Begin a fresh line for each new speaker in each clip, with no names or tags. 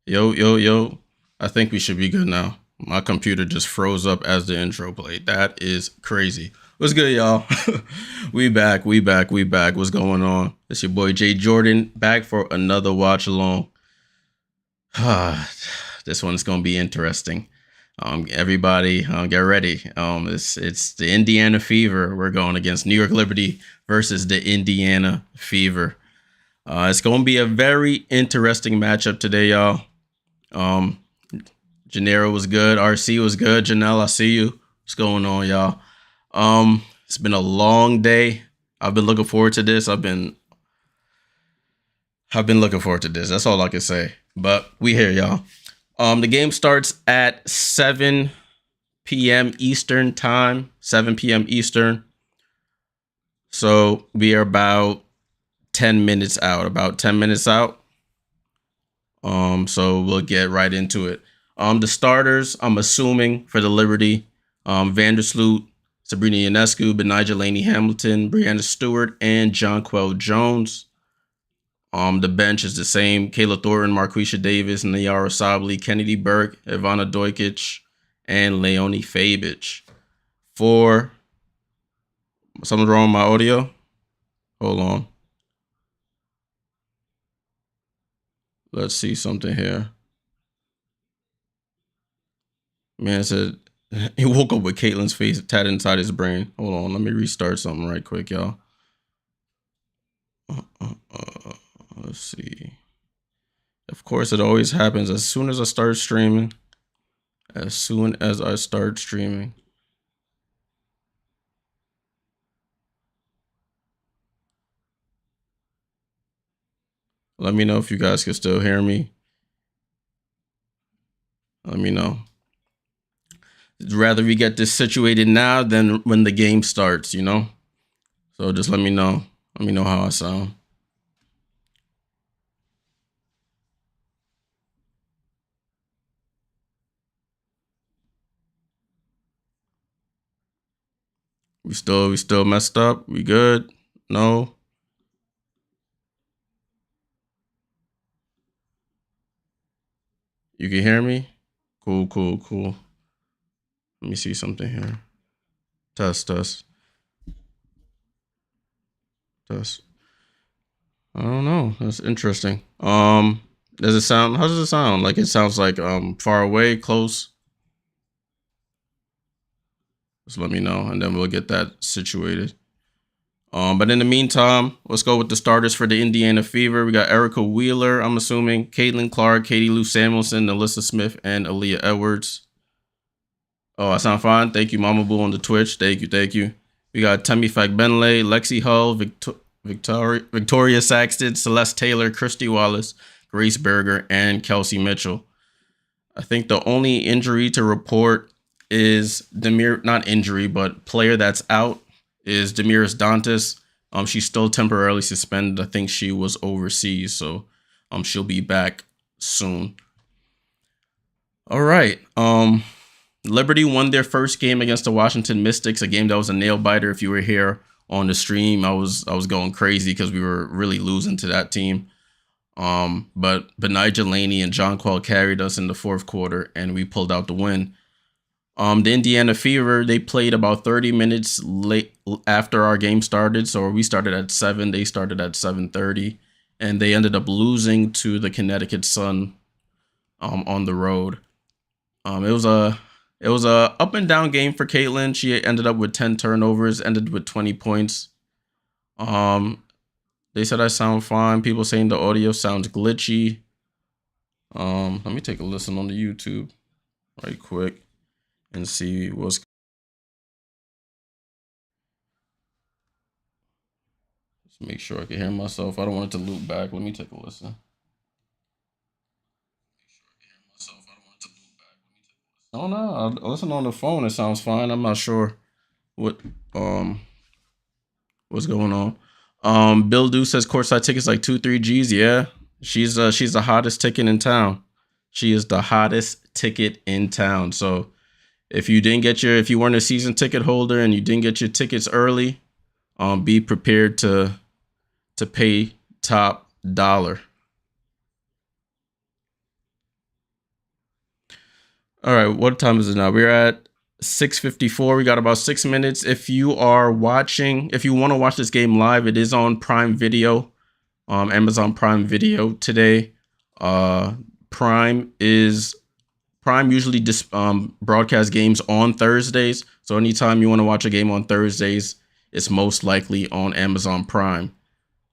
Yo, yo, yo. I think we should be good now. My computer just froze up as the intro played. That is crazy. What's good, y'all? we back. What's going on? It's your boy Jay Jordan back for another watch along. This one's gonna be interesting. Everybody, get ready. It's the Indiana Fever. We're going against New York Liberty versus the Indiana Fever. It's gonna be a very interesting matchup today, y'all. Gennaro was good. RC was good. Janelle, I see you. What's going on, y'all? It's been a long day. I've been looking forward to this. I've been looking forward to this. That's all I can say. But we here, y'all. The game starts at 7 p.m. Eastern time. 7 p.m. Eastern. So we are about 10 minutes out. So we'll get right into it. The starters, I'm assuming, for the Liberty, Vandersloot, Sabrina Ionescu, Benijah Laney Hamilton, Brianna Stewart, and Jonquel Jones. The bench is the same. Kayla Thornton, Marquisha Davis, Nayara Sabli, Kennedy Burke, Ivana Dojkic, and Leonie Fabich. Something's wrong with my audio? Hold on. Let's see something here. Man said he woke up with Caitlin's face tatted inside his brain. Hold on, let me restart something right quick, y'all. Let's see. Of course, it always happens as soon as I start streaming. Let me know if you guys can still hear me. Let me know. I'd rather we get this situated now than when the game starts, you know? So just let me know. Let me know how I sound. We still messed up? We good? No? You can hear me? Cool. Let me see something here. Test. I don't know. That's interesting. Does it sound? How does it sound? Like it sounds like far away, close. Just let me know, and then we'll get that situated. But in the meantime, let's go with the starters for the Indiana Fever. We got Erica Wheeler, I'm assuming, Caitlin Clark, Katie Lou Samuelson, Alyssa Smith, and Aaliyah Edwards. Oh, I sound fine. Thank you, Mama Boo on the Twitch. Thank you. We got Temi Fagbenle, Lexi Hull, Victoria Saxton, Celeste Taylor, Christy Wallace, Grace Berger, and Kelsey Mitchell. I think the only injury to report is not injury, but player that's out is Demiris Dantas. She's still temporarily suspended. I think she was overseas, so she'll be back soon. All right. Liberty won their first game against the Washington Mystics, a game that was a nail biter. If you were here on the stream, I was going crazy because we were really losing to that team. But Benijah Laney and Jonquel carried us in the fourth quarter, and we pulled out the win. The Indiana Fever, they played about 30 minutes late after our game started. So we started at 7, they started at 7:30, and they ended up losing to the Connecticut Sun on the road. It was a up and down game for Caitlin. She ended up with 10 turnovers, ended with 20 points. They said I sound fine. People saying the audio sounds glitchy. Let me take a listen on the YouTube right quick and see what's. Let's make sure I can hear myself. I don't want it to loop back. Let me take a listen. Oh no, I listen on the phone. It sounds fine. I'm not sure what what's going on. Bill Do says courtside tickets like 2-3 G's. Yeah, she's the hottest ticket in town. She is the hottest ticket in town. So if you weren't a season ticket holder and you didn't get your tickets early, be prepared to pay top dollar. All right, what time is it now? We're at 6:54. We got about 6 minutes. If you want to watch this game live, it is on Prime Video, Amazon Prime Video today. Prime usually broadcast games on Thursdays. So anytime you want to watch a game on Thursdays, it's most likely on Amazon Prime.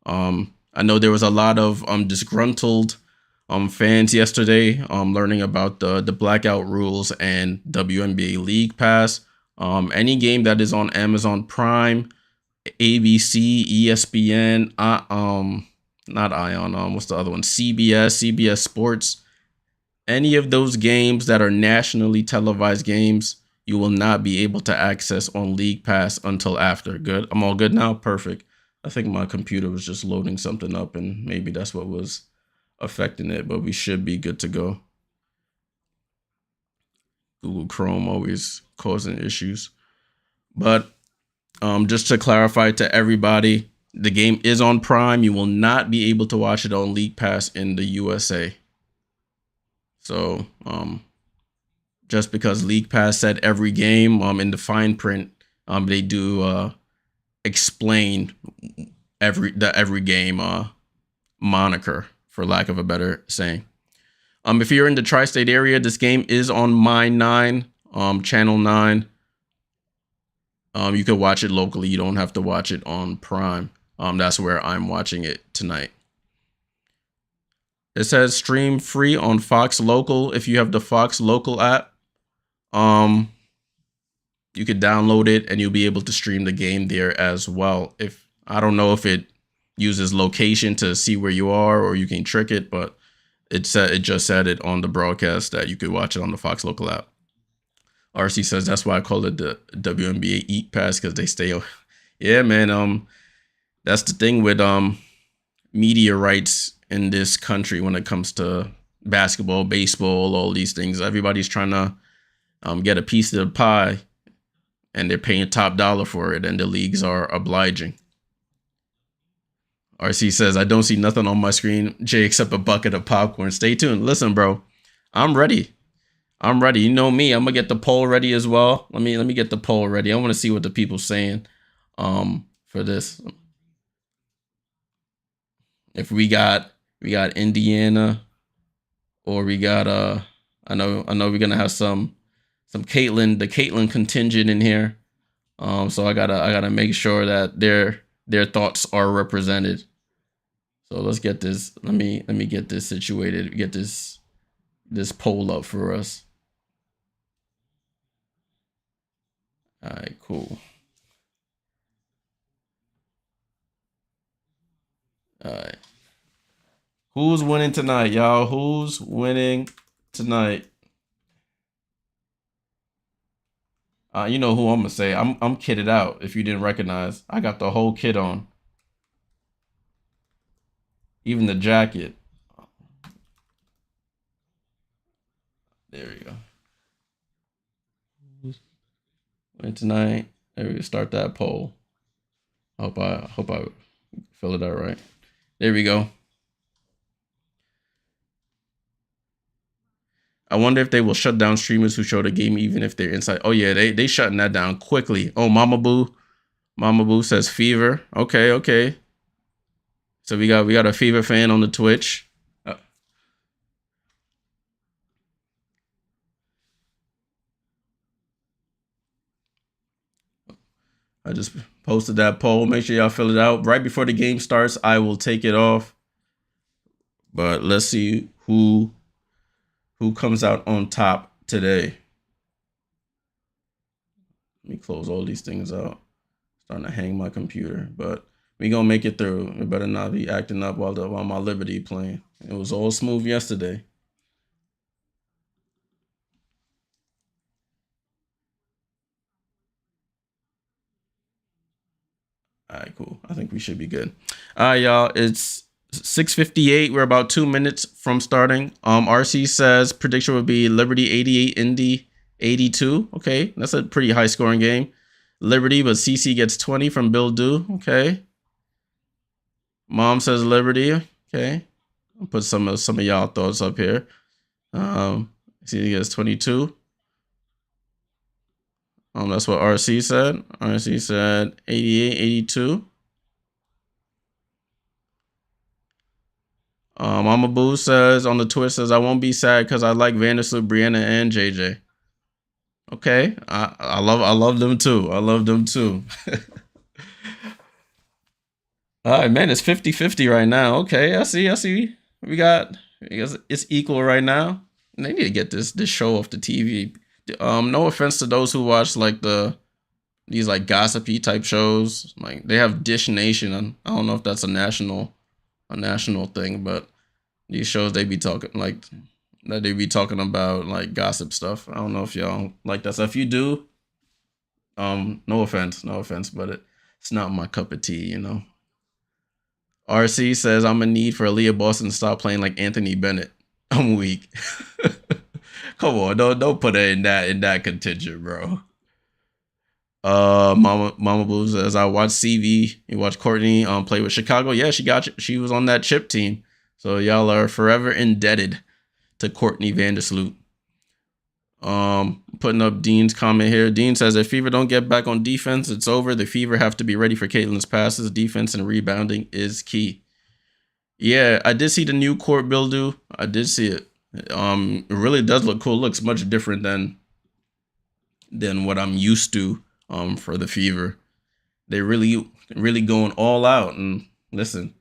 I know there was a lot of disgruntled fans yesterday learning about the blackout rules and WNBA League Pass. Any game that is on Amazon Prime, ABC, ESPN, not Ion, what's the other one? CBS Sports. Any of those games that are nationally televised games, you will not be able to access on League Pass until after. Good. I'm all good now. Perfect. I think my computer was just loading something up and maybe that's what was affecting it, but we should be good to go. Google Chrome always causing issues. But just to clarify to everybody, the game is on Prime. You will not be able to watch it on League Pass in the USA. So just because League Pass said every game in the fine print, they do explain every game moniker, for lack of a better saying. If you're in the tri-state area, this game is on My 9, Channel 9. You can watch it locally. You don't have to watch it on Prime. That's where I'm watching it tonight. It says stream free on Fox Local. If you have the Fox Local app, you could download it and you'll be able to stream the game there as well. I don't know if it uses location to see where you are or you can trick it, but it just said it on the broadcast that you could watch it on the Fox Local app. RC says that's why I call it the WNBA Eat Pass, because they stay. Yeah, man. That's the thing with media rights in this country when it comes to basketball, baseball, all these things. Everybody's trying to get a piece of the pie, and they're paying top dollar for it, and the leagues are obliging. RC says, I don't see nothing on my screen, Jay, except a bucket of popcorn. Stay tuned. Listen, bro, I'm ready. You know me. I'm gonna get the poll ready as well. Let me get the poll ready. I want to see what the people's saying for this. If we got Indiana, or we got I know we're gonna have some the Caitlin contingent in here. So I gotta make sure that their thoughts are represented. So let's get this. Let me get this situated. Get this poll up for us. All right, cool. All right. Who's winning tonight, y'all? Who's winning tonight? You know who I'm gonna say. I'm kitted out. If you didn't recognize, I got the whole kit on, even the jacket. There you go. Win tonight. There we go. Start that poll. Hope I fill it out right. There we go. I wonder if they will shut down streamers who show the game even if they're inside. Oh yeah, they shutting that down quickly. Oh, Mama Boo says Fever. Okay, okay. So we got a Fever fan on the Twitch. I just posted that poll. Make sure y'all fill it out. Right before the game starts, I will take it off. But let's see who comes out on top today. Let me close all these things out. Starting to hang my computer, but we gonna make it through. It better not be acting up while my Liberty playing. It was all smooth yesterday. All right, cool. I think we should be good. All right, y'all. It's 6:58. We're about 2 minutes from starting. RC says prediction would be Liberty 88, Indy 82. Okay, that's a pretty high scoring game. Liberty, but CC gets 20 from Bill Do. Okay. Mom says Liberty. Okay. I'll put some of y'all thoughts up here. CC gets 22. That's what RC said. RC said 88, 82. Mama Boo says on the Twitch says I won't be sad because I like Vandersloot, Brianna, and JJ. Okay, I love them too. I love them too. All right, man, it's 50-50 right now. Okay, I see. We got it's equal right now. And they need to get this show off the TV. No offense to those who watch like these like gossipy type shows. Like they have Dish Nation, and I don't know if that's a national thing, but these shows they be talking about like gossip stuff. I don't know if y'all like that stuff. If you do, no offense, but it's not my cup of tea, you know. RC says I'm in need for Aaliyah Boston to stop playing like Anthony Bennett. I'm weak. Come on, don't put her in that contention, bro. Mama Boo says I watched CV. You watch Courtney play with Chicago. Yeah, she was on that chip team. So y'all are forever indebted to Courtney Vandersloot. Putting up Dean's comment here. Dean says if Fever don't get back on defense, it's over. The Fever have to be ready for Caitlin's passes. Defense and rebounding is key. Yeah, I did see the new court build. I did see it. It really does look cool. It looks much different than what I'm used to for the Fever. They really going all out. And listen,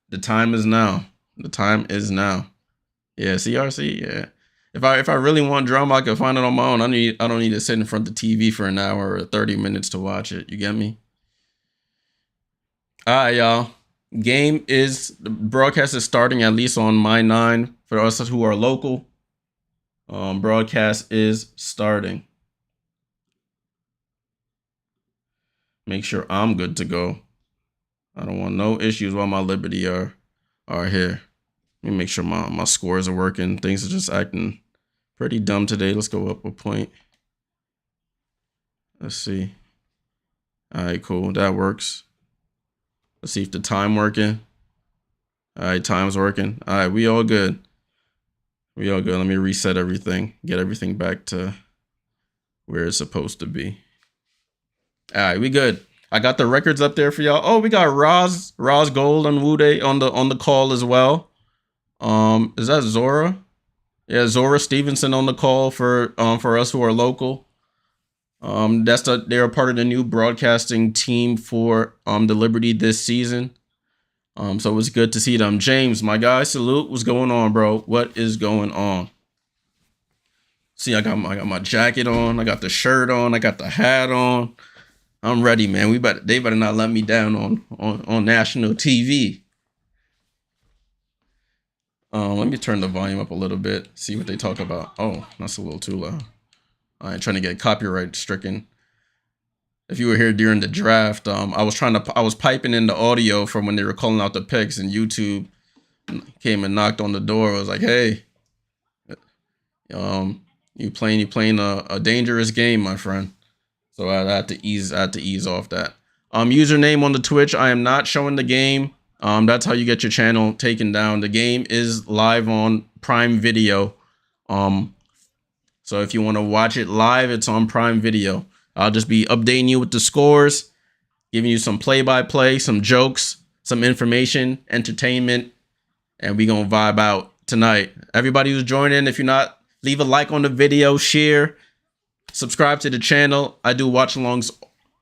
the time is now. The time is now. Yeah, CRC. Yeah. If I really want drama, I can find it on my own. I don't need to sit in front of the TV for an hour or 30 minutes to watch it. You get me? All right, y'all. The broadcast is starting at least on my 9 for us who are local. Broadcast is starting. Make sure I'm good to go. I don't want no issues while my Liberty are here. Let me make sure my scores are working. Things are just acting pretty dumb today. Let's go up a point. Let's see. All right, cool. That works. Let's see if the time working. All right, time's working. All right, we all good. Let me reset everything. Get everything back to where it's supposed to be. All right, we good. I got the records up there for y'all. Oh, we got Roz Gold and Wude on the call as well. Is that Zora? Yeah, Zora Stevenson on the call for us who are local. They're a part of the new broadcasting team for the Liberty this season. So it was good to see them. James, my guy, salute. What's going on, bro? What is going on? See, I got my jacket on. I got the shirt on. I got the hat on. I'm ready, man. They better not let me down on national TV. Let me turn the volume up a little bit. See what they talk about. Oh, that's a little too loud. I ain't trying to get copyright stricken. If you were here during the draft, I was piping in the audio from when they were calling out the picks, and YouTube came and knocked on the door. I was like, "Hey, you playing a dangerous game, my friend." So I had to ease off that. Username on the Twitch. I am not showing the game. That's how you get your channel taken down. The game is live on Prime Video. So if you want to watch it live, it's on Prime Video. I'll just be updating you with the scores, giving you some play-by-play, some jokes, some information, entertainment, and we gonna vibe out tonight. Everybody who's joining, if you're not, leave a like on the video, share, subscribe to the channel. I do watch-alongs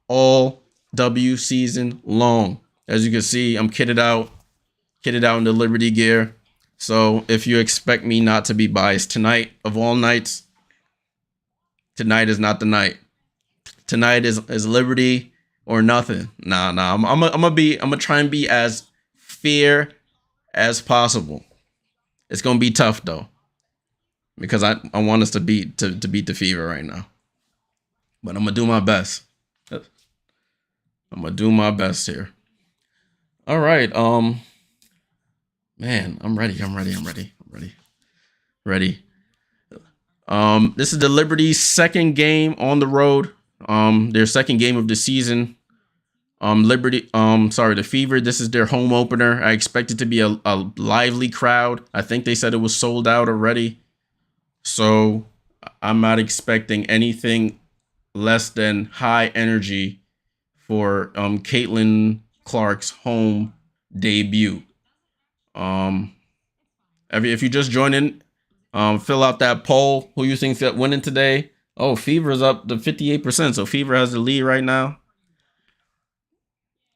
all W season long. As you can see, I'm kitted out in the Liberty gear. So if you expect me not to be biased tonight, of all nights, tonight is not the night. Tonight is Liberty or nothing. Nah. I'm gonna try and be as fair as possible. It's gonna be tough though, because I want us to beat the Fever right now. But I'm gonna do my best. I'm gonna do my best here. All right. Man, I'm ready. This is the Liberty's second game on the road. Their second game of the season. The Fever, this is their home opener. I expect it to be a lively crowd. I think they said it was sold out already. So I'm not expecting anything less than high energy for Caitlin Clark's home debut. If you just joined in, fill out that poll. Who you think's winning today? Oh, Fever's up to 58%, so Fever has the lead right now.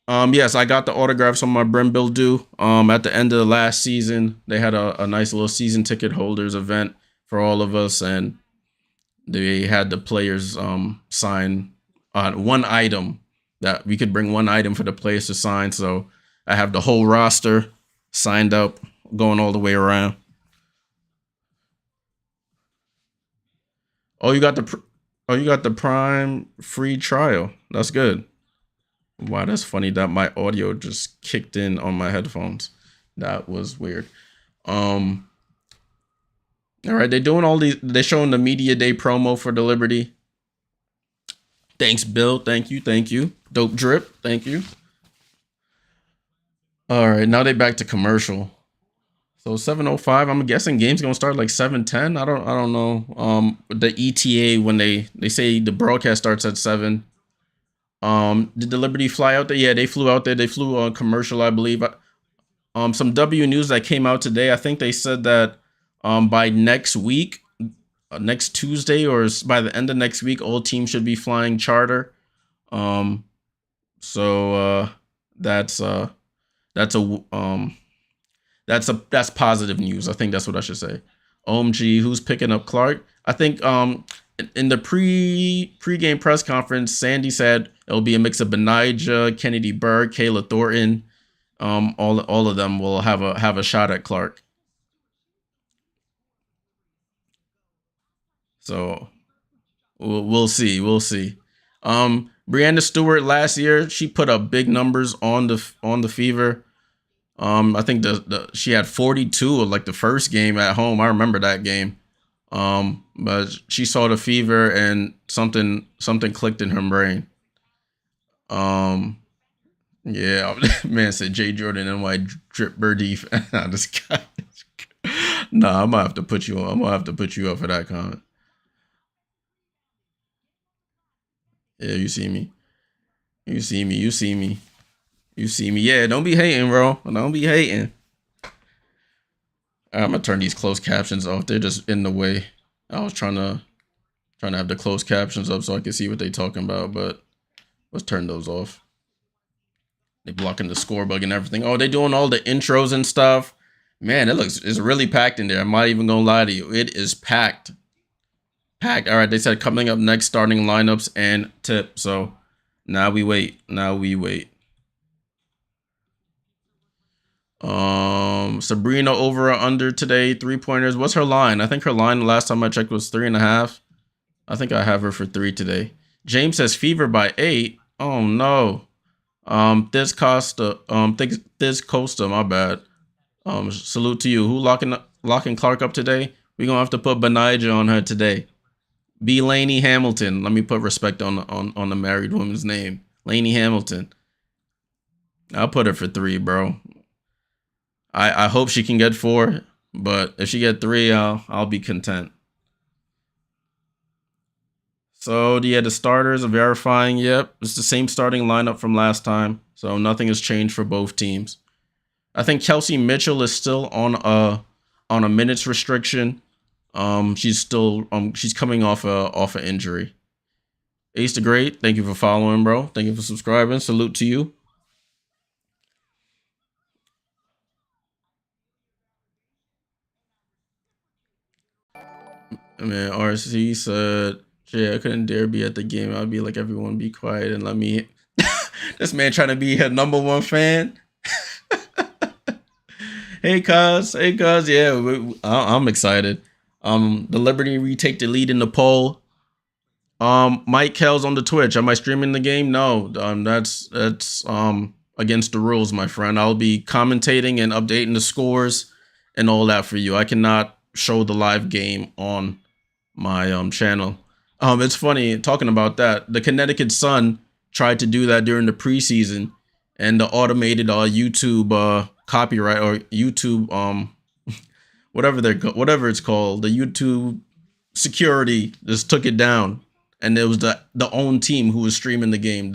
Yes, I got the autographs on my Brim Bill due. At the end of the last season, they had a nice little season ticket holders event for all of us, and they had the players sign one item, that we could bring one item for the players to sign. So I have the whole roster signed up, going all the way around. Oh, you got the Prime free trial. That's good. Wow, that's funny that my audio just kicked in on my headphones. That was weird. All right, they're showing the media day promo for the Liberty. Thanks, Bill. Thank you. Dope Drip. Thank you. All right, now they back to commercial. So 7:05. I'm guessing game's gonna start like 7:10. I don't know. The ETA, when they say the broadcast starts at 7. Did the Liberty fly out there? Yeah, they flew out there. They flew on commercial, I believe. Some W news that came out today. I think they said that by next week, next Tuesday, or by the end of next week, all teams should be flying charter. So that's positive news. I think that's what I should say. OMG, who's picking up Clark? I think in the pre-game press conference, Sandy said it'll be a mix of Benijah, Kennedy Burke, Kayla Thornton. All of them will have a shot at Clark. So we'll see. Brianna Stewart last year, she put up big numbers on the Fever. I think she had 42 like the first game at home. I remember that game. But she saw the Fever and something clicked in her brain. Yeah, man said Jay.Jordan and white drip birdie. Nah, this guy. Nah, I'm gonna have to put you on. I'm gonna have to put you up for that comment. Yeah, you see me. Yeah, don't be hating, bro. Don't be hating. I'm gonna turn these closed captions off. They're just in the way. I was trying to have the closed captions up so I can see what they're talking about, but let's turn those off. They blocking the score bug and everything. Oh, they doing all the intros and stuff. Man, it's really packed in there. I'm not even gonna lie to you. It is packed. All right, they said coming up next, starting lineups and tips. So now we wait. Sabrina over or under today, 3-pointers. What's her line? I think her line last time I checked was 3.5. I think I have her for 3 today. James says Fever by 8. Oh no. This Costa, my bad. Salute to you. Who locking Clark up today? We're gonna have to put Benijah on her today. B. Lainey Hamilton. Let me put respect on the married woman's name. Lainey Hamilton. I'll put her for 3, bro. I hope she can get 4, but if she get 3, I'll be content. So yeah, the starters are verifying. Yep, it's the same starting lineup from last time. So nothing has changed for both teams. I think Kelsey Mitchell is still on a minutes restriction. She's coming off a injury. Ace the Great, thank you for following, bro. Thank you for subscribing. Salute to you. Man, RC said, "Yeah, I couldn't dare be at the game. I'd be like, everyone be quiet and let me." This man trying to be her #1 fan. Hey, cuz. Yeah, I'm excited. The Liberty retake the lead in the poll. Mike Kells on the Twitch. Am I streaming the game? No. That's against the rules, my friend. I'll be commentating and updating the scores and all that for you. I cannot show the live game on my channel. It's funny talking about that. The Connecticut Sun tried to do that during the preseason, and the automated YouTube copyright or YouTube whatever it's called, the YouTube security just took it down, and it was the own team who was streaming the game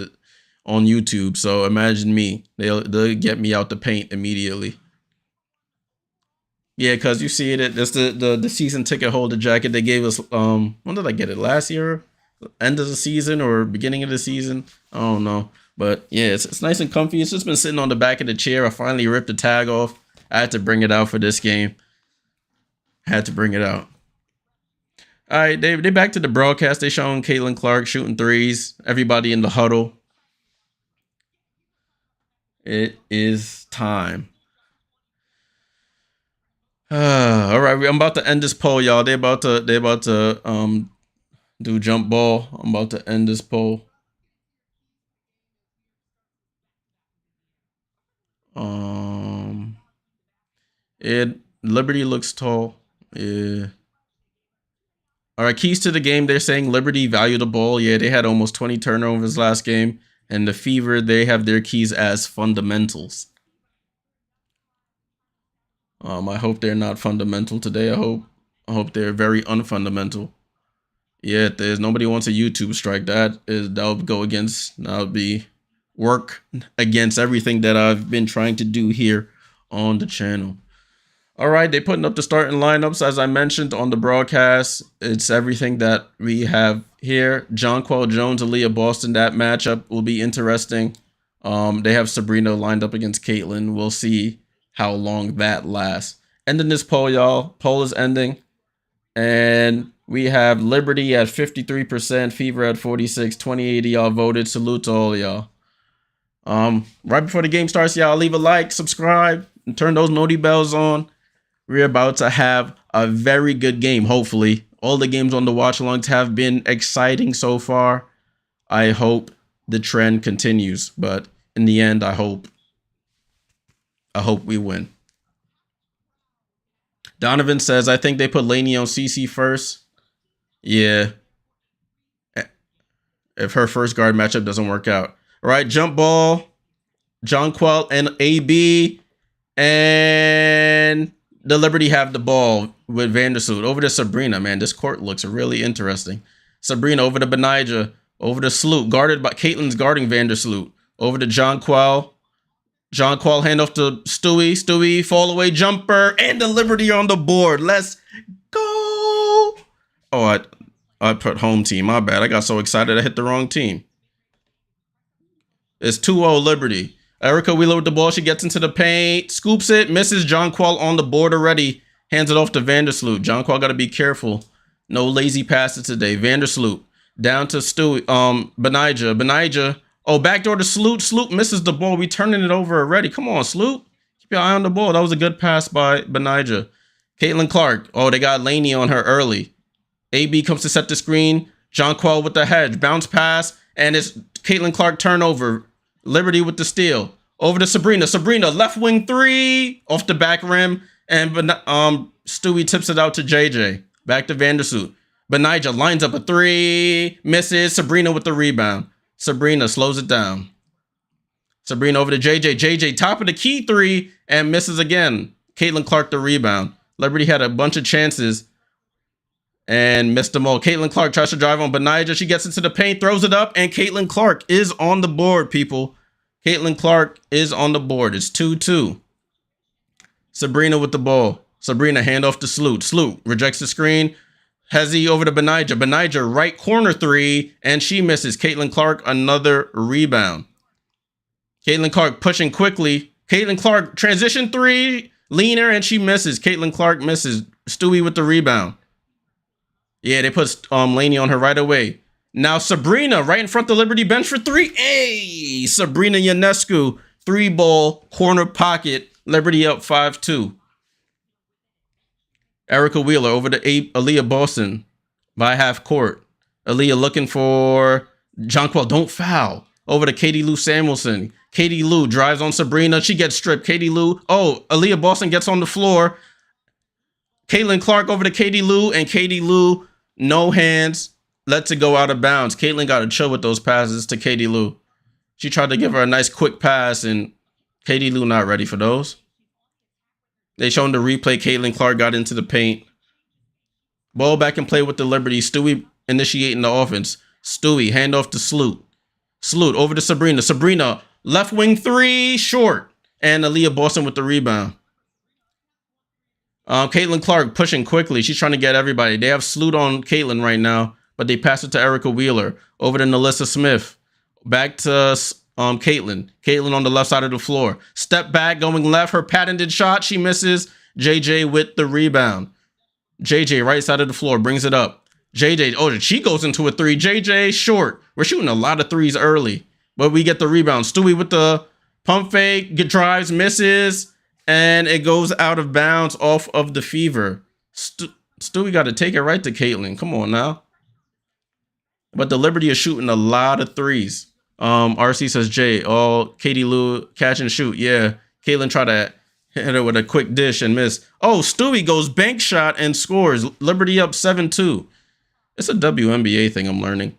on YouTube. So imagine me, they'll get me out the paint immediately. Yeah, because you see it. That's the season ticket holder jacket they gave us. When did I get it? Last year, end of the season or beginning of the season? I don't know. But yeah, it's nice and comfy. It's just been sitting on the back of the chair. I finally ripped the tag off. I had to bring it out for this game. Had to bring it out. All right, they back to the broadcast. They showing Caitlin Clark shooting threes. Everybody in the huddle. It is time. All right, I'm about to end this poll, y'all. They about to do jump ball. I'm about to end this poll. Liberty looks tall. Yeah. All right, keys to the game. They're saying Liberty value the ball. Yeah, they had almost 20 turnovers last game, and the Fever, they have their keys as fundamentals. I hope they're not fundamental today. I hope they're very unfundamental. Yeah, there's nobody wants a YouTube strike. That'll go against. That'll be work against everything that I've been trying to do here on the channel. All right, they're putting up the starting lineups as I mentioned on the broadcast. It's everything that we have here. Jonquel Jones, Aaliyah Boston. That matchup will be interesting. They have Sabrina lined up against Caitlin. We'll see how long that lasts. Ending this poll, y'all. Poll is ending. And we have Liberty at 53%, Fever at 46%, 2080 y'all voted. Salute to all y'all. Right before the game starts, y'all leave a like, subscribe, and turn those noti bells on. We're about to have a very good game, hopefully. All the games on the watch-alongs have been exciting so far. I hope the trend continues, but in the end, I hope we win. Donovan says, I think they put Laney on CC first. Yeah. If her first guard matchup doesn't work out. All right, jump ball. Jonquel and AB. And the Liberty have the ball with Vandersloot. Over to Sabrina, man. This court looks really interesting. Sabrina over to Benijah. Over to Sloot. Guarded by Caitlin's guarding Vandersloot. Over to Jonquel. Jonquel handoff to Stewie. Stewie fall away jumper. And the Liberty on the board. Let's go. Oh, I put home team. My bad. I got so excited I hit the wrong team. It's 2-0 Liberty. Erica Wheeler with the ball. She gets into the paint. Scoops it. Misses. Jonquel on the board already. Hands it off to Vandersloot. Jonquel got to be careful. No lazy passes today. Vandersloot. Down to Stewie. Benijah. Benijah. Oh, backdoor to Sloot. Sloot misses the ball. We turning it over already. Come on, Sloot. Keep your eye on the ball. That was a good pass by Benijah. Caitlin Clark. Oh, they got Laney on her early. AB comes to set the screen. Jonquel with the hedge. Bounce pass. And it's Caitlin Clark turnover. Liberty with the steal. Over to Sabrina. Sabrina, left wing three. Off the back rim. And Stewie tips it out to JJ. Back to Vandersloot. Benijah lines up a three. Misses. Sabrina with the rebound. Sabrina slows it down. Sabrina over to JJ. JJ top of the key three. And misses again. Caitlin Clark the rebound. Liberty had a bunch of chances. and missed them all. Caitlin Clark tries to drive on Benija. She gets into the paint, throws it up, and Caitlin Clark is on the board, people. Caitlin Clark is on the board. It's 2-2. Sabrina with the ball. Sabrina handoff to Sloot. Sloot rejects the screen. Hezzy over to Benija. Benija right corner three, and she misses. Caitlin Clark another rebound. Caitlin Clark pushing quickly. Caitlin Clark transition three, leaner, and she misses. Caitlin Clark misses. Stewie with the rebound. Yeah, they put Laney on her right away. Now Sabrina right in front of the Liberty bench for three. Hey, Sabrina Ionescu, 3-ball, corner pocket. Liberty up 5-2. Erica Wheeler over to Aaliyah Boston by half court. Aaliyah looking for Jonquel. Don't foul. Over to Katie Lou Samuelson. Katie Lou drives on Sabrina. She gets stripped. Katie Lou. Oh, Aaliyah Boston gets on the floor. Caitlin Clark over to Katie Lou, and Katie Lou, no hands, lets it go out of bounds. Caitlin got to chill with those passes to Katie Lou. She tried to give her a nice quick pass, and Katie Lou not ready for those. They showing the replay. Caitlin Clark got into the paint. Ball back and play with the Liberty. Stewie initiating the offense. Stewie, handoff to Sloot. Sloot over to Sabrina. Sabrina, left wing three, short. And Aaliyah Boston with the rebound. Caitlin Clark pushing quickly. She's trying to get everybody. They have Sloot on Caitlin right now, but they pass it to Erica Wheeler. Over to Nalissa Smith. Back to Caitlin. Caitlin on the left side of the floor. Step back, going left. Her patented shot. She misses. JJ with the rebound. JJ right side of the floor brings it up. JJ, oh, she goes into a three. JJ short. We're shooting a lot of threes early, but we get the rebound. Stewie with the pump fake, drives, misses, and it goes out of bounds off of the Fever. Stewie got to take it right to Caitlin. Come on now. But the Liberty is shooting a lot of threes. RC says, Jay, Katie Lou catch and shoot. Yeah, Caitlin tried to hit her with a quick dish and miss. Oh, Stewie goes bank shot and scores. Liberty up 7-2. It's a WNBA thing I'm learning.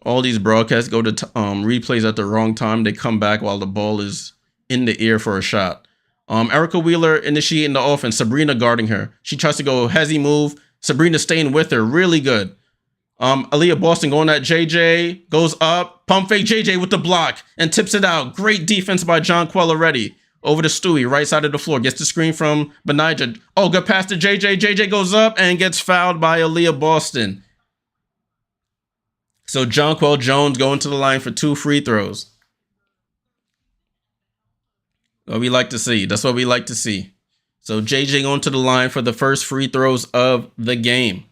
All these broadcasts go to replays at the wrong time. They come back while the ball is in the air for a shot. Erica Wheeler initiating the offense. Sabrina guarding her. She tries to go hezzy move. Sabrina staying with her. Really good. Aaliyah Boston going at JJ. Goes up. Pump fake JJ with the block and tips it out. Great defense by Jonquel already. Over to Stewie, right side of the floor. Gets the screen from Benija. Oh, good pass to JJ. JJ goes up and gets fouled by Aaliyah Boston. So Jonquel Jones going to the line for 2 free throws. What we like to see. That's what we like to see. So JJ going to the line for the first free throws of the game.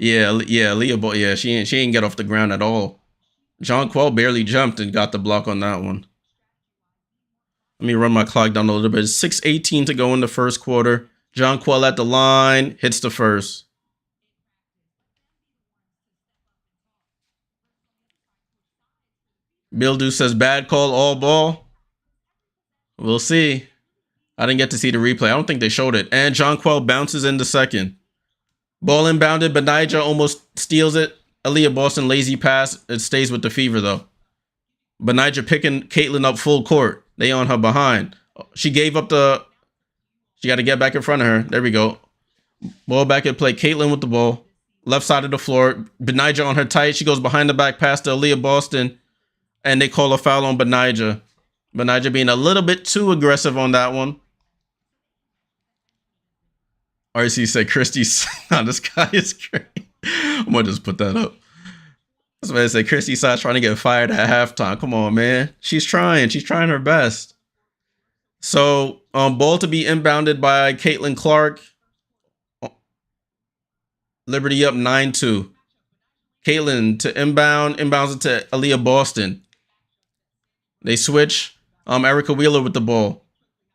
Aaliyah, she ain't get off the ground at all. Jonquel barely jumped and got the block on that one. Let me run my clock down a little bit. 6:18 to go in the first quarter. Jonquel at the line, hits the first. Bildu says, bad call, all ball. We'll see. I didn't get to see the replay. I don't think they showed it. And Jonquel bounces in the second. Ball inbounded. Benija almost steals it. Aaliyah Boston lazy pass. It stays with the Fever, though. Benija picking Caitlin up full court. They on her behind. She gave up the... She got to get back in front of her. There we go. Ball back at play. Caitlin with the ball. Left side of the floor. Benija on her tight. She goes behind the back pass to Aaliyah Boston. And they call a foul on Benija. Benija being a little bit too aggressive on that one. RC said, Christy, this guy is crazy. I'm going to just put that up. That's what I say. Christy Side trying to get fired at halftime. Come on, man. She's trying. She's trying her best. So, ball to be inbounded by Caitlin Clark. Liberty up 9-2. Caitlin to inbounds it to Aaliyah Boston. They switch. Erica Wheeler with the ball.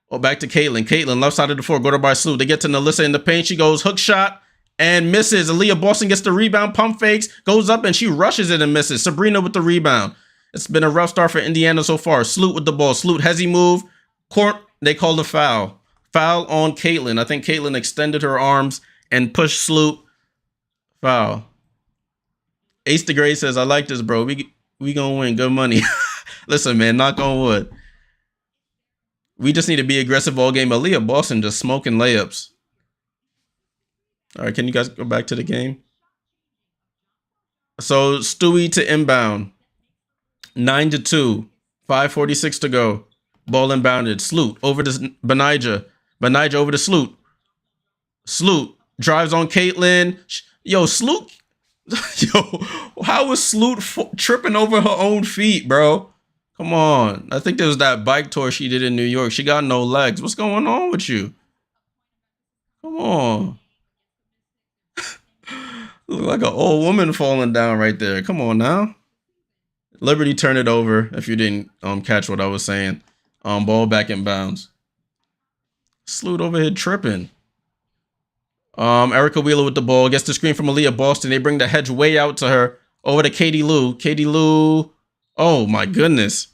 Oh, back to Caitlin. Caitlin, left side of the floor, go to by Sloot. They get to Nalissa in the paint. She goes hook shot and misses. Aaliyah Boston gets the rebound, pump fakes, goes up, and she rushes it and misses. Sabrina with the rebound. It's been a rough start for Indiana so far. Sloot with the ball. Sloot, hezzy move. Court, they called a foul. Foul on Caitlin. I think Caitlin extended her arms and pushed Sloot. Foul. Ace the Gray says, I like this, bro. We gonna win. Good money. Listen, man, knock on wood. We just need to be aggressive all game. Aaliyah Boston just smoking layups. All right, can you guys go back to the game? So Stewie to inbound. 9-2. 5:46 to go. Ball inbounded. Sloot over to Benija. Benija over to Sloot. Sloot drives on Caitlin. Yo, Sloot. Yo, how was Sloot tripping over her own feet, bro? Come on. I think there was that bike tour she did in New York. She got no legs. What's going on with you? Come on. Look like an old woman falling down right there. Come on now. Liberty turned it over if you didn't catch what I was saying. Ball back in bounds. Sloot over here tripping. Erica Wheeler with the ball. Gets the screen from Aaliyah Boston. They bring the hedge way out to her. Over to Katie Lou. Katie Lou. Oh, my goodness.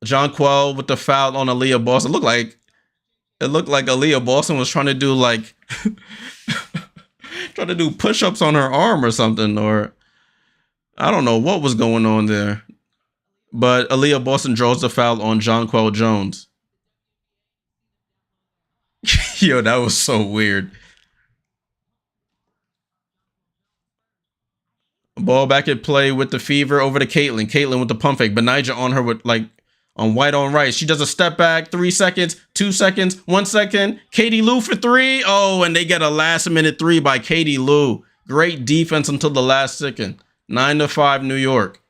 Jonquel with the foul on Aaliyah Boston. It looked like Aaliyah Boston was trying to do like... trying to do push-ups on her arm or something. Or I don't know what was going on there. But Aaliyah Boston draws the foul on Jonquel Jones. Yo, that was so weird. Ball back at play with the Fever over to Caitlin. Caitlin with the pump fake. Benija on her with like on white on right. She does a step back. 3 seconds, 2 seconds, 1 second. Katie Lou for 3. Oh, and they get a last minute 3 by Katie Lou. Great defense until the last second. 9-5 New York.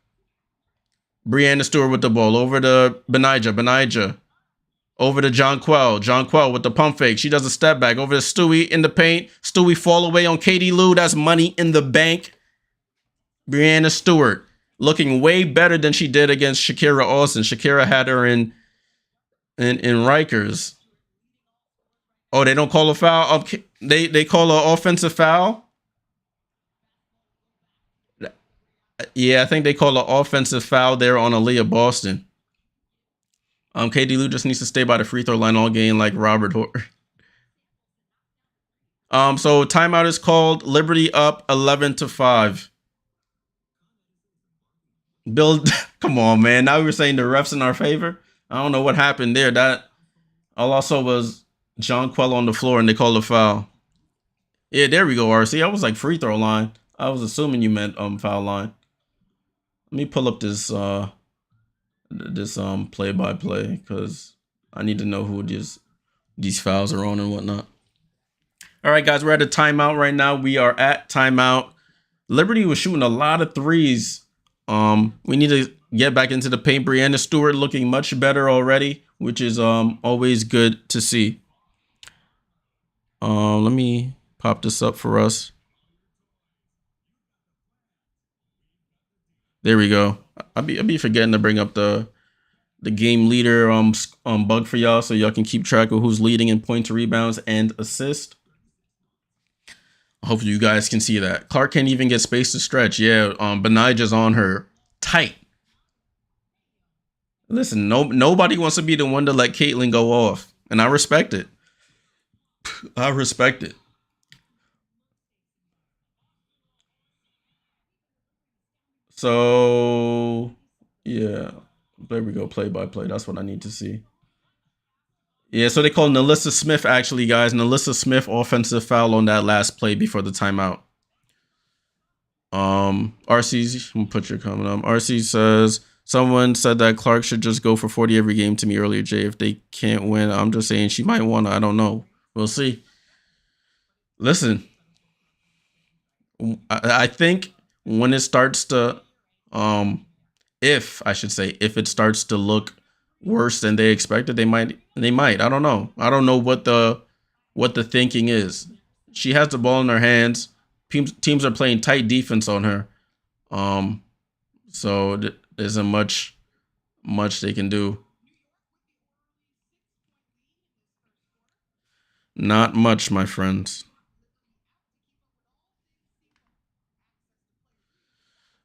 Breanna Stewart with the ball over to Benija. Benija. Over to Jonquel. Jonquel with the pump fake. She does a step back. Over to Stewie in the paint. Stewie fall away on Katie Lou. That's money in the bank. Breanna Stewart looking way better than she did against Shakira Austin. Shakira had her in Rikers. Oh, they don't call a foul? They call an offensive foul? Yeah, I think they call an offensive foul there on Aaliyah Boston. Katie Lou just needs to stay by the free throw line all game like Robert Horry. So timeout is called. Liberty up 11-5. Bill, come on, man. Now we're saying the refs in our favor. I don't know what happened there. That all I saw was Jonquel on the floor and they called a foul. Yeah, there we go, RC. I was like free throw line. I was assuming you meant foul line. Let me pull up this play-by-play because I need to know who these fouls are on and whatnot. All right, guys, we're at a timeout right now. We are at timeout. Liberty was shooting a lot of threes. We need to get back into the paint. Breanna Stewart looking much better already, which is always good to see. Let me pop this up for us. There we go. I'll be forgetting to bring up the game leader bug for y'all so y'all can keep track of who's leading in points, rebounds, and assists. Hopefully you guys can see that. Clark can't even get space to stretch. Yeah, Benija's on her tight. Listen, nobody wants to be the one to let Caitlin go off, and I respect it. I respect it. So, yeah, there we go. Play-by-play. That's what I need to see. Yeah, so they call Nalissa Smith, actually, guys. Nalissa Smith, offensive foul on that last play before the timeout. RC's, I'm gonna put your comment on. RC says, someone said that Clark should just go for 40 every game to me earlier, Jay. If they can't win, I'm just saying she might want to. I don't know. We'll see. Listen, I think when it starts to, if it starts to look worse than they expected, they might. I don't know. I don't know what the thinking is. She has the ball in her hands. Teams are playing tight defense on her. So there isn't much they can do. Not much, my friends.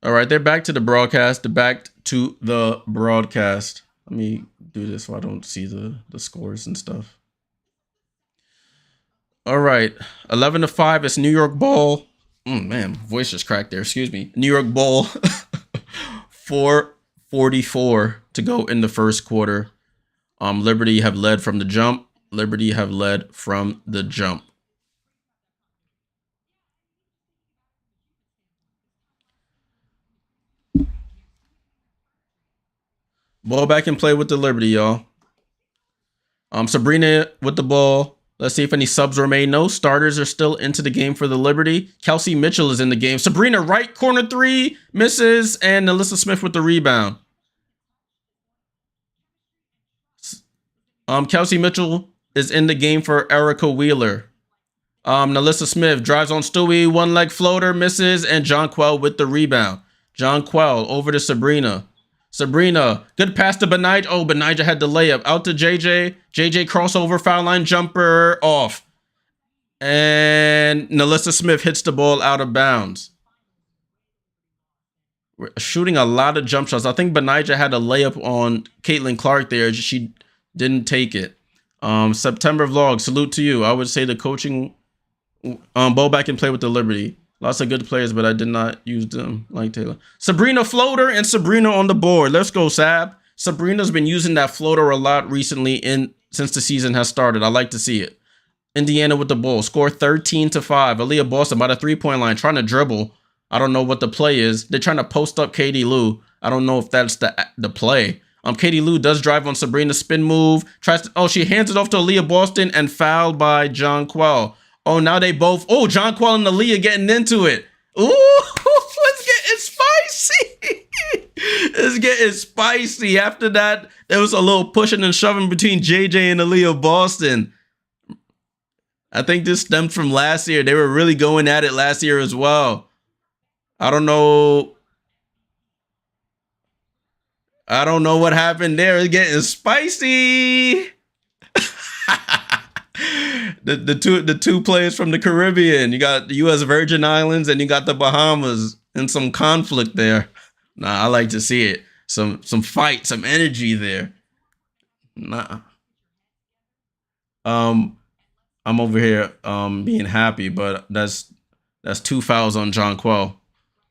All right, they're back to the broadcast. Let me do this so I don't see the scores and stuff. All right, 11-5. It's New York ball. Man, voice just cracked there. Excuse me. New York ball. 4:44 to go in the first quarter. Liberty have led from the jump. Liberty have led from the jump. Ball back and play with the Liberty, y'all. Sabrina with the ball. Let's see if any subs were made. No, starters are still into the game for the Liberty. Kelsey Mitchell is in the game. Sabrina, right corner three, misses, and Alyssa Smith with the rebound. Kelsey Mitchell is in the game for Erica Wheeler. Alyssa Smith drives on Stewie, one leg floater, misses, and Jonquel with the rebound. Jonquel over to Sabrina. Sabrina, good pass to Benija. Oh, Benija had the layup. Out to JJ. JJ crossover, foul line jumper, off. And Alyssa Smith hits the ball out of bounds. We're shooting a lot of jump shots. I think Benija had a layup on Caitlin Clark there. She didn't take it. September vlog, salute to you. I would say the coaching, ball back and play with the Liberty. Lots of good players, but I did not use them like Taylor. Sabrina floater and Sabrina on the board. Let's go, Sab. Sabrina's been using that floater a lot recently since the season has started. I like to see it. Indiana with the ball. Score 13-5. Aaliyah Boston by the three-point line trying to dribble. I don't know what the play is. They're trying to post up Katie Lou. I don't know if that's the play. Katie Lou does drive on Sabrina, spin move. She hands it off to Aaliyah Boston and fouled by Jonquel. Oh, now they both. Oh, Jonquel and Aaliyah getting into it. Ooh, it's getting spicy. It's getting spicy. After that, there was a little pushing and shoving between JJ and Aaliyah Boston. I think this stemmed from last year. They were really going at it last year as well. I don't know what happened there. It's getting spicy. The two players from the Caribbean. You got the U.S. Virgin Islands and you got the Bahamas, and some conflict there. Nah, I like to see it. Some fight, some energy there. Nah. I'm over here being happy, but that's 2 fouls on Jonquel.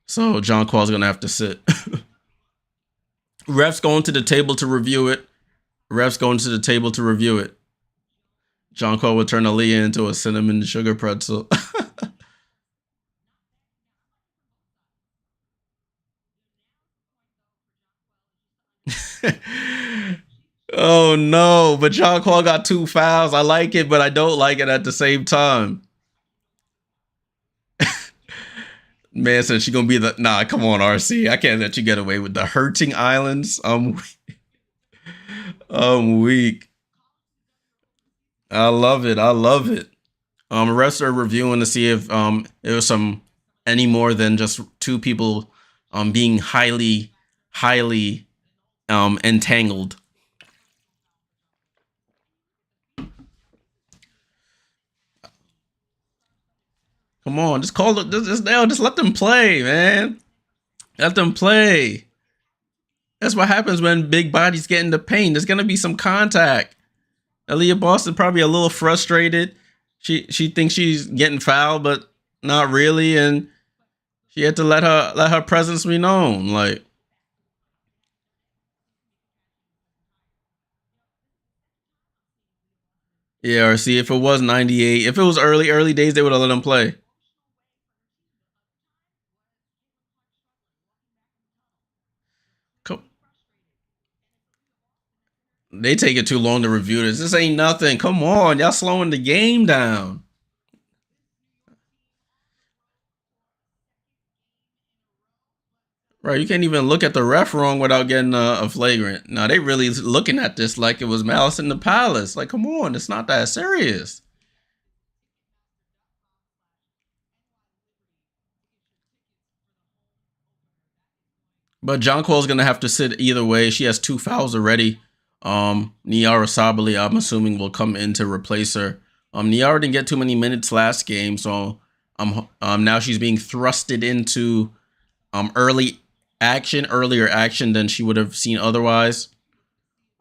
So Jonquel's gonna have to sit. Refs going to the table to review it. Jonquel will turn Aaliyah into a cinnamon sugar pretzel. Oh no, but Jonquel got 2 fouls. I like it, but I don't like it at the same time. Man said she gonna be the nah. Come on, RC. I can't let you get away with the hurting islands. I'm weak. I love it. Refs are reviewing to see if it was any more than just two people being highly entangled. Come on, just call it. Just let them play, man. Let them play. That's what happens when big bodies get in the paint. There's gonna be some contact. Aaliyah Boston probably a little frustrated. She thinks she's getting fouled, but not really, and she had to let her presence be known. Like, yeah, or see if it was 98, if it was early days, they would have let him play. They take it too long to review this. This ain't nothing. Come on, y'all slowing the game down. Right, you can't even look at the ref wrong without getting a flagrant. Now they really looking at this like it was Malice in the Palace. Like, come on, it's not that serious. But Jonquel's gonna have to sit either way. She has 2 fouls already. Niara Sabali, I'm assuming, will come in to replace her. Niara didn't get too many minutes last game, so now she's being thrusted into earlier action than she would have seen otherwise.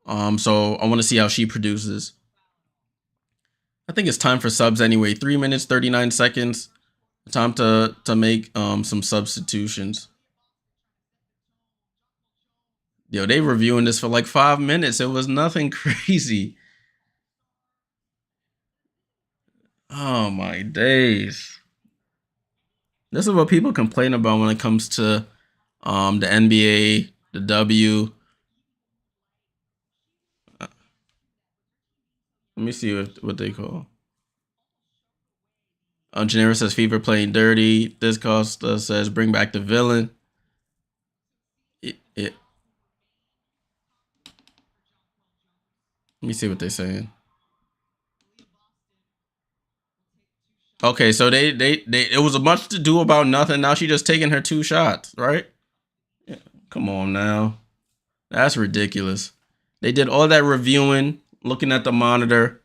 So I want to see how she produces. I think it's time for subs anyway. 3 minutes, 39 seconds. Time to make some substitutions. Yo, they reviewing this for like 5 minutes. It was nothing crazy. Oh my days. This is what people complain about when it comes to the NBA, the W. Let me see what they call. Janera says Fever playing dirty. This Costa says bring back the villain. Let me see what they're saying. Okay, so they it was a much to do about nothing. Now she just taking her 2 shots, right? Yeah, come on now. That's ridiculous. They did all that reviewing, looking at the monitor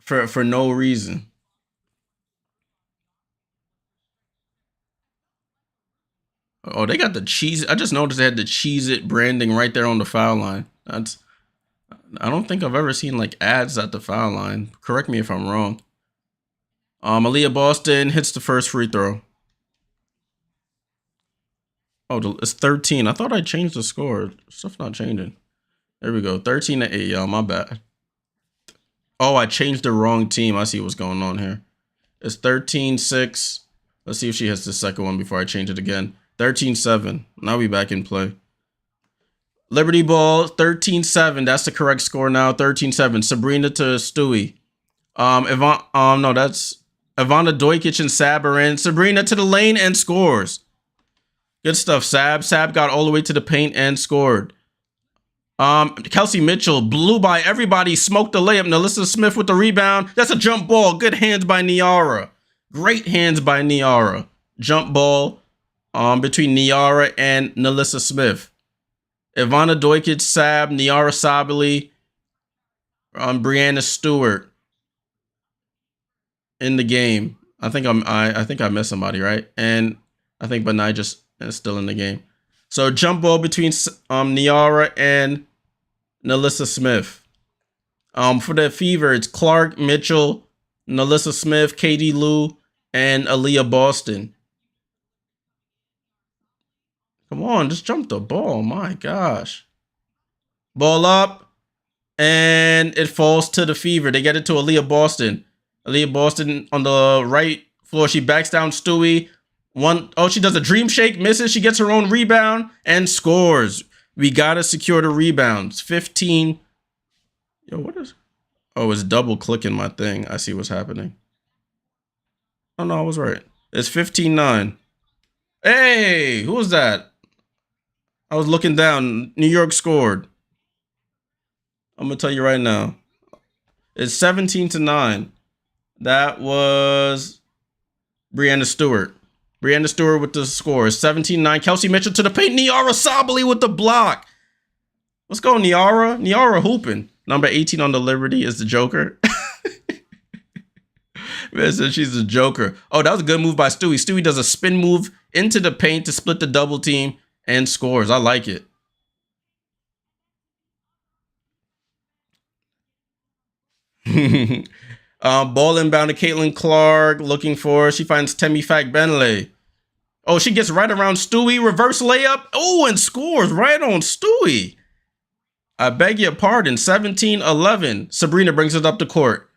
for no reason. Oh, they got the cheese. I just noticed they had the Cheez-It branding right there on the foul line. I don't think I've ever seen like ads at the foul line. Correct me if I'm wrong. Aaliyah Boston hits the first free throw. Oh, it's 13. I thought I changed the score. Stuff's not changing. There we go. 13-8, y'all. My bad. Oh, I changed the wrong team. I see what's going on here. It's 13-6. Let's see if she hits the second one before I change it again. 13-7. Now we back in play. Liberty Ball, 13-7. That's the correct score now. 13-7. Sabrina to Stewie. No, that's Ivana Dojkic and Sab are in. Sabrina to the lane and scores. Good stuff, Sab. Sab got all the way to the paint and scored. Kelsey Mitchell blew by everybody, smoked the layup. Nalissa Smith with the rebound. That's a jump ball. Good hands by Niara. Great hands by Niara. Jump ball between Niara and Nalissa Smith. Ivana Dojkic, Sab, Niara Sabali, Brianna Stewart in the game. I think I missed somebody, right? And I think Benai just is still in the game. So jump ball between Niara and Nalissa Smith. For the Fever, it's Clark, Mitchell, Nalissa Smith, Katie Lou, and Aaliyah Boston. Come on, just jump the ball. My gosh. Ball up. And it falls to the Fever. They get it to Aaliyah Boston. Aaliyah Boston on the right floor. She backs down Stewie. She does a dream shake, misses. She gets her own rebound and scores. We got to secure the rebounds. 15. Yo, what is? Oh, it's double clicking my thing. I see what's happening. Oh, no, I was right. It's 15-9. Hey, who was that? I was looking down. New York scored. I'm going to tell you right now. It's 17-9. That was Brianna Stewart. Brianna Stewart with the score. 17-9. Kelsey Mitchell to the paint. Niara Sabali with the block. Let's go, Niara. Niara hooping. Number 18 on the Liberty is the Joker. Man said she's the Joker. Oh, that was a good move by Stewie. Stewie does a spin move into the paint to split the double team and scores. I like it. Ball inbound to Caitlin Clark. Looking for. She finds Temi Fak-Benley. Oh, she gets right around Stewie. Reverse layup. Oh, and scores right on Stewie. I beg your pardon. 17-11. Sabrina brings it up the court.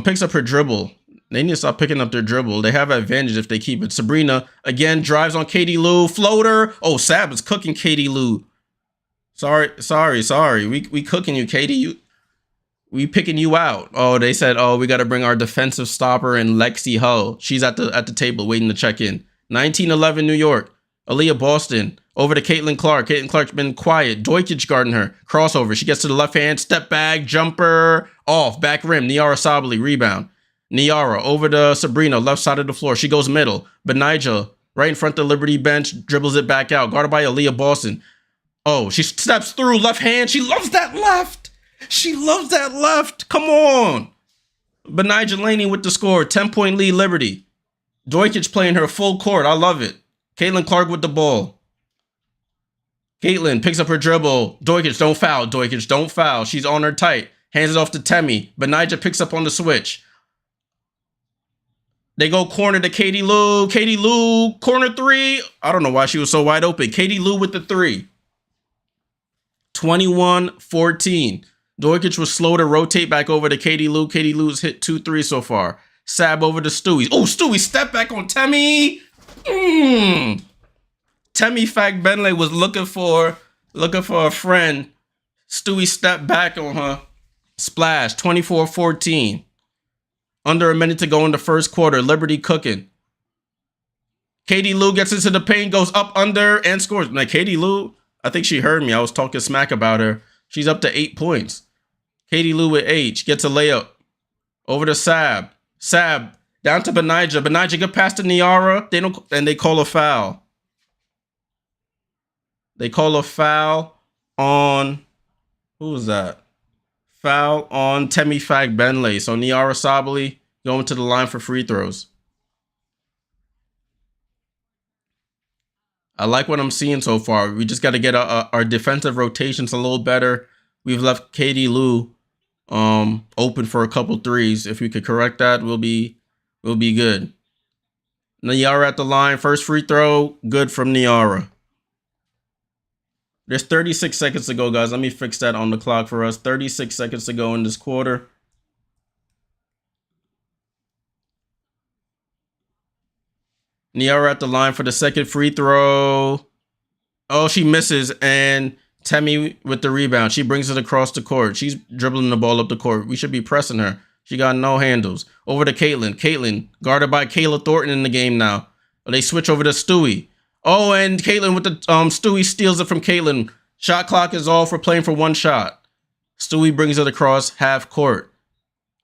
Picks up her dribble. They need to stop picking up their dribble. They have advantage if they keep it. Sabrina, again, drives on Katie Lou. Floater. Oh, Sab is cooking Katie Lou. Sorry. We cooking you, Katie. We picking you out. Oh, they said, oh, we got to bring our defensive stopper in Lexi Hull. She's at the table waiting to check in. 19-11 New York. Aaliyah Boston over to Caitlin Clark. Caitlin Clark's been quiet. Dojkic guarding her. Crossover. She gets to the left hand. Step back. Jumper. Off. Back rim. Niara Sabali. Rebound. Niara over to Sabrina. Left side of the floor. She goes middle. Benija right in front of the Liberty bench. Dribbles it back out. Guarded by Aaliyah Boston. Oh, she steps through. Left hand. She loves that left. She loves that left. Come on. Benija Laney with the score. 10-point lead Liberty. Dojkic playing her full court. I love it. Caitlin Clark with the ball. Caitlin picks up her dribble. Dojkic, don't foul. Dojkic, don't foul. She's on her tight. Hands it off to Temi. Benija picks up on the switch. They go corner to Katie Lou. Katie Lou, corner three. I don't know why she was so wide open. Katie Lou with the three. 21-14. Doikic was slow to rotate back over to Katie Lou. Katie Lou's hit 2-3 so far. Sab over to Stewie. Oh, Stewie, step back on Temmie. Temmie Fact Benley was looking for a friend. Stewie stepped back on her. Splash, 24-14. Under a minute to go in the first quarter. Liberty cooking. Katie Lou gets into the paint, goes up under, and scores. Like, Katie Lou, I think she heard me. I was talking smack about her. She's up to 8 points. Katie Lou with H gets a layup. Over to Sab. Sab down to Benijah. Benijah get past to Niara. They call a foul. They call a foul on, who was that? Foul on Temmie Fact Benley. So Niara Sabally going to the line for free throws. I like what I'm seeing so far. We just got to get our defensive rotations a little better. We've left Katie Lou open for a couple threes. If we could correct that, we'll be good. Niara at the line. First free throw, good from Niara. There's 36 seconds to go, guys. Let me fix that on the clock for us. 36 seconds to go in this quarter. Niara at the line for the second free throw. Oh, she misses, and Temmie with the rebound. She brings it across the court. She's dribbling the ball up the court. We should be pressing her. She got no handles. Over to Caitlin. Caitlin guarded by Kayla Thornton in the game now. They switch over to Stewie. Oh, and Caitlin with the Stewie steals it from Caitlin. Shot clock is off. We're playing for one shot. Stewie brings it across half court.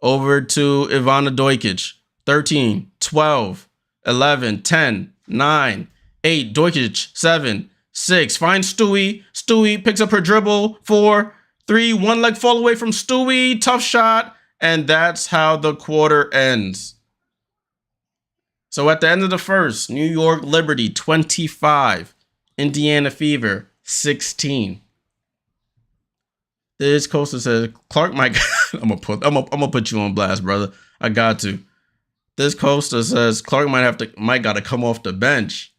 Over to Ivana Doikic. 13, 12, 11, 10, 9, 8. Doikic, 7, 6. Finds Stewie. Stewie picks up her dribble. 4, 3. One leg fall away from Stewie. Tough shot. And that's how the quarter ends. So at the end of the first, New York Liberty 25, Indiana Fever 16. This Costa says Clark might. I'm gonna put you on blast, brother. I got to. This Costa says Clark might gotta come off the bench.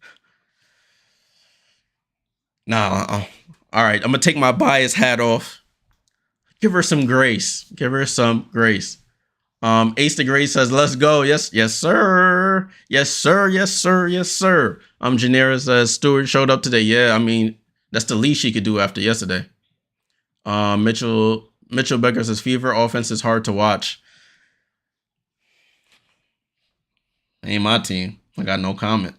Nah. All right, I'm gonna take my bias hat off. Give her some grace. Give her some grace. Ace the Great says, let's go. Yes, sir. Yes, sir. Yes, sir. Yes, sir. Janera says, Stewart showed up today. Yeah, I mean, that's the least she could do after yesterday. Mitchell Becker says, Fever offense is hard to watch. Ain't my team. I got no comment.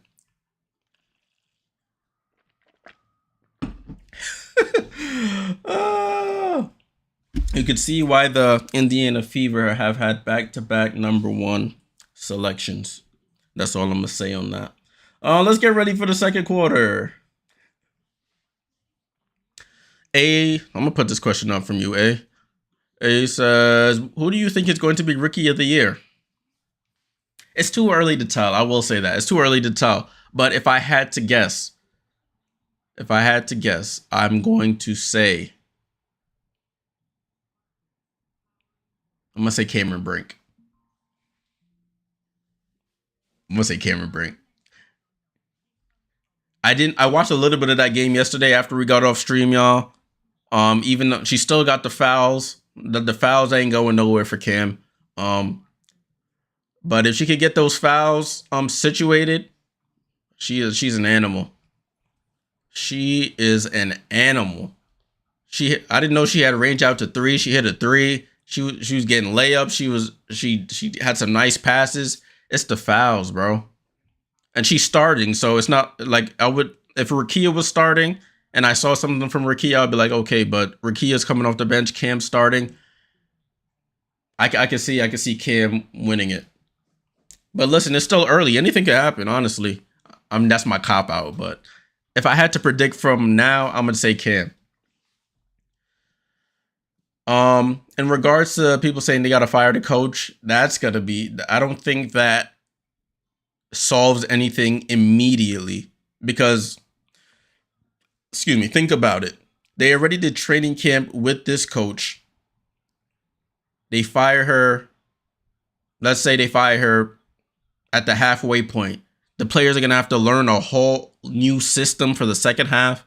You can see why the Indiana Fever have had back-to-back #1 selections. That's all I'm going to say on that. Let's get ready for the second quarter. I'm going to put this question up from you, A. A says, who do you think is going to be Rookie of the Year? It's too early to tell. I will say that. It's too early to tell. But if I had to guess, I'm going to say, I'm going to say Cameron Brink. I watched a little bit of that game yesterday after we got off stream, y'all. Even though she still got the fouls. The fouls ain't going nowhere for Cam. But if she could get those fouls situated, she's an animal. She is an animal. I didn't know she had a range out to 3. She hit a 3. She was getting layups. She had some nice passes. It's the fouls, bro. And she's starting, so it's not like if Rakia was starting and I saw something from Rakia, I'd be like, okay, but Rakia's coming off the bench, Cam starting. I can see Cam winning it. But listen, it's still early. Anything could happen, honestly. I mean, that's my cop out, but if I had to predict from now, I'm gonna say Cam. In regards to people saying they gotta fire the coach, I don't think that solves anything immediately because, think about it. They already did training camp with this coach. They fire her. Let's say they fire her at the halfway point. The players are gonna have to learn a whole new system for the second half.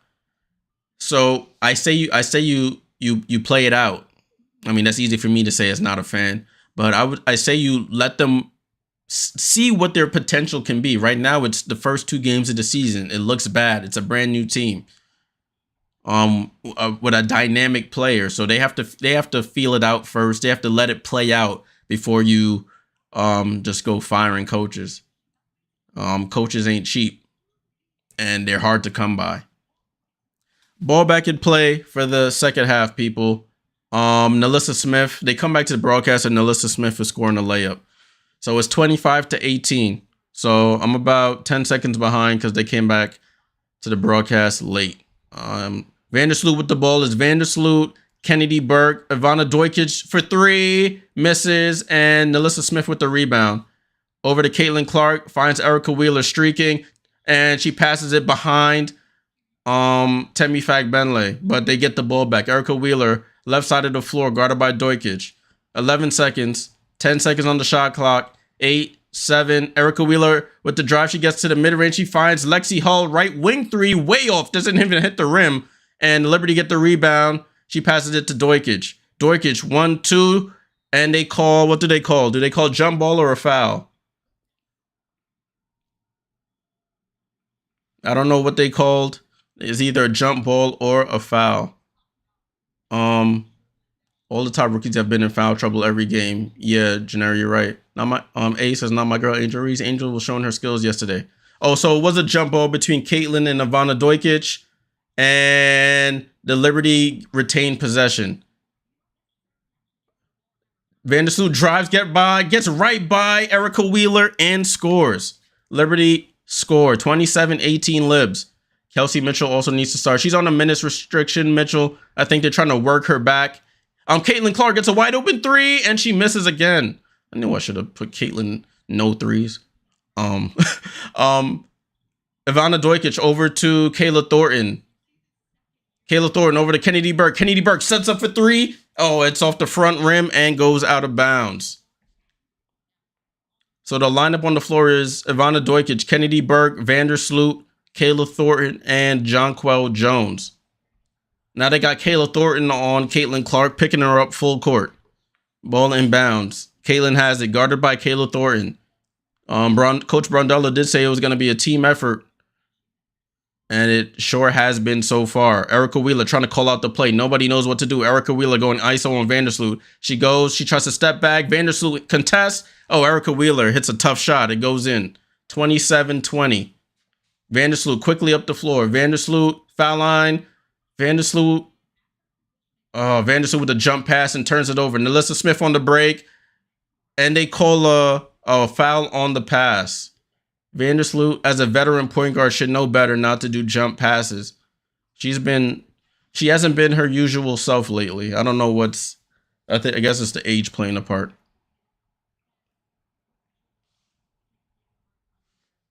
So I say you play it out. I mean, that's easy for me to say as not a fan, but I say you let them see what their potential can be. Right now, it's the first 2 games of the season. It looks bad. It's a brand new team. With a dynamic player, so they have to feel it out first. They have to let it play out before you just go firing coaches. Coaches ain't cheap, and they're hard to come by. Ball back in play for the second half, people. Nalissa Smith, they come back to the broadcast, and Nalissa Smith is scoring a layup. So it's 25-18. So I'm about 10 seconds behind because they came back to the broadcast late. Vandersloot with the ball is Vandersloot, Kennedy Burke, Ivana Dojkic for 3, misses, and Nalissa Smith with the rebound. Over to Caitlin Clark, finds Erica Wheeler streaking, and she passes it behind Temi Fagbenle, but they get the ball back. Erica Wheeler, left side of the floor, guarded by Dojkic. 11 seconds, 10 seconds on the shot clock, 8, 7. Erica Wheeler with the drive, she gets to the mid-range, she finds Lexi Hull, right wing 3, way off, doesn't even hit the rim. And Liberty get the rebound. She passes it to Dojkic. Dojkic, 1, 2, and they call, what do they call? Do they call jump ball or a foul? I don't know what they called. It's either a jump ball or a foul. All the top rookies have been in foul trouble every game. Yeah, Janari, you're right. Not my A says not my girl Angel Reese. Angel was showing her skills yesterday. Oh, so it was a jump ball between Caitlin and Ivana Dojkic. And the Liberty retained possession. Vandersloot drives, gets right by Erica Wheeler and scores. Liberty score 27-18 Libs. Kelsey Mitchell also needs to start. She's on a minutes restriction. Mitchell, I think they're trying to work her back. Caitlin Clark gets a wide open 3 and she misses again. I knew I should have put Caitlin no 3s. Ivana Dojkic over to Kayla Thornton. Kayla Thornton over to Kennedy Burke. Kennedy Burke sets up for 3. Oh, it's off the front rim and goes out of bounds. So the lineup on the floor is Ivana Dojkic, Kennedy Burke, Vandersloot, Kayla Thornton, and Jonquel Jones. Now they got Kayla Thornton on Caitlin Clark, picking her up full court. Ball inbounds. Caitlin has it, guarded by Kayla Thornton. Coach Brondella did say it was going to be a team effort. And it sure has been so far. Erica Wheeler trying to call out the play. Nobody knows what to do. Erica Wheeler going ISO on Vandersloot. She tries to step back. Vandersloot contests. Oh, Erica Wheeler hits a tough shot. It goes in. 27-20. Vandersloot quickly up the floor. Vandersloot, foul line. Vandersloot with a jump pass and turns it over. Nalissa Smith on the break. And they call a foul on the pass. Vandersloot, as a veteran point guard, should know better not to do jump passes. She hasn't been her usual self lately. I don't know I guess it's the age playing a part.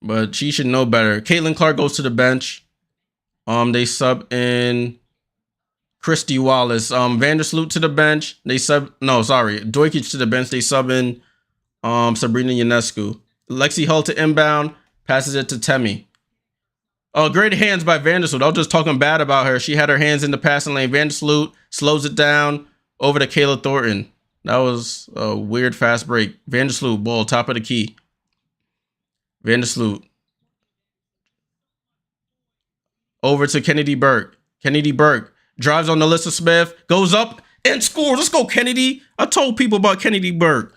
But she should know better. Caitlin Clark goes to the bench. They sub in Christy Wallace. Vandersloot to the bench. Dojkic to the bench. They sub in Sabrina Ionescu. Lexi Hull to inbound, passes it to Temi. Oh, great hands by Vandersloot. I was just talking bad about her. She had her hands in the passing lane. Vandersloot slows it down over to Kayla Thornton. That was a weird fast break. Vandersloot, ball, top of the key. Vandersloot. Over to Kennedy Burke. Kennedy Burke drives on Nalissa Smith, goes up and scores. Let's go, Kennedy. I told people about Kennedy Burke.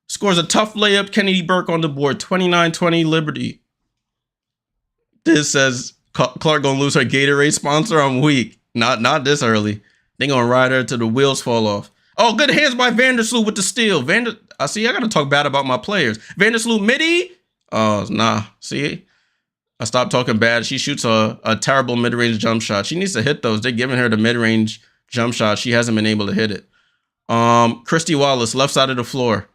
Scores a tough layup. Kennedy Burke on the board. 29-20 Liberty. This says Clark gonna lose her Gatorade sponsor. I'm weak. Not this early. They gonna ride her till the wheels fall off. Oh, good hands by Vandersloot with the steal. I gotta talk bad about my players. Vandersloot midi. Oh, nah. See? I stopped talking bad. She shoots a terrible mid-range jump shot. She needs to hit those. They're giving her the mid-range jump shot. She hasn't been able to hit it. Christy Wallace, left side of the floor.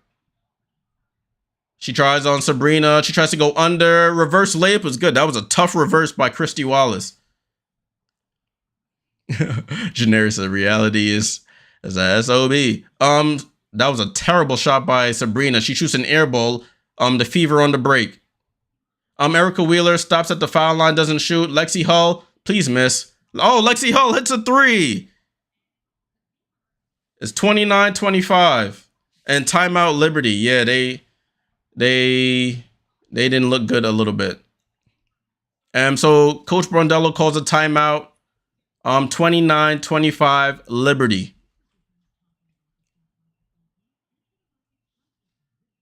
She tries on Sabrina. She tries to go under. Reverse layup was good. That was a tough reverse by Christy Wallace. Generic said reality is a SOB. That was a terrible shot by Sabrina. She shoots an air ball. The Fever on the break. Erica Wheeler stops at the foul line, doesn't shoot. Lexi Hull, please miss. Oh, Lexi Hull hits a three. It's 29-25. And timeout Liberty. Yeah, they didn't look good a little bit. So Coach Brondello calls a timeout. 29-25 Liberty.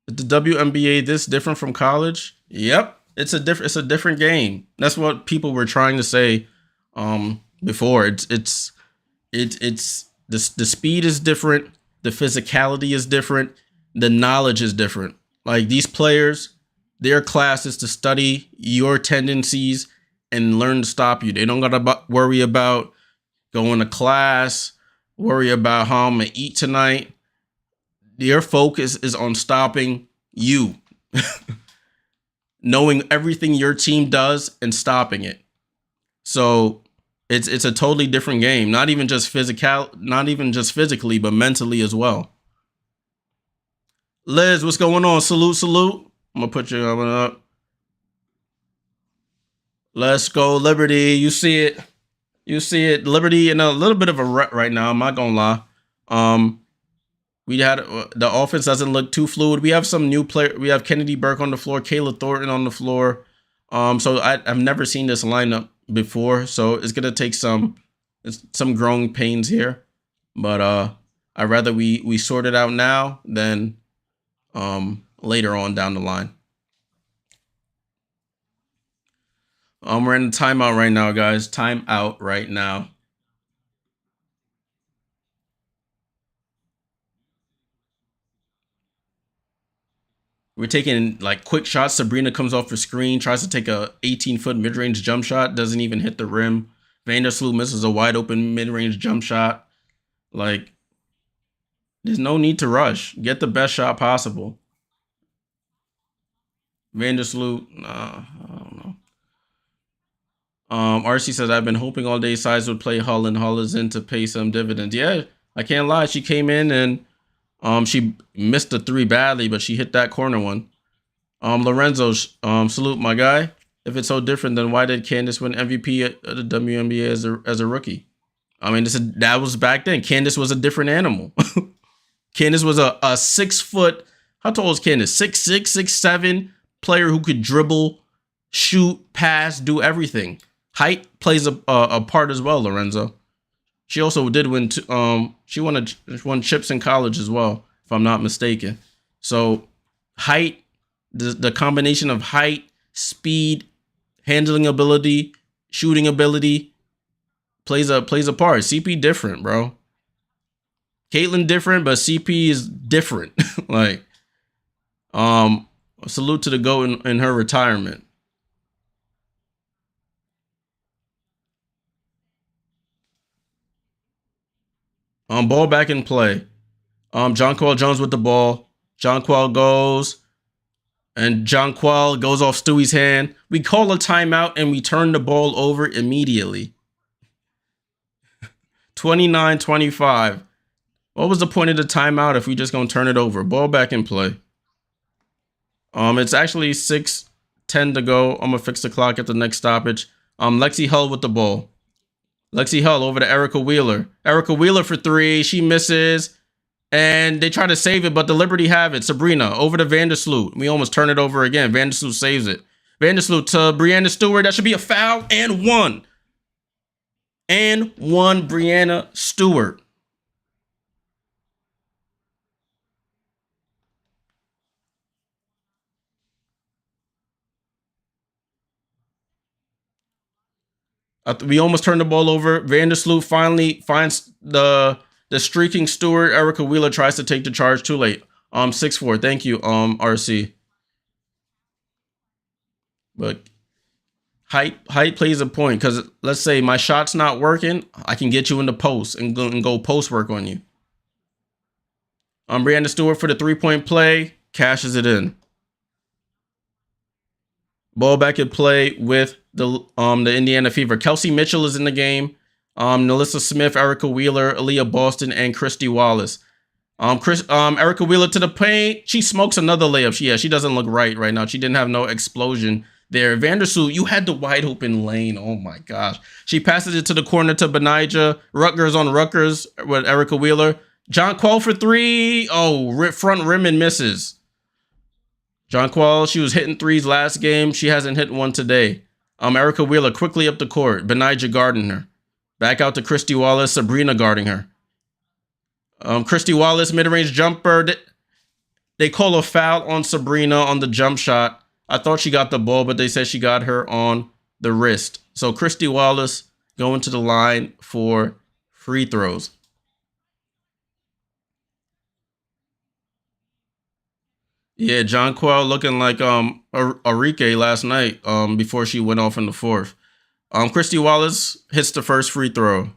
Is the WNBA this different from college? Yep. It's a different game. That's what people were trying to say before. It's the speed is different, the physicality is different, the knowledge is different. Like these players, their class is to study your tendencies and learn to stop you. They don't gotta worry about going to class, worry about how I'm gonna eat tonight. Their focus is on stopping you. Knowing everything your team does and stopping it. So it's a totally different game. Not even just physically, but mentally as well. Liz, what's going on? Salute. I'm gonna put you up. Let's go, Liberty. You see it. Liberty in a little bit of a rut right now. I'm not gonna lie. We had the offense doesn't look too fluid. We have some new player. We have Kennedy Burke on the floor, Kayla Thornton on the floor. So I've never seen this lineup before. So it's gonna take some growing pains here. But I'd rather we sort it out now than later on down the line. We're in a timeout right now, guys. Timeout right now. We're taking like quick shots. Sabrina comes off the screen, tries to take a 18-foot mid-range jump shot, doesn't even hit the rim. Vandersloot misses a wide open mid-range jump shot. Like, there's no need to rush. Get the best shot possible. Vandersloot, I don't know. RC says, I've been hoping all day Size would play Hull and Hull is in to pay some dividends. Yeah, I can't lie. She came in and she missed the three badly, but she hit that corner one. Lorenzo, salute my guy. If it's so different, then why did Candace win MVP at the WNBA as a rookie? I mean, that was back then. Candace was a different animal. Candace was a 6 foot. How tall is Candace? 6'6", 6'7" player who could dribble, shoot, pass, do everything. Height plays a part as well, Lorenzo. She also did win. She won chips in college as well, if I'm not mistaken. So, height, the combination of height, speed, handling ability, shooting ability, plays a part. CP different, bro. Caitlin different, but CP is different. Like, salute to the GOAT in her retirement. Ball back in play. Jonquel Jones with the ball. Jonquel goes. And Jonquel goes off Stewie's hand. We call a timeout and we turn the ball over immediately. 29-25. What was the point of the timeout if we just gonna turn it over? Ball back in play. It's actually 6:10 to go. I'm gonna fix the clock at the next stoppage. Lexi Hull with the ball. Lexi Hull over to Erica Wheeler. Erica Wheeler for three. She misses. And they try to save it, but the Liberty have it. Sabrina over to Vandersloot. We almost turn it over again. Vandersloot saves it. Vandersloot to Brianna Stewart. That should be a foul. And one. And one, Brianna Stewart. We almost turned the ball over. Vandersloot finally finds the streaking Stewart. Erica Wheeler tries to take the charge. Too late. 6-4. Thank you, RC. But height plays a point, because let's say my shot's not working, I can get you in the post and go post work on you. Brianna Stewart for the 3-point play, cashes it in. Ball back at play with the Indiana Fever. Kelsey Mitchell is in the game. Nalissa Smith, Erica Wheeler, Aaliyah Boston, and Christy Wallace. Erica Wheeler to the paint. She smokes another layup. She doesn't look right now. She didn't have no explosion there. Vandersloot, you had the wide open lane. Oh my gosh. She passes it to the corner to Benija. Rutgers on Rutgers with Erica Wheeler. Jonquel for three. Oh, front rim and misses. Jonquel, she was hitting threes last game. She hasn't hit one today. Erica Wheeler quickly up the court. Benija guarding her. Back out to Christy Wallace. Sabrina guarding her. Christy Wallace, mid-range jumper. They call a foul on Sabrina on the jump shot. I thought she got the ball, but they said she got her on the wrist. So Christy Wallace going to the line for free throws. Yeah, Jonquel looking like Arike last night before she went off in the fourth. Christy Wallace hits the first free throw.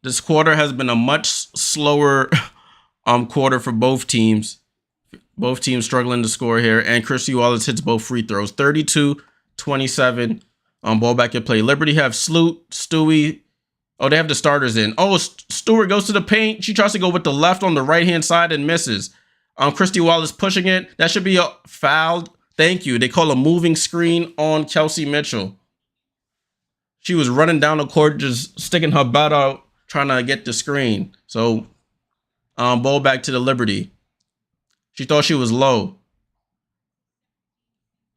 This quarter has been a much slower quarter for both teams. Both teams struggling to score here. And Christy Wallace hits both free throws. 32-27 ball back at play. Liberty have Sloot, Stewie. Oh, they have the starters in. Oh, Stewart goes to the paint. She tries to go with the left on the right-hand side and misses. Christy Wallace pushing it. That should be a foul. Thank you. They call a moving screen on Kelsey Mitchell. She was running down the court, just sticking her butt out, trying to get the screen. So, ball back to the Liberty. She thought she was low.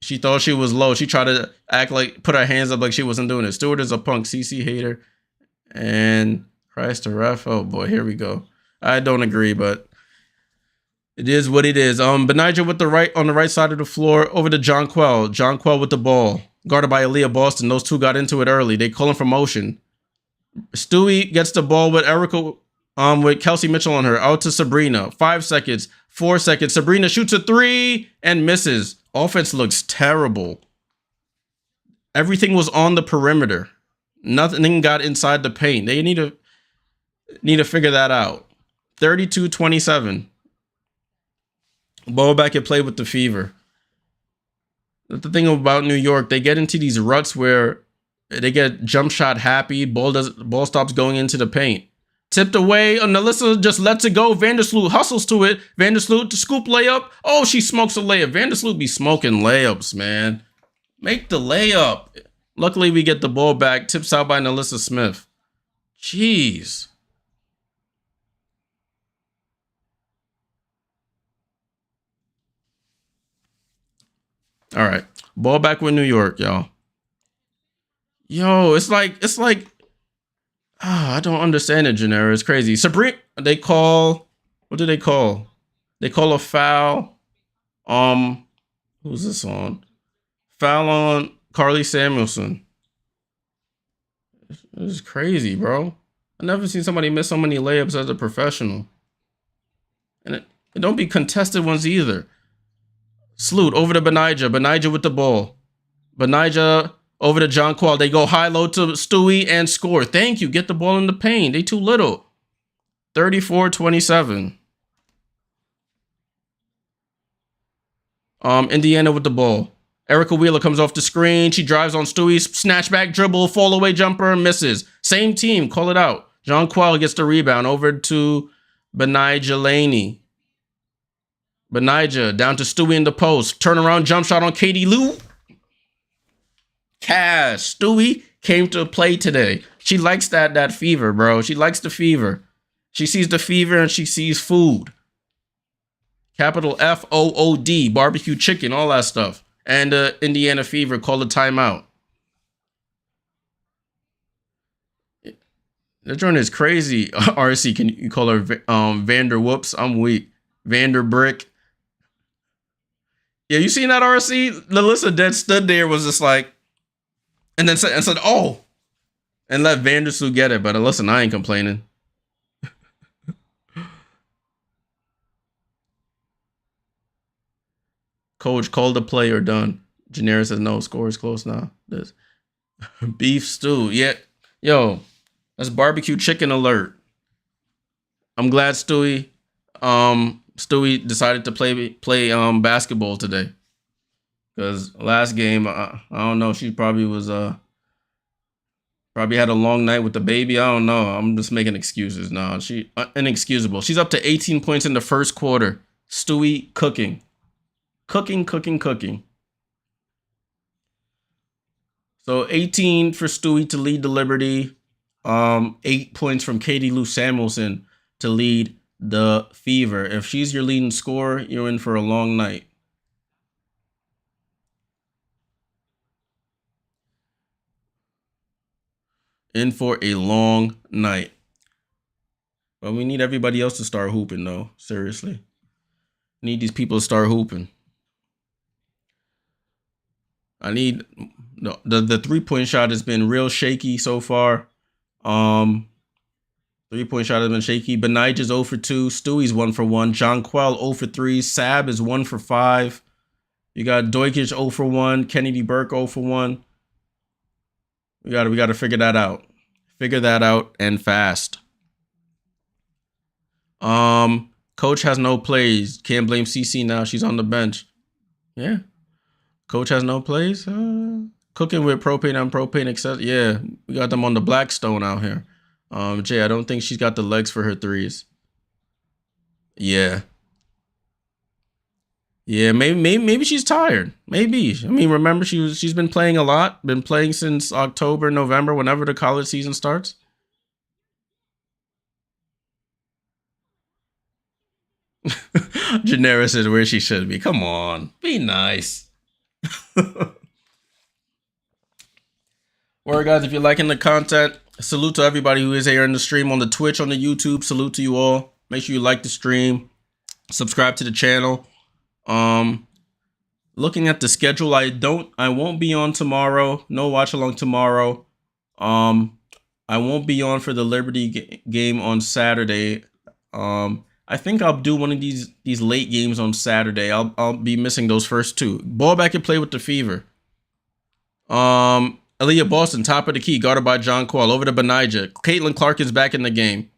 She thought she was low. She tried to act like, put her hands up like she wasn't doing it. Stewart is a punk. CC hater. And Christ the ref. Oh boy, here we go. I don't agree, but it is what it is. Benija with the right on the right side of the floor over to Jonquel. Jonquel with the ball. Guarded by Aaliyah Boston. Those two got into it early. They call him for motion. Stewie gets the ball with Erica, with Kelsey Mitchell on her. Out to Sabrina. 5 seconds. 4 seconds. Sabrina shoots a three and misses. Offense looks terrible. Everything was on the perimeter. Nothing got inside the paint. They need to figure that out. 32-27. Ball back at play with the Fever. That's the thing about New York. They get into these ruts where they get jump shot happy. Ball stops going into the paint. Tipped away. Nalissa just lets it go. Vandersloot hustles to it. Vandersloot to scoop layup. Oh, she smokes a layup. Vandersloot be smoking layups, man. Make the layup. Luckily, we get the ball back. Tips out by Nalissa Smith. Jeez. All right. Ball back with New York, y'all. Yo, it's like, I don't understand it, Gennaro. It's crazy. Sabrina, what do they call? They call a foul. Who's this on? Foul on Carly Samuelson. This is crazy, bro. I never seen somebody miss so many layups as a professional. And it don't be contested ones either. Sloot over to Benija. Benija with the ball. Benija over to Jonquel. They go high-low to Stewie and score. Thank you. Get the ball in the paint. They too little. 34-27. Indiana with the ball. Erica Wheeler comes off the screen. She drives on Stewie. Snatch back, dribble, fall away jumper, misses. Same team. Call it out. Jonquel gets the rebound over to Benija Laney. Benija down to Stewie in the post. Turnaround jump shot on Katie Lou. Cash. Stewie came to play today. She likes that fever, bro. She likes the fever. She sees the fever and she sees food. Capital FOOD. Barbecue chicken, all that stuff. And Indiana Fever called a timeout. That joint is crazy. RC, can you call her Vander Whoops? I'm weak. Vander Brick. Yeah, you seen that, RC? Melissa dead stood there, was just like, and then said, oh, and let Vandersloot get it. But listen, I ain't complaining. Coach, call the play or done. Janera says no, score is close now. This beef stew. Yeah. Yo, that's barbecue chicken alert. I'm glad Stewie decided to play basketball today. Because last game, I don't know, she probably was probably had a long night with the baby. I don't know. I'm just making excuses now. She inexcusable. She's up to 18 points in the first quarter. Stewie cooking. Cooking. So 18 for Stewie to lead the Liberty. 8 points from Katie Lou Samuelson to lead the Fever. If she's your leading scorer, you're in for a long night. In for a long night. But we need everybody else to start hooping, though. Seriously. Need these people to start hooping. I need the 3-point shot has been real shaky so far. 3-point shot has been shaky. Benijah's 0 for 2. Stewie's 1 for 1. Jonquel 0 for 3. Sab is 1 for 5. You got Doikic 0 for 1. Kennedy Burke 0 for 1. We gotta figure that out. Figure that out and fast. Coach has no plays. Can't blame CC now. She's on the bench. Yeah. Coach has no plays. Cooking with propane and propane access. Yeah, we got them on the Blackstone out here. Jay, I don't think she's got the legs for her threes. Yeah. Yeah, maybe she's tired. Maybe. I mean, remember she's been playing a lot. Been playing since October, November, whenever the college season starts. Generis is where she should be. Come on, be nice. Alright, guys, if you're liking the content, salute to everybody who is here in the stream, on the Twitch, on the YouTube. Salute to you all. Make sure you like the stream, subscribe to the channel. Looking at the schedule, I won't be on tomorrow. No watch along tomorrow. I won't be on for the Liberty game on Saturday. I think I'll do one of these late games on Saturday. I'll be missing those first two. Ball back and play with the Fever. Aaliyah Boston, top of the key, guarded by Jonquel. Over to Benijah. Caitlin Clark is back in the game.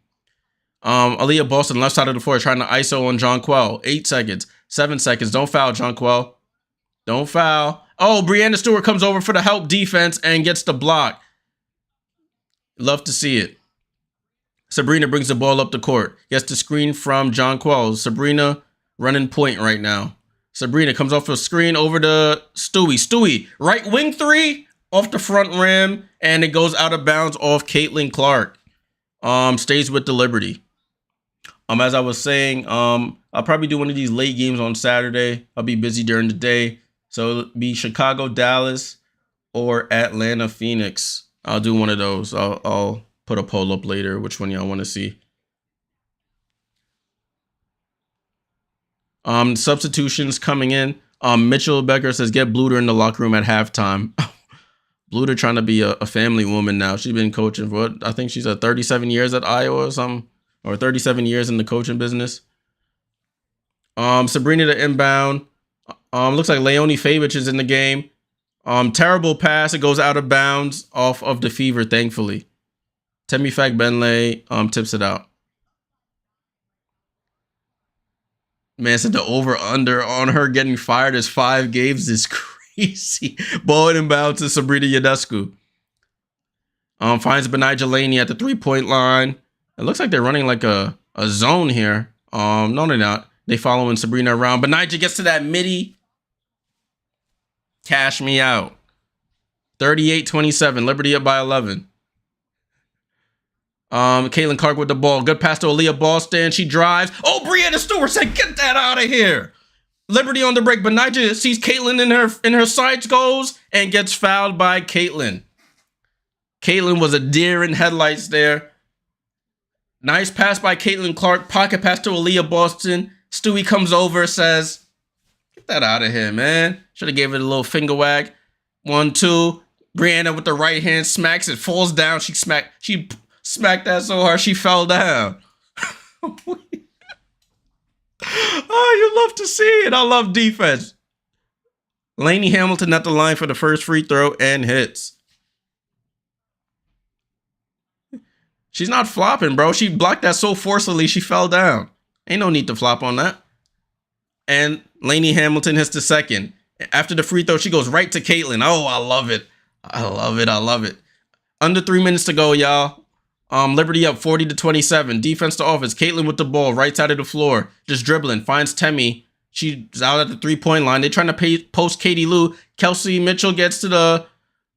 Aaliyah Boston, left side of the floor, trying to ISO on Jonquel. 8 seconds. 7 seconds. Don't foul, Jonquel. Don't foul. Oh, Breanna Stewart comes over for the help defense and gets the block. Love to see it. Sabrina brings the ball up the court. Gets the screen from Jonquel. Sabrina running point right now. Sabrina comes off a screen over to Stewie. Stewie, right wing three off the front rim, and it goes out of bounds off Caitlin Clark. Stays with the Liberty. As I was saying, I'll probably do one of these late games on Saturday. I'll be busy during the day. So it'll be Chicago, Dallas, or Atlanta, Phoenix. I'll do one of those. I'll put a poll up later, which one y'all want to see. Substitutions coming in. Mitchell Becker says, get Bluter in the locker room at halftime. Bluter trying to be a family woman now. She's been coaching for, I think she's at 37 years at Iowa or something. Or 37 years in the coaching business. Sabrina to inbound. Looks like Leonie Favich is in the game. Terrible pass. It goes out of bounds off of the Fever, thankfully. Temi Fagbenle tips it out. Man said the over-under on her getting fired as 5 games is crazy. Ball inbound to Sabrina Ionescu. Finds Benijah Laney at the 3-point line. It looks like they're running like a zone here. No, they're not. They following Sabrina around. Benijah gets to that midi. Cash me out. 38-27. Liberty up by 11. Caitlin Clark with the ball. Good pass to Aaliyah Boston. She drives. Oh, Breanna Stewart said, get that out of here. Liberty on the break. Benijah sees Caitlin in her sights, goes and gets fouled by Caitlin. Caitlin was a deer in headlights there. Nice pass by Caitlin Clark. Pocket pass to Aaliyah Boston. Stewie comes over, says, get that out of here, man. Should have gave it a little finger wag. 1-2. Breanna with the right hand smacks it. Falls down. She smacked that so hard she fell down. Oh, you love to see it. I love defense. Lainey Hamilton at the line for the first free throw and hits. She's not flopping, bro. She blocked that so forcefully, she fell down. Ain't no need to flop on that. And Lainey Hamilton hits the second. After the free throw, she goes right to Caitlin. Oh, I love it. I love it. I love it. Under 3 minutes to go, y'all. Liberty up 40-27. Defense to offense. Caitlin with the ball, right side of the floor. Just dribbling. Finds Temi. She's out at the 3-point line. They're trying to post Katie Lou. Kelsey Mitchell gets to the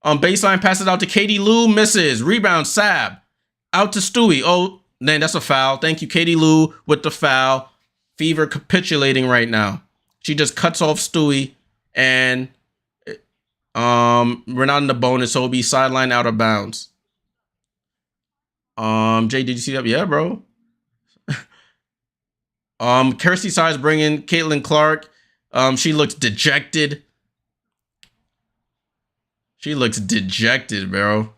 baseline, passes out to Katie Lou, misses. Rebound, Sab. Out to Stewie. Oh, man, that's a foul. Thank you, Katie Lou, with the foul. Fever capitulating right now. She just cuts off Stewie, and we're not in the bonus, so it'll be sideline out of bounds. Jay, did you see that? Yeah, bro. Kirsty Size bringing Caitlin Clark. She looks dejected. She looks dejected, bro.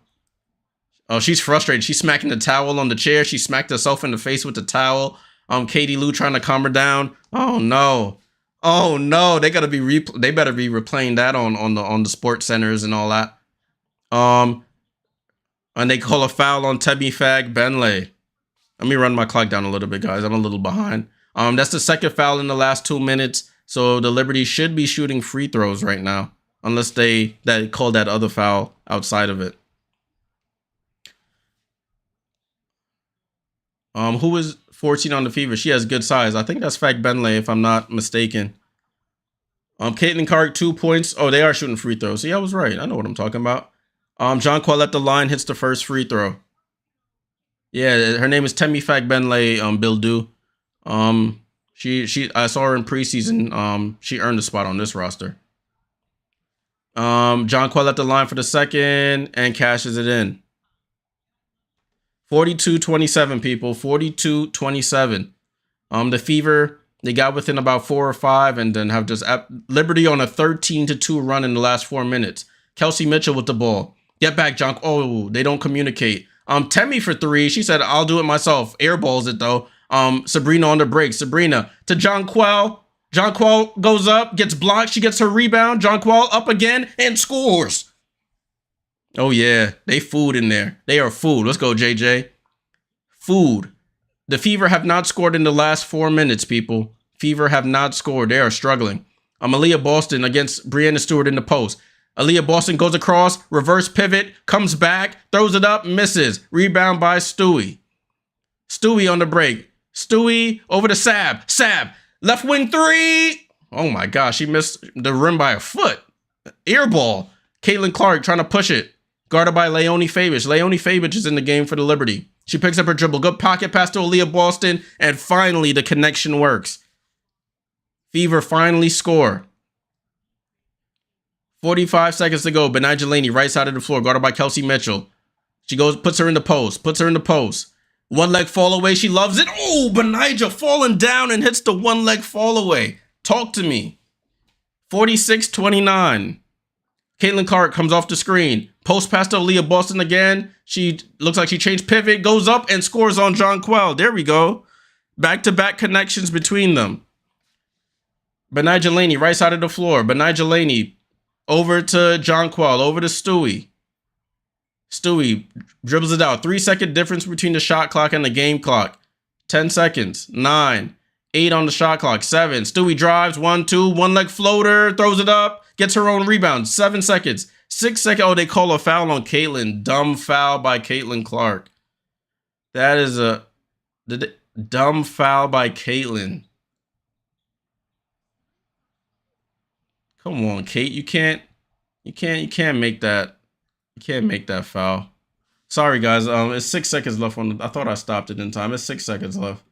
Oh, she's frustrated. She's smacking the towel on the chair. She smacked herself in the face with the towel. Katie Lou trying to calm her down. Oh no. Oh no. They gotta be they better be replaying that on the sports centers and all that. And they call a foul on Tebby Fag Benley. Let me run my clock down a little bit, guys. I'm a little behind. That's the second foul in the last 2 minutes. So the Liberty should be shooting free throws right now, unless they called that other foul outside of it. Who is 14 on the Fever? She has good size. I think that's Fag Benley, if I'm not mistaken. Caitlin Clark, 2 points. Oh, they are shooting free throws. See, I was right. I know what I'm talking about. Jonquil at the line hits the first free throw. Yeah, her name is Temi Fag Benley Bildu. I saw her in preseason. She earned a spot on this roster. Jonquil at the line for the second and cashes it in. 42-27, people. 42-27. The Fever, they got within about 4 or 5 and then have just Liberty on a 13-2 run in the last 4 minutes. Kelsey Mitchell with the ball. Get back, Jonk. Oh, they don't communicate. Temi for 3. She said, I'll do it myself. Airballs it, though. Sabrina on the break. Sabrina to Jonquil. Jonquil goes up, gets blocked. She gets her rebound. Jonquil up again and scores. Oh, yeah. They food in there. They are food. Let's go, JJ. Food. The Fever have not scored in the last 4 minutes, people. Fever have not scored. They are struggling. Aaliyah Boston against Brianna Stewart in the post. Aaliyah Boston goes across, reverse pivot, comes back, throws it up, misses. Rebound by Stewie. Stewie on the break. Stewie over to Sab. Sab. Left wing 3. Oh, my gosh. She missed the rim by a foot. Air ball. Caitlin Clark trying to push it. Guarded by Leonie Fabich. Leonie Fabich is in the game for the Liberty. She picks up her dribble. Good pocket pass to Aaliyah Boston. And finally, the connection works. Fever finally score. 45 seconds to go. Benai Jelani, right side of the floor. Guarded by Kelsey Mitchell. She goes, puts her in the post. Puts her in the post. One leg fall away. She loves it. Oh, Benija falling down and hits the one leg fall away. Talk to me. 46-29. Caitlin Clark comes off the screen. Post pass to Aaliyah Boston again. She looks like she changed pivot, goes up and scores on Jonquil. There we go. Back-to-back connections between them. Benai Jelani, right side of the floor. Benai Jelani over to Jonquil, over to Stewie. Stewie dribbles it out. 3-second difference between the shot clock and the game clock. 10 seconds. 9. 8 on the shot clock. 7. Stewie drives. 1, 2. One leg floater. Throws it up. Gets her own rebound. 7 seconds. 6 seconds. Oh, they call a foul on Caitlin. Dumb foul by Caitlin Clark. That is a dumb foul by Caitlin. Come on, Kate. You can't make that. You can't make that foul. Sorry, guys. It's 6 seconds left on. I thought I stopped it in time. It's 6 seconds left.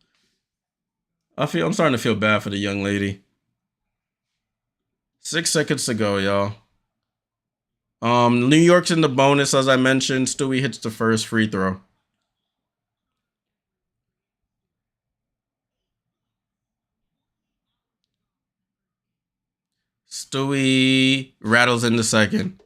I'm starting to feel bad for the young lady. 6 seconds to go, y'all. New York's in the bonus, as I mentioned. Stewie hits the first free throw. Stewie rattles in the second.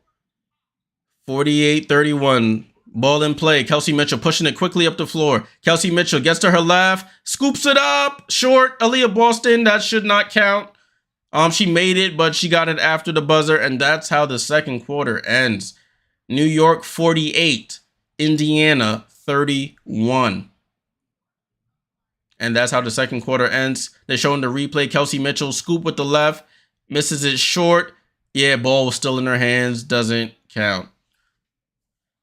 48-31. Ball in play. Kelsey Mitchell pushing it quickly up the floor. Kelsey Mitchell gets to her left. Scoops it up. Short. Aaliyah Boston. That should not count. She made it, but she got it after the buzzer. And that's how the second quarter ends. New York 48. Indiana 31. And that's how the second quarter ends. They're showing the replay. Kelsey Mitchell scoop with the left. Misses it short. Yeah, ball was still in her hands. Doesn't count.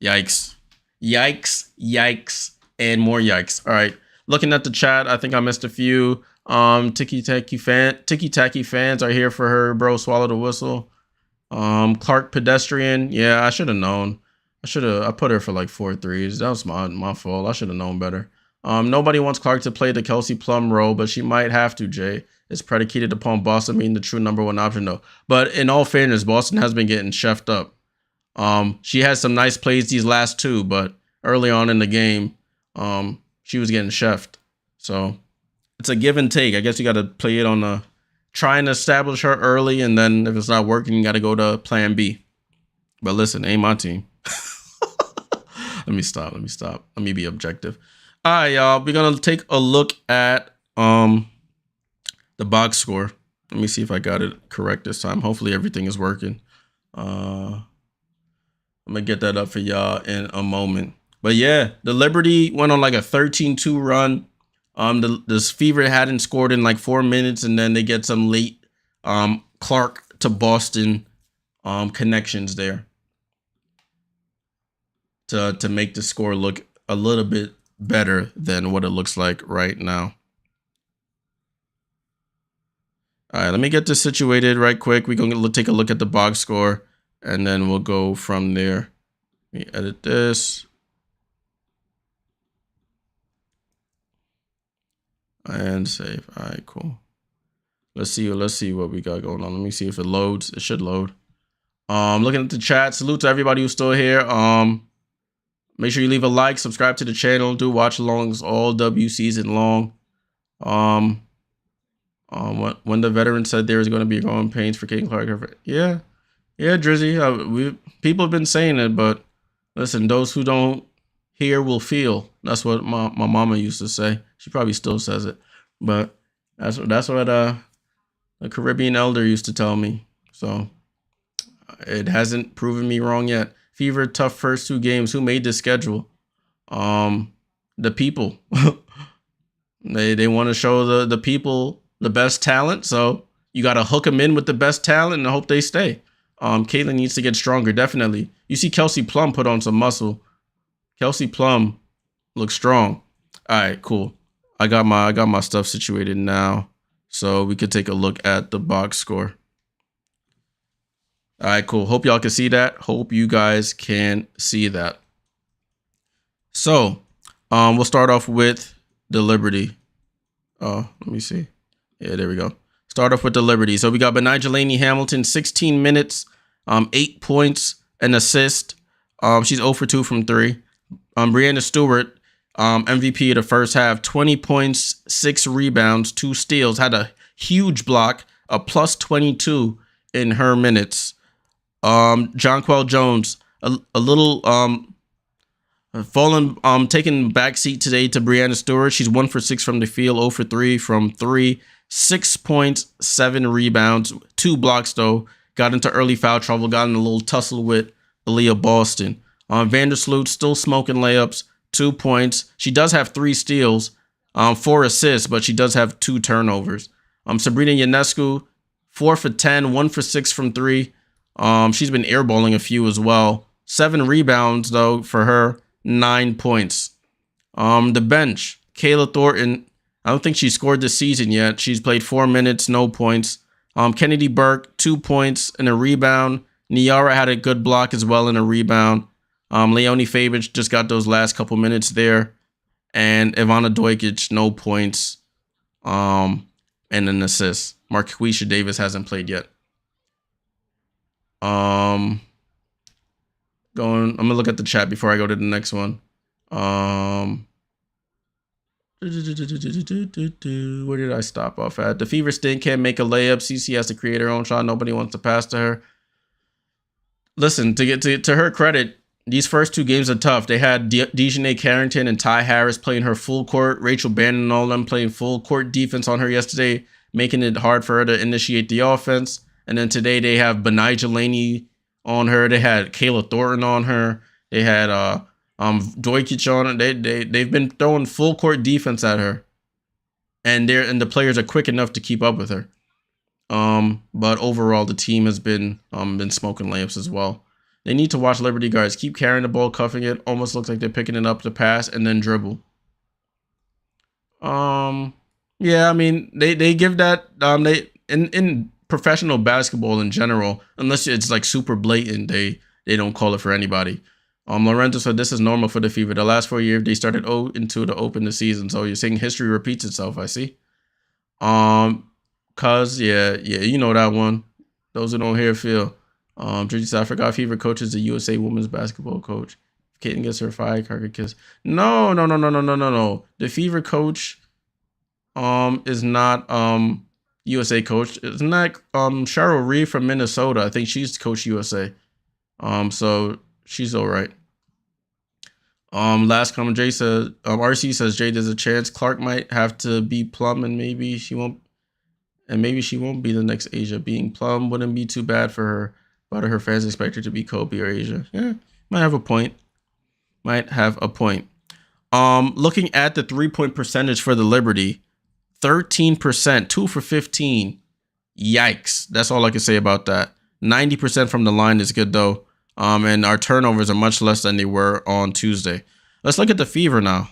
Yikes. Yikes. Yikes. And more yikes. All right. Looking at the chat, I think I missed a few. Tiki Tacky fans are here for her, bro. Swallow the whistle. Clark Pedestrian. Yeah, I should have known. I put her for like 4 threes. That was my fault. I should have known better. Nobody wants Clark to play the Kelsey Plum role, but she might have to, Jay. It's predicated upon Boston being the true #1 option, though. But in all fairness, Boston has been getting chefed up. She had some nice plays these last 2, but early on in the game, she was getting chefed. So it's a give and take. I guess you got to play it on a trying to establish her early, and then if it's not working, you got to go to plan B. But listen, ain't my team. Let me stop. Let me be objective. All right, y'all. We're gonna take a look at the box score. Let me see if I got it correct this time. Hopefully everything is working. I'm gonna get that up for y'all in a moment. But yeah, the Liberty went on like a 13-2 run. This Fever hadn't scored in like 4 minutes, and then they get some late Clark to Boston connections there to make the score look a little bit better than what it looks like right now. All right, let me get this situated right quick. We're going to take a look at the box score, and then we'll go from there. Let me edit this. And save. All right, cool. Let's see what we got going on. Let me see if it loads. It should load. Looking at the chat. Salute to everybody who's still here. Make sure you leave a like, subscribe to the channel, do watch alongs all W season long. When the veteran said there was going to be growing pains for Caitlin Clark. Yeah, Drizzy. People have been saying it, but listen, those who don't hear will feel. That's what my mama used to say. She probably still says it, but that's what a Caribbean elder used to tell me. So it hasn't proven me wrong yet. Fever, tough first 2 games. Who made this schedule? The people. They want to show the people the best talent. So you got to hook them in with the best talent and hope they stay. Caitlin needs to get stronger, definitely. You see Kelsey Plum put on some muscle. Kelsey Plum looks strong. All right, cool. I got my stuff situated now, so we could take a look at the box score. All right, cool. Hope y'all can see that. Hope you guys can see that. So, we'll start off with the Liberty. Oh, let me see. Yeah, there we go. Start off with the Liberty. So we got Benijah Laney Hamilton, 16 minutes, 8 points, an assist. She's 0 for 2 from 3. Breanna Stewart, MVP of the first half, 20 points, 6 rebounds, 2 steals, had a huge block, a plus 22 in her minutes. Jonquel Jones, a little taking backseat today to Breanna Stewart. She's 1 for 6 from the field, 0 for 3 from 3, 6 points, 7 rebounds, 2 blocks though. Got into early foul trouble, got in a little tussle with Aaliyah Boston. Vandersloot still smoking layups, 2 points. She does have 3 steals, 4 assists, but she does have 2 turnovers. Sabrina Ionescu, 4 for 10, 1 for 6 from 3. She's been airballing a few as well. 7 rebounds though for her, 9 points. The bench, Kayla Thornton, I don't think she scored this season yet. She's played 4 minutes, no points. Kennedy Burke, 2 points and a rebound. Niara had a good block as well and a rebound. Leonie Fabic just got those last couple minutes there. And Ivana Dojkic, no points. And an assist. Marquisha Davis hasn't played yet. I'm gonna look at the chat before I go to the next one. Where did I stop off at? The Fever Stink can't make a layup. CC has to create her own shot. Nobody wants to pass to her. Listen, to her credit, these first 2 games are tough. They had Dejanay Carrington and Ty Harris playing her full court. Rachel Bannon and all of them playing full court defense on her yesterday, making it hard for her to initiate the offense. And then today they have Benijah Laney on her. They had Kayla Thornton on her. They had Dojkic on her. They've been throwing full court defense at her, and the players are quick enough to keep up with her. But overall, the team has been smoking layups as well. They need to watch Liberty guards keep carrying the ball, cuffing it. Almost looks like they're picking it up to pass and then dribble. Yeah, I mean they give that they in professional basketball in general, unless it's like super blatant, they don't call it for anybody. Lorenzo said this is normal for the Fever. The last 4 years they started 0-2 to open the season. So you're saying history repeats itself, I see. Cuz yeah, you know that one. Those who don't hear feel. Drizzy said, I forgot Fever coach is the USA women's basketball coach. If Caitlin gets her fired, Carter kiss. No. The Fever coach is not USA coach. Isn't that Cheryl Reed from Minnesota? I think she's coach USA. So she's all right. Last comment, Jay said, RC says, Jay, there's a chance Clark might have to be Plum and maybe she won't be the next Asia. Being Plum wouldn't be too bad for her, but her fans expect her to be Kobe or Asia. Yeah, might have a point. Looking at the 3-point percentage for the Liberty, 13%, 2 for 15. Yikes. That's all I can say about that. 90% from the line is good though. And our turnovers are much less than they were on Tuesday. Let's look at the Fever now.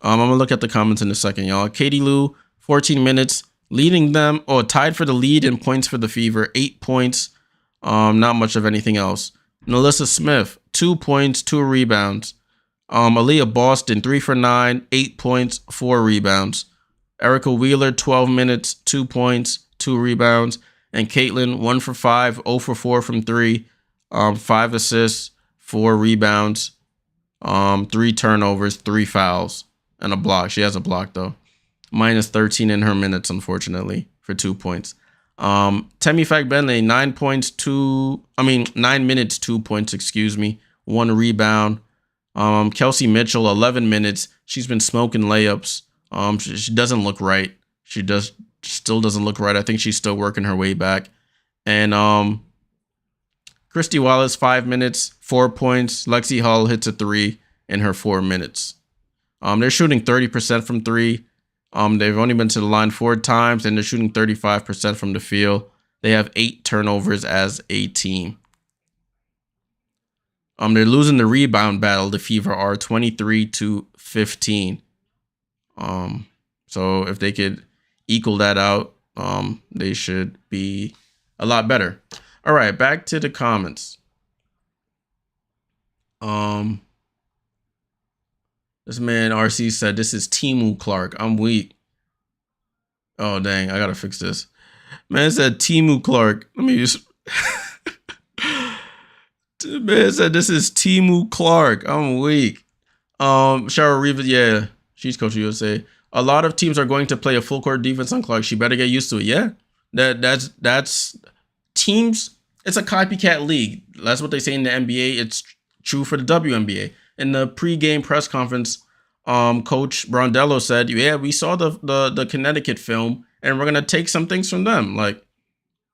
I'm going to look at the comments in a second, y'all. Katie Lou, 14 minutes, leading them, tied for the lead in points for the Fever, 8 points. Not much of anything else. Melissa Smith, 2 points, 2 rebounds. Aaliyah Boston, 3 for 9, 8 points, 4 rebounds. Erica Wheeler, 12 minutes, 2 points, 2 rebounds. And Caitlin, 1 for 5, 0 for 4 from 3. 5 assists, 4 rebounds, 3 turnovers, 3 fouls, and a block. She has a block though. Minus 13 in her minutes, unfortunately, for 2 points. Temi Fagbenle, 9 minutes, 2 points, 1 rebound. Kelsey Mitchell, 11 minutes. She's been smoking layups. She doesn't look right. She still doesn't look right. I think she's still working her way back. And Christy Wallace, 5 minutes, 4 points. Lexi Hull hits a 3 in her 4 minutes. They're shooting 30% from 3. They've only been to the line 4 times, and they're shooting 35% from the field. They have 8 turnovers as a team. They're losing the rebound battle. The Fever are 23-15. So if they could equal that out, they should be a lot better. All right, back to the comments. This man RC said, this is Timu Clark. I'm weak. Oh, dang. I got to fix this. Man said Timu Clark. Let me just... Man said, this is Timu Clark. I'm weak. Cheryl Rivas, yeah. She's coach USA. A lot of teams are going to play a full court defense on Clark. She better get used to it. Yeah. That's teams. It's a copycat league. That's what they say in the NBA. It's true for the WNBA. In the pregame press conference, Coach Brondello said, yeah, we saw the Connecticut film, and we're going to take some things from them. Like,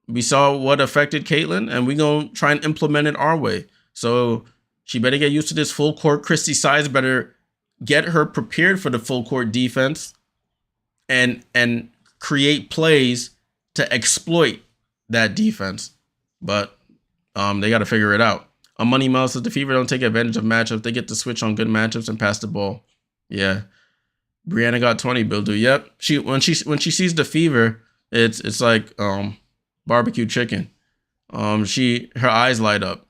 we saw what affected Caitlin, and we're going to try and implement it our way. So she better get used to this full court. Christy Sides better get her prepared for the full court defense and create plays to exploit that defense. But they got to figure it out. Money Mouse says the Fever don't take advantage of matchups. They get to switch on good matchups and pass the ball. Yeah. Brianna got 20, Bildu. Yep. When she sees the Fever, it's like barbecue chicken. Her eyes light up.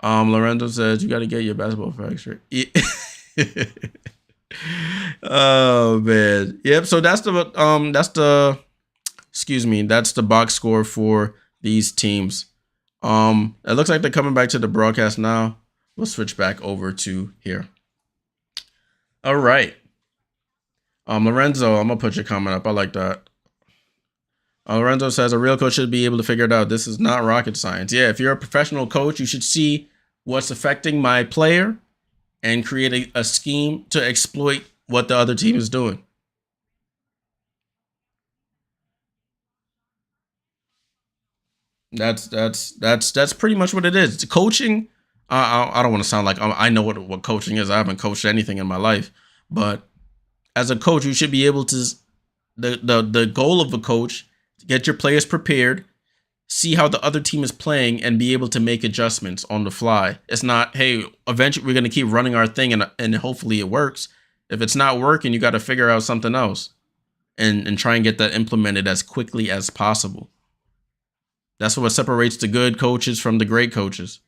Lorenzo says you got to get your basketball facts straight. Oh man. Yep. So that's the box score for these teams. It looks like they're coming back to the broadcast now. We'll switch back over to here. All right. Lorenzo, I'm gonna put your comment up. I like that. Lorenzo says a real coach should be able to figure it out. This is not rocket science. Yeah, if you're a professional coach, you should see what's affecting my player and create a scheme to exploit what the other team is doing. That's pretty much what it is. Coaching. I don't want to sound like I know what coaching is. I haven't coached anything in my life, but as a coach, you should be able to. The goal of a coach, get your players prepared, see how the other team is playing, and be able to make adjustments on the fly. It's not, hey, eventually we're going to keep running our thing and hopefully it works. If it's not working, you got to figure out something else. and try and get that implemented as quickly as possible. That's what separates the good coaches from the great coaches.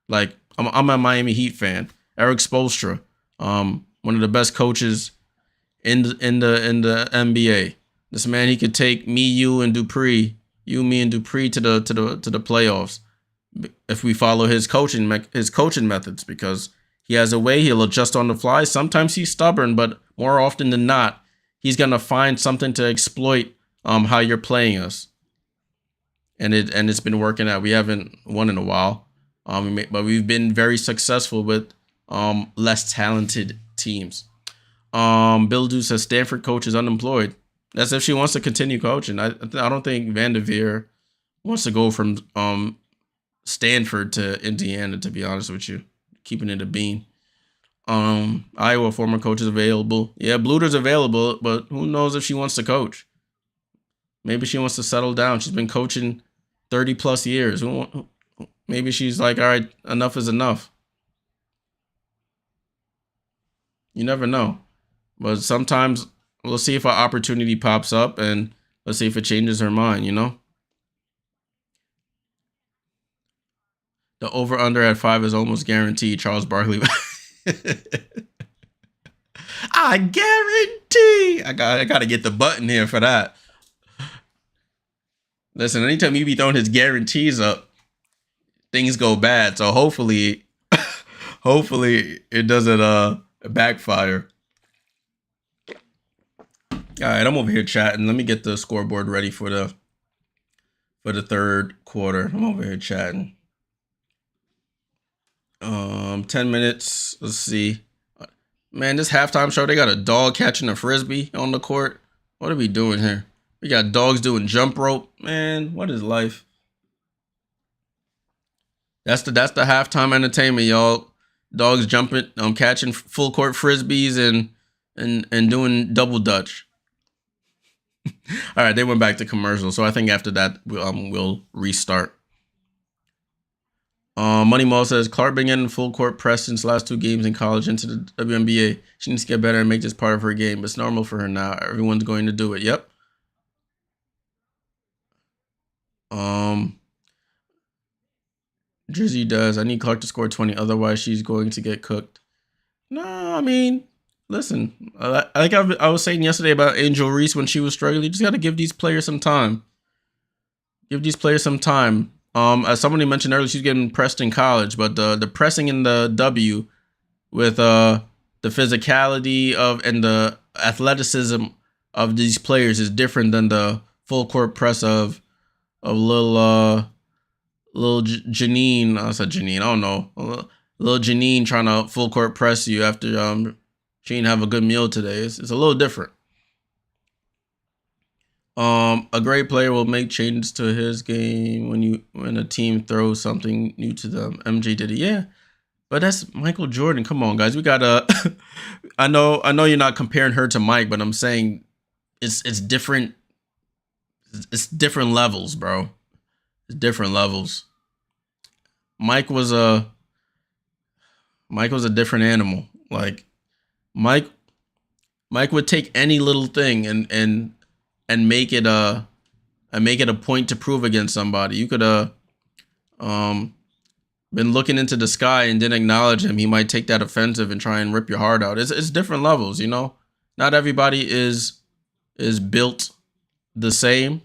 Like I'm a Miami Heat fan. Eric Spoelstra, one of the best coaches in the NBA. This man, he could take me, you, and Dupree, me, and Dupree to the playoffs if we follow his coaching methods, because he has a way, he'll adjust on the fly. Sometimes he's stubborn, but more often than not, he's gonna find something to exploit how you're playing us. And it's been working out. We haven't won in a while, but we've been very successful with less talented teams. Bill Dew says Stanford coach is unemployed. That's if she wants to continue coaching. I don't think Vanderveer wants to go from Stanford to Indiana, to be honest with you. Keeping it a bean. Iowa former coach is available. Yeah, Bluter's available, but who knows if she wants to coach. Maybe she wants to settle down. She's been coaching 30 plus years. Maybe she's like, all right, enough is enough. You never know. But sometimes we'll see if an opportunity pops up, and let's see if it changes her mind, you know? The over-under at 5 is almost guaranteed. Charles Barkley. I guarantee. I got to get the button here for that. Listen, anytime you be throwing his guarantees up, things go bad. So hopefully it doesn't backfire. All right, I'm over here chatting. Let me get the scoreboard ready for the third quarter. I'm over here chatting. 10 minutes. Let's see. Man, this halftime show, they got a dog catching a frisbee on the court. What are we doing here? We got dogs doing jump rope. Man, what is life? That's the halftime entertainment, y'all. Dogs jumping, catching full court frisbees and doing double dutch. All right, they went back to commercial, so I think after that we'll restart. Money Mall says Clark been getting full court press since last 2 games in college into the WNBA. She needs to get better and make this part of her game. It's normal for her now. Everyone's going to do it. Yep. Jersey does. I need Clark to score 20, otherwise she's going to get cooked. No, I mean, listen. Like I was saying yesterday about Angel Reese when she was struggling. You just got to give these players some time. Give these players some time. As somebody mentioned earlier, she's getting pressed in college, but the pressing in the W with the physicality of and the athleticism of these players is different than the full court press of little Janine. I said Janine. I don't know. Little Janine trying to full court press you after she didn't have a good meal today. It's a little different. A great player will make changes to his game when a team throws something new to them. MJ did it, yeah. But that's Michael Jordan. Come on, guys. We gotta. I know you're not comparing her to Mike, but I'm saying it's different. It's different levels, bro. It's different levels. Mike was a different animal. Like Mike would take any little thing and make it a point to prove against somebody. You could been looking into the sky and didn't acknowledge him. He might take that offensive and try and rip your heart out. It's different levels, you know. Not everybody is built the same.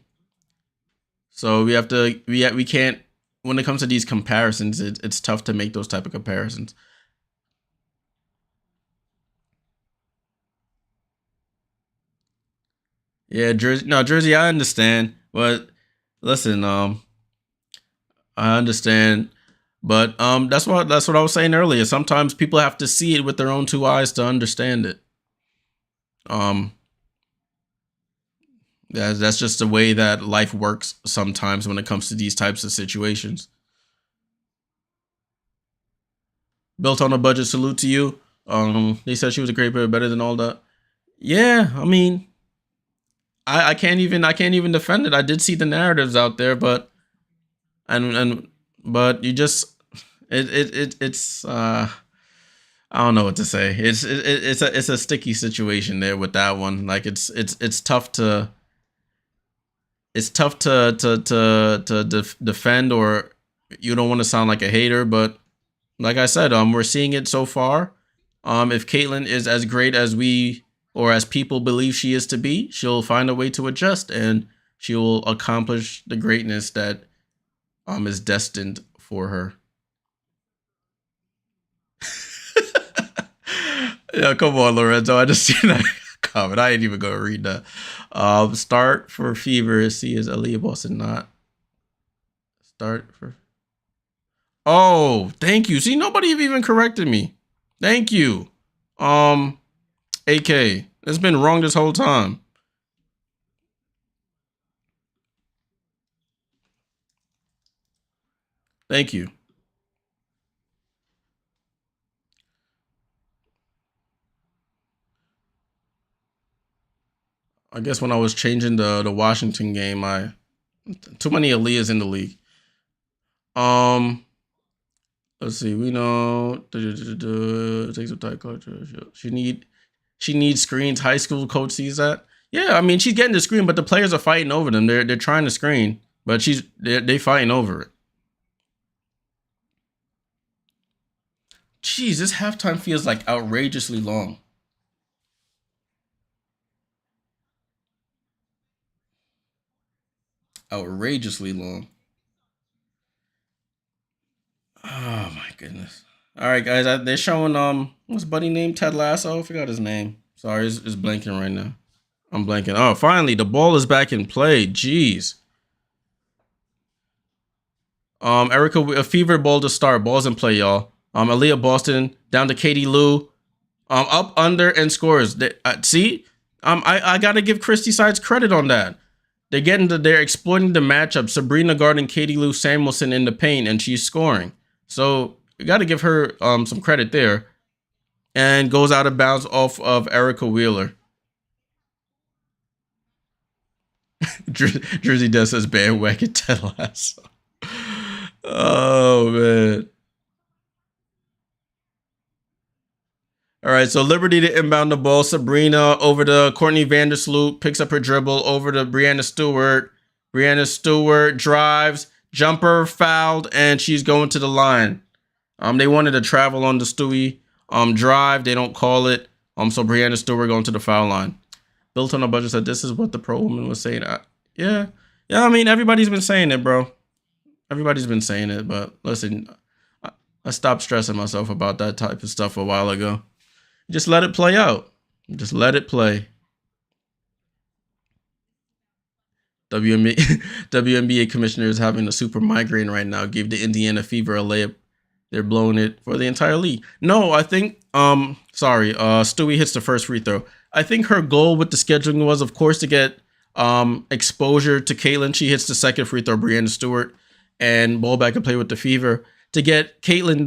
So we can't, when it comes to these comparisons, it's tough to make those type of comparisons. Yeah, Jersey, I understand. But listen, I understand. But that's what I was saying earlier. Sometimes people have to see it with their own 2 eyes to understand it. That's just the way that life works sometimes when it comes to these types of situations. Built on a budget, salute to you. They said she was a great player, better than all that. Yeah, I mean, I can't even defend it. I did see the narratives out there, but you just it's I don't know what to say. It's a sticky situation there with that one. Like it's tough to defend, or you don't want to sound like a hater, but like I said, we're seeing it so far. If Caitlyn is as great as we or as people believe she is to be, she'll find a way to adjust and she will accomplish the greatness that is destined for her. Yeah, come on, Lorenzo. I just seen that comment. I ain't even gonna read that. Start for Fever. See, is Aaliyah Boston not start for? Oh, thank you. See, nobody even corrected me. Thank you. AK, it's been wrong this whole time. Thank you. I guess when I was changing the Washington game, I too many Aaliyahs in the league. Let's see. We know take some tight culture. She needs screens. High school coach sees that. Yeah, I mean she's getting the screen, but the players are fighting over them. They're trying to screen, but they fighting over it. Jeez, this halftime feels like outrageously long. Outrageously long. Oh my goodness. All right, guys. They're showing what's buddy name? Ted Lasso. I forgot his name. Sorry, it's blanking right now. I'm blanking. Oh, finally, the ball is back in play. Jeez. Erica, a fever ball to start. Ball's in play, y'all. Aaliyah Boston down to Katie Lou. Up, under, and scores. See, I gotta give Christy Sides credit on that. They're exploiting the matchup. Sabrina guarding Katie Lou Samuelson in the paint, and she's scoring. So you got to give her some credit there. And goes out of bounds off of Erica Wheeler. Jersey Death says bandwagon Ted Lasso. Oh man. All right, so Liberty to inbound the ball. Sabrina over to Courtney Vandersloot, picks up her dribble over to Brianna Stewart. Brianna Stewart drives, jumper fouled, and she's going to the line. They wanted to travel on the Stewie drive. They don't call it. So Brianna Stewart going to the foul line. Built on a budget said this is what the pro woman was saying. Yeah. I mean, everybody's been saying it, bro. Everybody's been saying it, but listen, I stopped stressing myself about that type of stuff a while ago. Just let it play out. Just let it play. WNBA commissioner is having a super migraine right now. Gave the Indiana Fever a layup. They're blowing it for the entire league. No, I think, Stewie hits the first free throw. I think her goal with the scheduling was, of course, to get exposure to Caitlyn. She hits the second free throw, Brianna Stewart, and ball back and play with the Fever. To get Caitlyn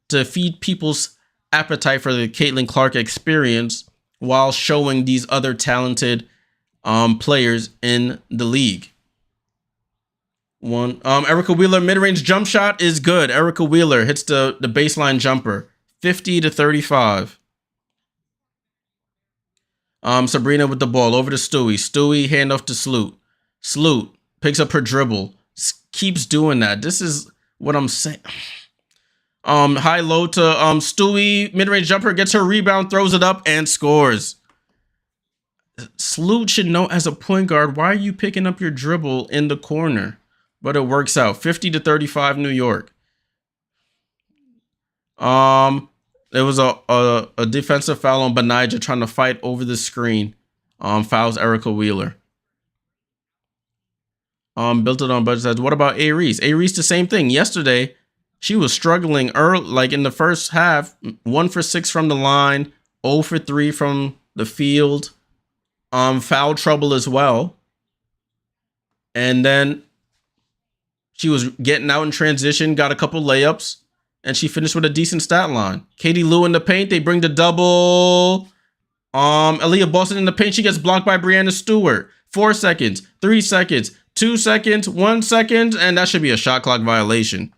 to feed people's appetite for the Caitlin Clark experience while showing these other talented players in the league. Erica Wheeler mid-range jump shot is good. Erica Wheeler hits the baseline jumper, 50-35. Sabrina with the ball over to Stewie. Stewie handoff to Sloot. Sloot picks up her dribble, keeps doing that. This is what I'm saying. High low to Stewie, mid-range jumper, gets her rebound, throws it up, and scores. Sloot should know as a point guard, why are you picking up your dribble in the corner? But it works out. 50-35 New York. There was a defensive foul on Benija trying to fight over the screen. Fouls Erica Wheeler. Built it on budget says, what about A. Reese? A. Reese, the same thing. Yesterday, she was struggling early, like in the first half, 1 for 6 from the line, 0 for 3 from the field. Foul trouble as well. And then she was getting out in transition, got a couple layups, and she finished with a decent stat line. Katie Lou in the paint, they bring the double. Aaliyah Boston in the paint, she gets blocked by Brianna Stewart. 4 seconds, 3 seconds, 2 seconds, 1 second, and that should be a shot clock violation.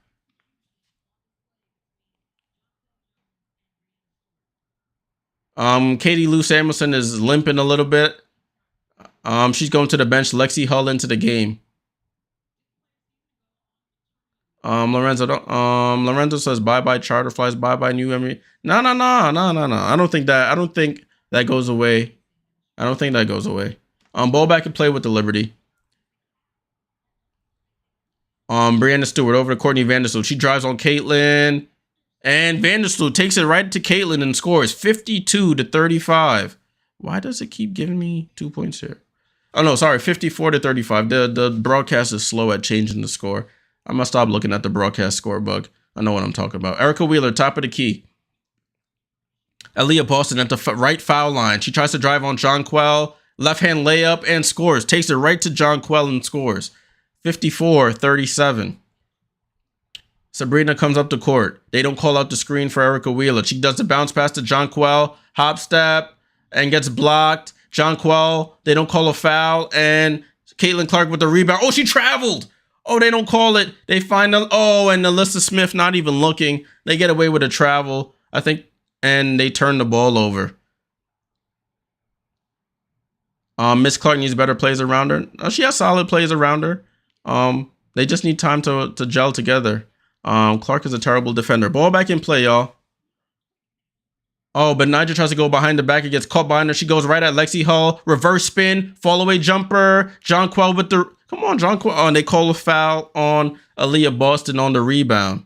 Katie Lou Samuelson is limping a little bit. She's going to the bench. Lexi Hull into the game. Lorenzo says bye-bye charter flights, bye-bye new Emmy. No. I don't think that goes away. I don't think that goes away. Ball back and play with the Liberty. Brianna Stewart over to Courtney Vandersloot. She drives on Caitlin. And Vandersloot takes it right to Caitlin and scores 52-35. Why does it keep giving me 2 points here? Oh, no, sorry, 54-35. The broadcast is slow at changing the score. I must stop looking at the broadcast score bug. I know what I'm talking about. Erica Wheeler, top of the key. Aaliyah Boston at the right foul line. She tries to drive on Jonquel. Left-hand layup and scores. Takes it right to Jonquel and scores. 54-37. Sabrina comes up to court. They don't call out the screen for Erica Wheeler. She does the bounce pass to Jonquel. Hop step and gets blocked. Jonquel, they don't call a foul. And Caitlin Clark with the rebound. Oh, she traveled. Oh, they don't call it. They find and Alyssa Smith not even looking. They get away with a travel, I think, and they turn the ball over. Miss Clark needs better plays around her. She has solid plays around her. They just need time to gel together. Clark is a terrible defender. Ball back in play, y'all. Oh, but Nigel tries to go behind the back. It gets caught behind her. She goes right at Lexi Hull. Reverse spin. Fall away jumper. Jonquel with the... Come on, Jonquel. Oh, and they call a foul on Aaliyah Boston on the rebound.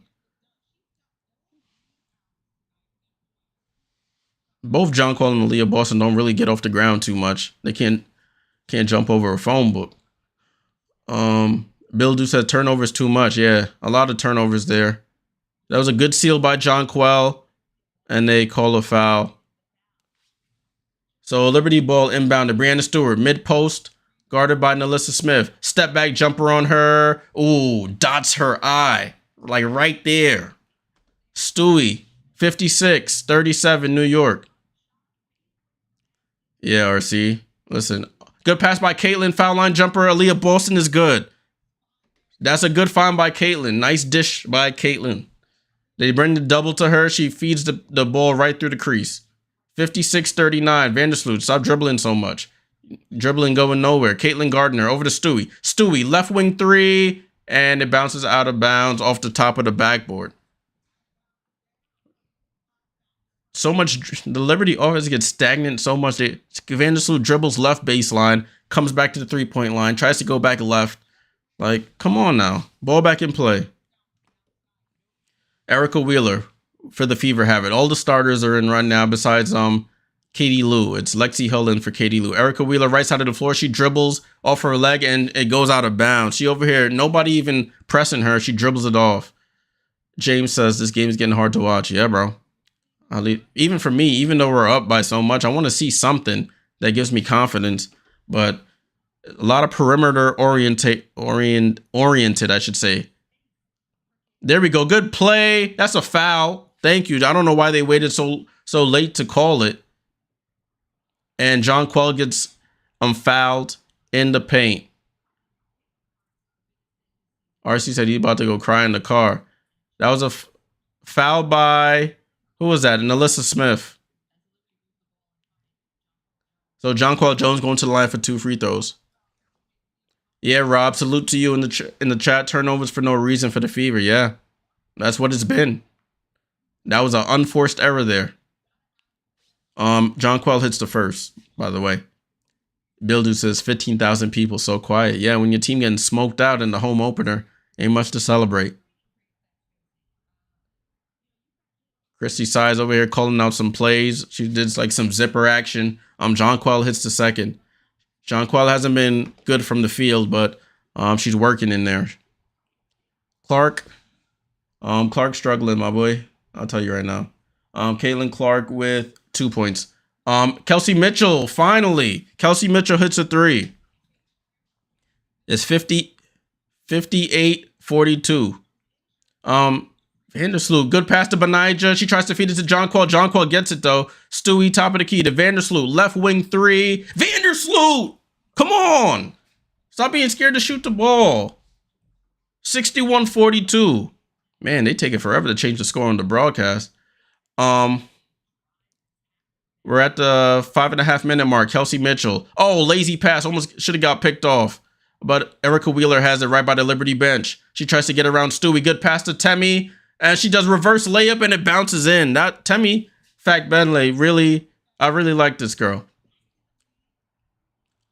Both Jonquel and Aaliyah Boston don't really get off the ground too much. They can't jump over a phone book. Bill Du said turnovers too much. Yeah, a lot of turnovers there. That was a good steal by Jonquel, and they call a foul. So Liberty ball inbound to Brianna Stewart, mid post, guarded by Alyssa Smith. Step back jumper on her. Ooh, dots her eye, like right there. Stewie, 56-37, New York. Yeah, RC. Listen, good pass by Caitlin. Foul line jumper. Aaliyah Boston is good. That's a good find by Caitlin. Nice dish by Caitlin. They bring the double to her. She feeds the ball right through the crease. 56-39. Vandersloot, stop dribbling so much. Dribbling going nowhere. Caitlin Gardner over to Stewie. Stewie, left wing three. And it bounces out of bounds off the top of the backboard. So much. The Liberty offense gets stagnant so much. Vandersloot dribbles left baseline. Comes back to the three-point line. Tries to go back left. Like, come on now. Ball back in play. Erica Wheeler for the Fever have it. All the starters are in run now besides Katie Lou. It's Lexi Hull in for Katie Lou. Erica Wheeler right side of the floor. She dribbles off her leg and it goes out of bounds. She over here, nobody even pressing her. She dribbles it off. James says this game is getting hard to watch. Yeah, bro. Even for me, even though we're up by so much, I want to see something that gives me confidence. But a lot of perimeter oriented, I should say. There we go. Good play. That's a foul. Thank you. I don't know why they waited so late to call it. And Jonquel gets fouled in the paint. RC said he's about to go cry in the car. That was a foul by, who was that? And Alyssa Smith. So Jonquel Jones going to the line for 2 free throws. Yeah, Rob, salute to you in the chat. Turnovers for no reason for the Fever. Yeah, that's what it's been. That was an unforced error there. Jonquel hits the first, by the way. Bildu says 15,000 people, so quiet. Yeah, when your team getting smoked out in the home opener, ain't much to celebrate. Christy Size over here calling out some plays. She did like some zipper action. Jonquel hits the second. Jonquel hasn't been good from the field, but she's working in there. Clark struggling, my boy. I'll tell you right now. Caitlin Clark with 2 points. Kelsey Mitchell, finally. Kelsey Mitchell hits a 3. It's 58-42. Vandersloot, good pass to Benija. She tries to feed it to Jonquel. Jonquel gets it, though. Stewie, top of the key to Vandersloot. Left wing 3. Vandersloot! Come on! Stop being scared to shoot the ball. 61-42. Man, they take it forever to change the score on the broadcast. We're at the 5.5-minute mark. Kelsey Mitchell. Oh, lazy pass. Almost should have got picked off. But Erica Wheeler has it right by the Liberty bench. She tries to get around Stewie. Good pass to Temi. And she does reverse layup and it bounces in. That Temi Fakbenle, really, I really like this girl.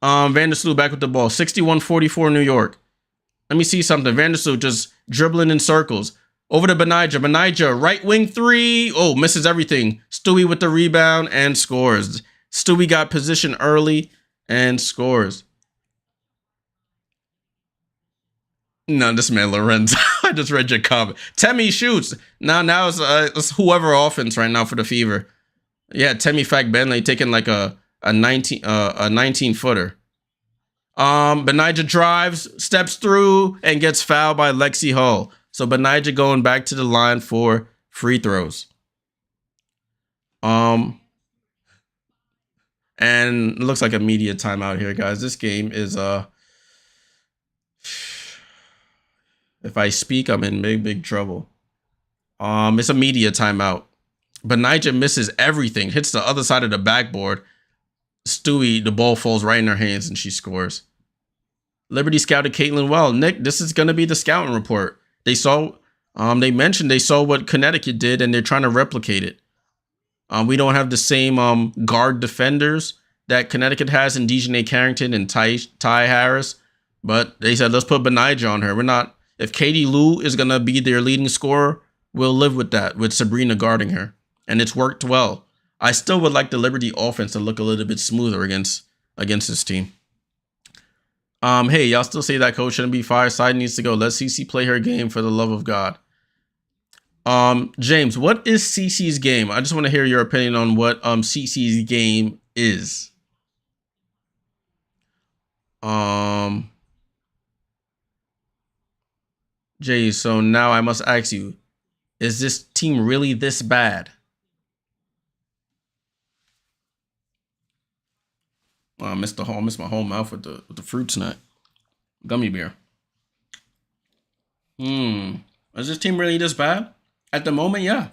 Vandersloot back with the ball. 61-44 New York. Let me see something. Vandersloot just dribbling in circles. Over to Benija. Benija, right wing three. Oh, misses everything. Stewie with the rebound and scores. Stewie got position early and scores. No, this man Lorenzo. I just read your comment. Temi shoots. Now it's whoever offense right now for the Fever. Yeah, Temi Fakbenle taking like a 19 footer. Benija drives, steps through, and gets fouled by Lexi Hull. So Benija going back to the line for free throws. And it looks like a media timeout here, guys. This game is if I speak, I'm in big trouble. It's a media timeout. Benija misses everything, hits the other side of the backboard. Stewie, the ball falls right in her hands and she scores. Liberty scouted Caitlin well. Nick, this is going to be the scouting report. They saw, they mentioned they saw what Connecticut did and they're trying to replicate it. We don't have the same guard defenders that Connecticut has in Dejanay Carrington and Ty Harris, but they said, let's put Benija on her. We're not, if Katie Lou is going to be their leading scorer, we'll live with that, with Sabrina guarding her. And it's worked well. I still would like the Liberty offense to look a little bit smoother against this team. Hey, y'all still say that coach shouldn't be fired? Side needs to go. Let CC play her game for the love of God. James, what is CC's game? I just want to hear your opinion on what CC's game is. Jay, so now I must ask you, is this team really this bad? Oh, I missed my whole mouth with the fruit snack. Gummy bear. Is this team really this bad? At the moment, yeah.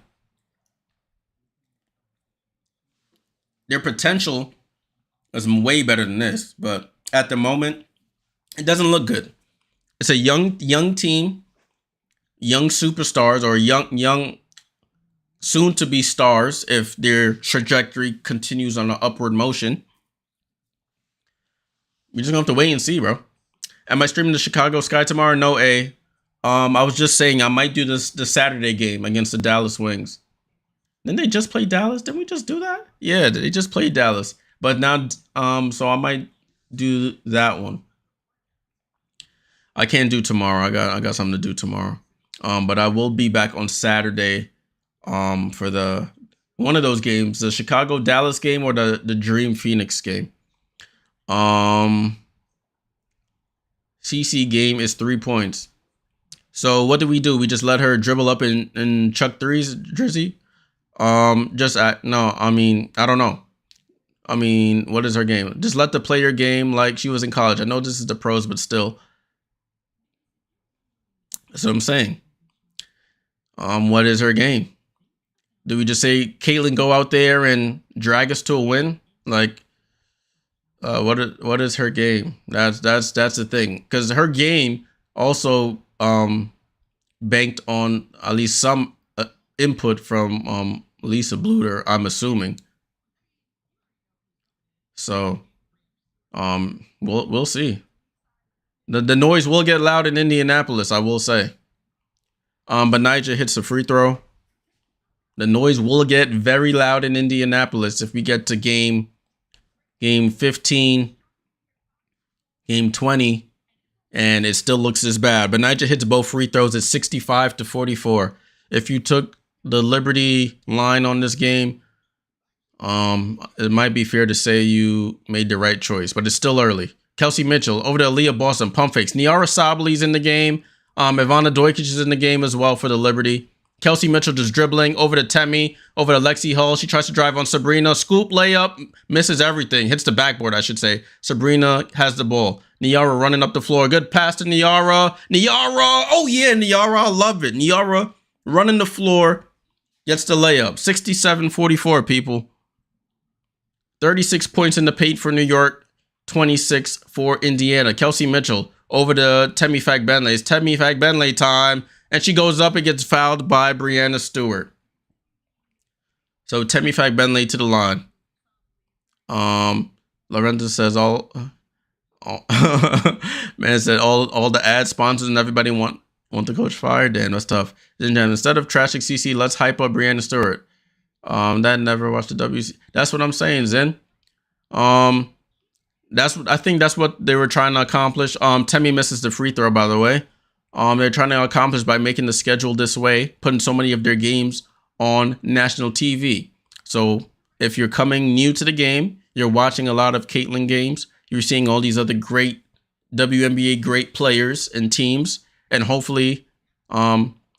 Their potential is way better than this, but at the moment, it doesn't look good. It's a young team, young superstars or young soon to be stars if their trajectory continues on an upward motion. We're just gonna have to wait and see, bro. Am I streaming the Chicago Sky tomorrow? No, I was just saying I might do the Saturday game against the Dallas Wings. Didn't they just play Dallas? Didn't we just do that? Yeah, they just played Dallas. But now, so I might do that one. I can't do tomorrow. I got something to do tomorrow. But I will be back on Saturday for one of those games, the Chicago Dallas game or the Dream Phoenix game. CC game is 3 points. So what do? We just let her dribble up and chuck threes, Drizzy? No, I mean, I don't know. I mean, what is her game? Just let the player game like she was in college. I know this is the pros, but still. That's what I'm saying. What is her game? Do we just say, Caitlin, go out there and drag us to a win? Like, what is her game? That's the thing, because her game also banked on at least some input from Lisa Bluter, I'm assuming. So we'll see. The noise will get loud in Indianapolis, I will say. But Benija hits a free throw. The noise will get very loud in Indianapolis if we get to game 15, game 20, and it still looks this bad. Benija hits both free throws at 65-44. If you took the Liberty line on this game, it might be fair to say you made the right choice, but it's still early. Kelsey Mitchell over to Aaliyah Boston, pump fakes. Niara Sabli's in the game. Ivana Dojkic is in the game as well for the Liberty. Kelsey Mitchell just dribbling over to Temi, over to Lexi Hull. She tries to drive on Sabrina. Scoop, layup, misses everything. Hits the backboard, I should say. Sabrina has the ball. Niara running up the floor. Good pass to Niara. Niara! Oh, yeah, Niara. I love it. Niara running the floor. Gets the layup. 67-44, people. 36 points in the paint for New York, 26 for Indiana. Kelsey Mitchell over to Temi Fagbenle. It's Temi Fagbenle time. And she goes up and gets fouled by Breanna Stewart. So Temi Fagbenle to the line. Lorenzo says man said all the ad sponsors and everybody want the coach fired. Damn, that's tough. Instead of trashing CC, let's hype up Breanna Stewart. That never watched the WC. That's what I'm saying, Zen. I think that's what they were trying to accomplish. Temi misses the free throw, by the way. They're trying to accomplish by making the schedule this way, putting so many of their games on national TV. So if you're coming new to the game, you're watching a lot of Caitlin games. You're seeing all these other great WNBA great players and teams, and hopefully,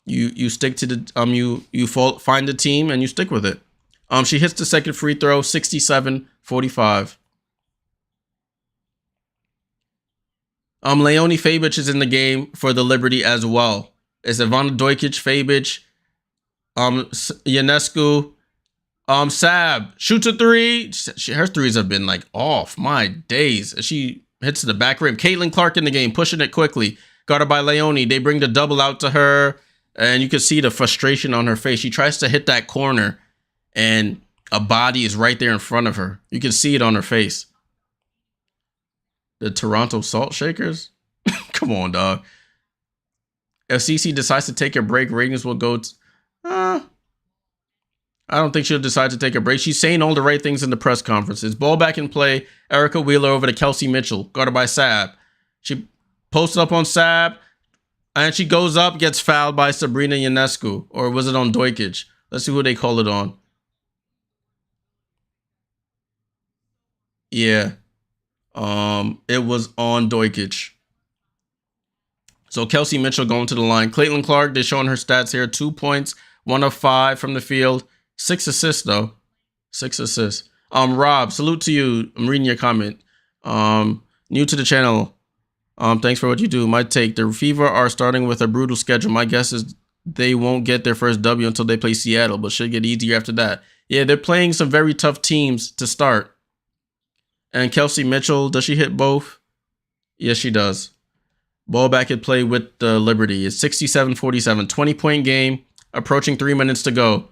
you stick to the find the team and you stick with it. She hits the second free throw, 67-45. Leonie Fabic is in the game for the Liberty as well. It's Ivana Dojkic, Fabic, Ionescu, Sab shoots a three. Her threes have been like off. My days. She hits the back rim. Caitlin Clark in the game, pushing it quickly. Guarded by Leonie. They bring the double out to her, and you can see the frustration on her face. She tries to hit that corner, and a body is right there in front of her. You can see it on her face. The Toronto Salt Shakers? Come on, dog. If CC decides to take a break, ratings will go I don't think she'll decide to take a break. She's saying all the right things in the press conferences. Ball back in play. Erica Wheeler over to Kelsey Mitchell, guarded by Sab. She posts up on Sab, and she goes up, gets fouled by Sabrina Ionescu. Or was it on Dojkic? Let's see who they call it on. Yeah. It was on Dojkic. So Kelsey Mitchell going to the line. Caitlin Clark, they're showing her stats here. 2 points, 1 of 5 from the field. 6 assists, though. 6 assists. Rob, salute to you. I'm reading your comment. New to the channel. Thanks for what you do. My take. The Fever are starting with a brutal schedule. My guess is they won't get their first W until they play Seattle, but should get easier after that. Yeah, they're playing some very tough teams to start. And Kelsey Mitchell, does she hit both? Yes, she does. Ball back at play with the Liberty. It's 67-47. 20-point game. Approaching 3 minutes to go.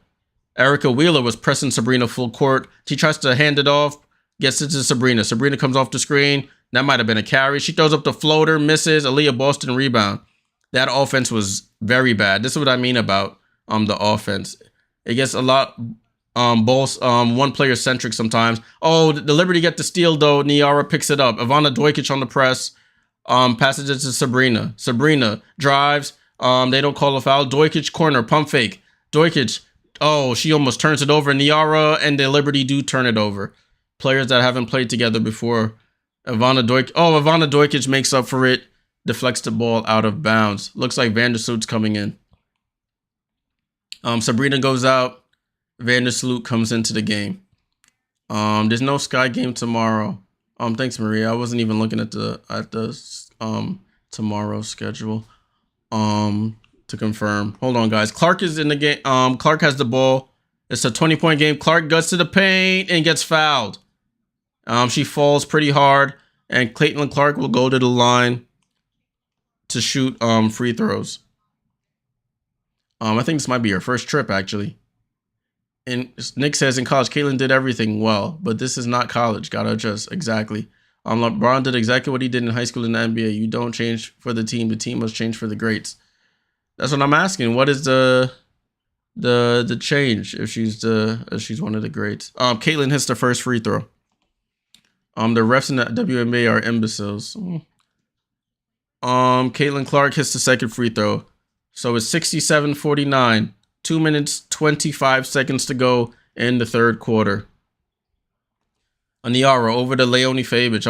Erica Wheeler was pressing Sabrina full court. She tries to hand it off. Gets it to Sabrina. Sabrina comes off the screen. That might have been a carry. She throws up the floater. Misses. Aaliyah Boston rebound. That offense was very bad. This is what I mean about the offense. It gets a lot one player centric sometimes. Oh, the Liberty get the steal though. Niara picks it up. Ivana Dojkic on the press. Passes it to Sabrina. Sabrina drives. They don't call a foul. Dojkic corner. Pump fake. Dojkic. Oh, she almost turns it over. Niara and the Liberty do turn it over. Players that haven't played together before. Ivana Dojkic makes up for it. Deflects the ball out of bounds. Looks like Vandersloot's coming in. Sabrina goes out. Vandersloot comes into the game. There's no Sky game tomorrow. Thanks, Maria. I wasn't even looking at the tomorrow schedule. To confirm. Hold on, guys. Clark is in the game. Clark has the ball. It's a 20-point game. Clark guts to the paint and gets fouled. She falls pretty hard, and Caitlin Clark will go to the line to shoot free throws. I think this might be her first trip, actually. And Nick says in college, Caitlin did everything well, but this is not college. Gotta adjust. Exactly. LeBron did exactly what he did in high school in the NBA. You don't change for the team must change for the greats. That's what I'm asking. What is the change if she's one of the greats? Caitlin hits the first free throw. The refs in the WNBA are imbeciles. Caitlin Clark hits the second free throw. So it's 67-49. 2 minutes, 25 seconds to go in the third quarter. Niara over to Leonie Fabic.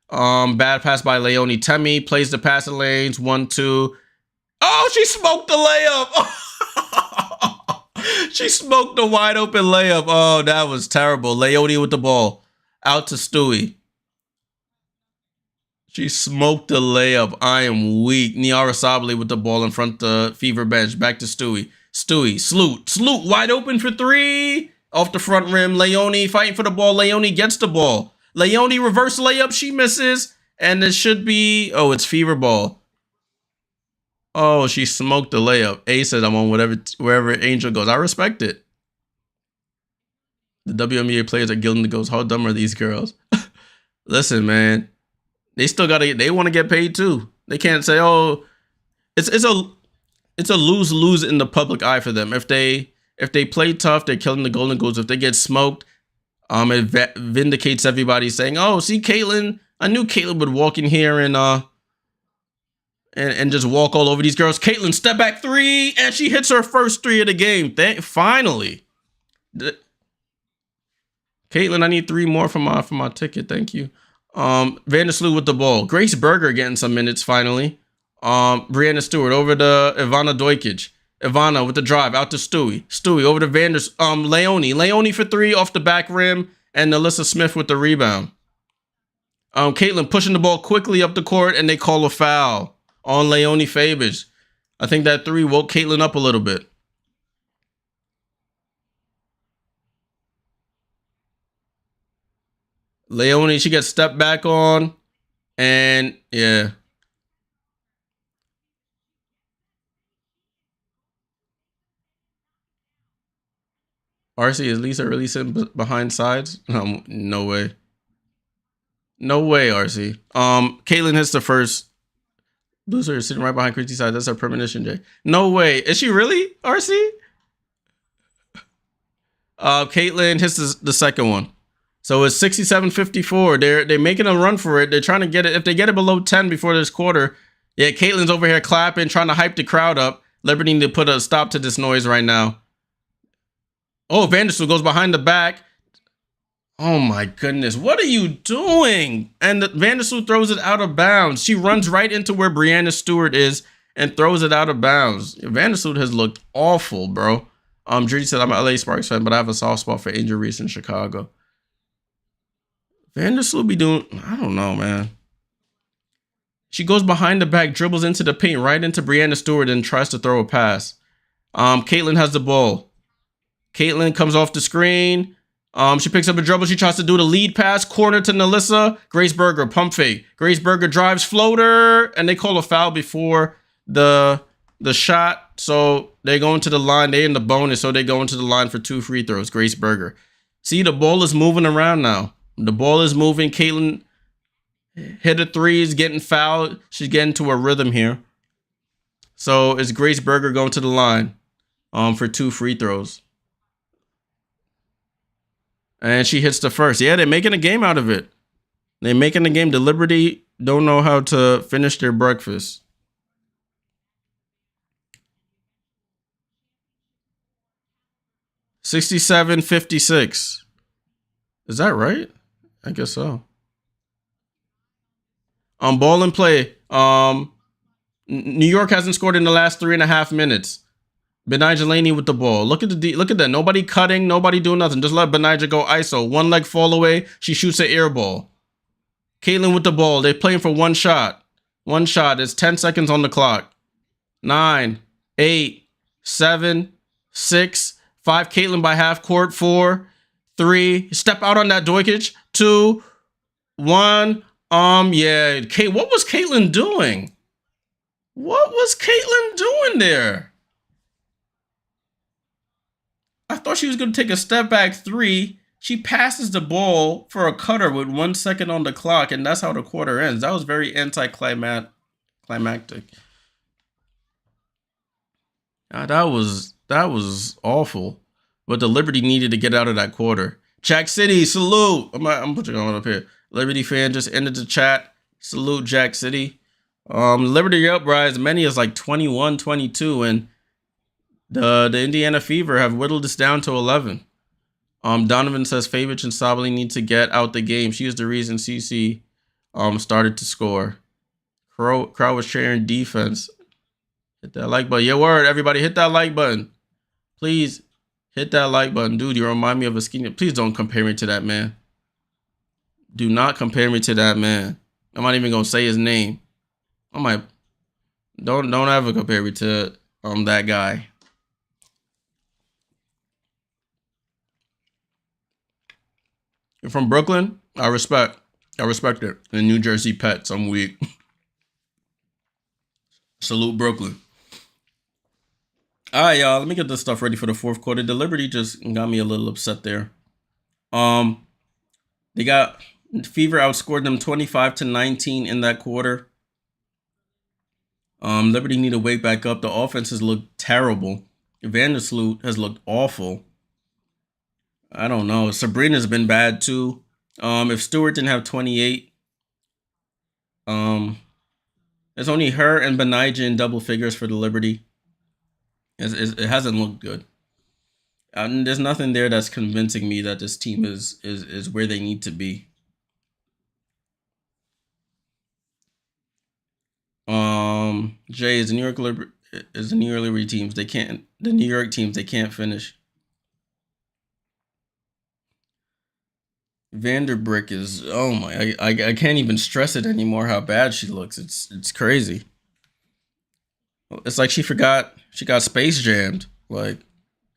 Bad pass by Leonie. Temi plays the passing lanes. 1-2. Oh, she smoked the layup. She smoked the wide open layup. Oh, that was terrible. Leonie with the ball. Out to Stewie. She smoked the layup. I am weak. Niara Sabally with the ball in front of the Fever bench. Back to Stewie. Stewie. Sloot wide open for 3. Off the front rim. Leone fighting for the ball. Leone gets the ball. Leone reverse layup. She misses. And it should be... Oh, it's Fever ball. Oh, she smoked the layup. A said I'm on wherever Angel goes. I respect it. The WNBA players are gilding the ghost. How dumb are these girls? Listen, man. They still gotta. They want to get paid too. They can't say, "Oh, it's a lose-lose in the public eye for them." If they play tough, they're killing the Golden Goals. If they get smoked, it vindicates everybody saying, "Oh, see, Caitlyn. I knew Caitlyn would walk in here and just walk all over these girls." Caitlyn step back three, and she hits her first three of the game. Finally. Caitlyn, I need 3 more for my ticket. Thank you. Vandersloot with the ball. Grace Berger getting some minutes finally. Brianna Stewart over to Ivana Dojkic. Ivana with the drive out to Stewie. Stewie over to Leone. Leone for 3 off the back rim, and Alyssa Smith with the rebound. Caitlyn pushing the ball quickly up the court, and they call a foul on Leone Fabers. I think that 3 woke Caitlyn up a little bit. Leone, she gets stepped back on, and yeah. RC, is Lisa really sitting behind sides? No way. No way, RC. Caitlyn hits the first. Loser is sitting right behind Christy side. That's her premonition, Jay. No way. Is she really, RC? Caitlyn hits the second one. So it's 67-54. They're making a run for it. They're trying to get it. If they get it below 10 before this quarter, yeah, Caitlyn's over here clapping, trying to hype the crowd up. Liberty need to put a stop to this noise right now. Oh, Vandersloot goes behind the back. Oh my goodness, what are you doing? And Vandersloot throws it out of bounds. She runs right into where Brianna Stewart is and throws it out of bounds. Vandersloot has looked awful, bro. Judy said, I'm an LA Sparks fan, but I have a soft spot for injuries in Chicago. Vandersloot be doing, I don't know, man. She goes behind the back, dribbles into the paint, right into Brianna Stewart, and tries to throw a pass. Caitlyn has the ball. Caitlyn comes off the screen. She picks up a dribble. She tries to do the lead pass, corner to Nalissa. Grace Berger, pump fake. Grace Berger drives floater, and they call a foul before the shot. So they go into the line. They're in the bonus, so they go into the line for 2 free throws. Grace Berger. See, the ball is moving around now. The ball is moving. Caitlyn hit a 3, is getting fouled. She's getting to a rhythm here. So it's Grace Berger going to the line for 2 free throws. And she hits the first. Yeah, they're making a game out of it. They're making a game. The Liberty don't know how to finish their breakfast. $67-56. Is that right? I guess so. Ball and play. New York hasn't scored in the last 3.5 minutes. Benija Laney with the ball. Look at that. Nobody cutting. Nobody doing nothing. Just let Benija go ISO. 1 leg fall away. She shoots an air ball. Caitlyn with the ball. They're playing for 1 shot. 1 shot. It's 10 seconds on the clock. 9, 8, 7, 6, 5. Caitlyn by half court. 4, 3. Step out on that Dojkic. 2, 1. Yeah. What was Caitlyn doing? What was Caitlyn doing there? I thought she was going to take a step back 3. She passes the ball for a cutter with 1 second on the clock, and that's how the quarter ends. That was very anticlimactic. That was awful. But the Liberty needed to get out of that quarter. Jack City, salute. I'm putting it on up here. Liberty fan just ended the chat. Salute Jack City. Liberty up by as many as like 21-22, and the Indiana Fever have whittled this down to 11. Donovan says Favich and Sabali need to get out the game. She is the reason CC started to score. Crowd was cheering defense. Hit that like button. Yeah, word, everybody, hit that like button. Please hit that like button. Dude, you remind me of a skinny. Please don't compare me to that man. Do not compare me to that man. I'm not even gonna say his name. Don't ever compare me to that guy. You're from Brooklyn? I respect it. The New Jersey Pets, I'm weak. Salute Brooklyn. All right, y'all. Let me get this stuff ready for the fourth quarter. The Liberty just got me a little upset there. They got Fever outscored them 25-19 in that quarter. Liberty need to wake back up. The offense has looked terrible. Vandersloot has looked awful. I don't know. Sabrina's been bad too. If Stewart didn't have 28, it's only her and Benijah in double figures for the Liberty. It hasn't looked good. There's nothing there that's convincing me that this team is where they need to be. Jay is the New York Liberty teams. The New York teams they can't finish. Vanderbrick is, oh my, I can't even stress it anymore how bad she looks. It's crazy. It's like she got space jammed. Like,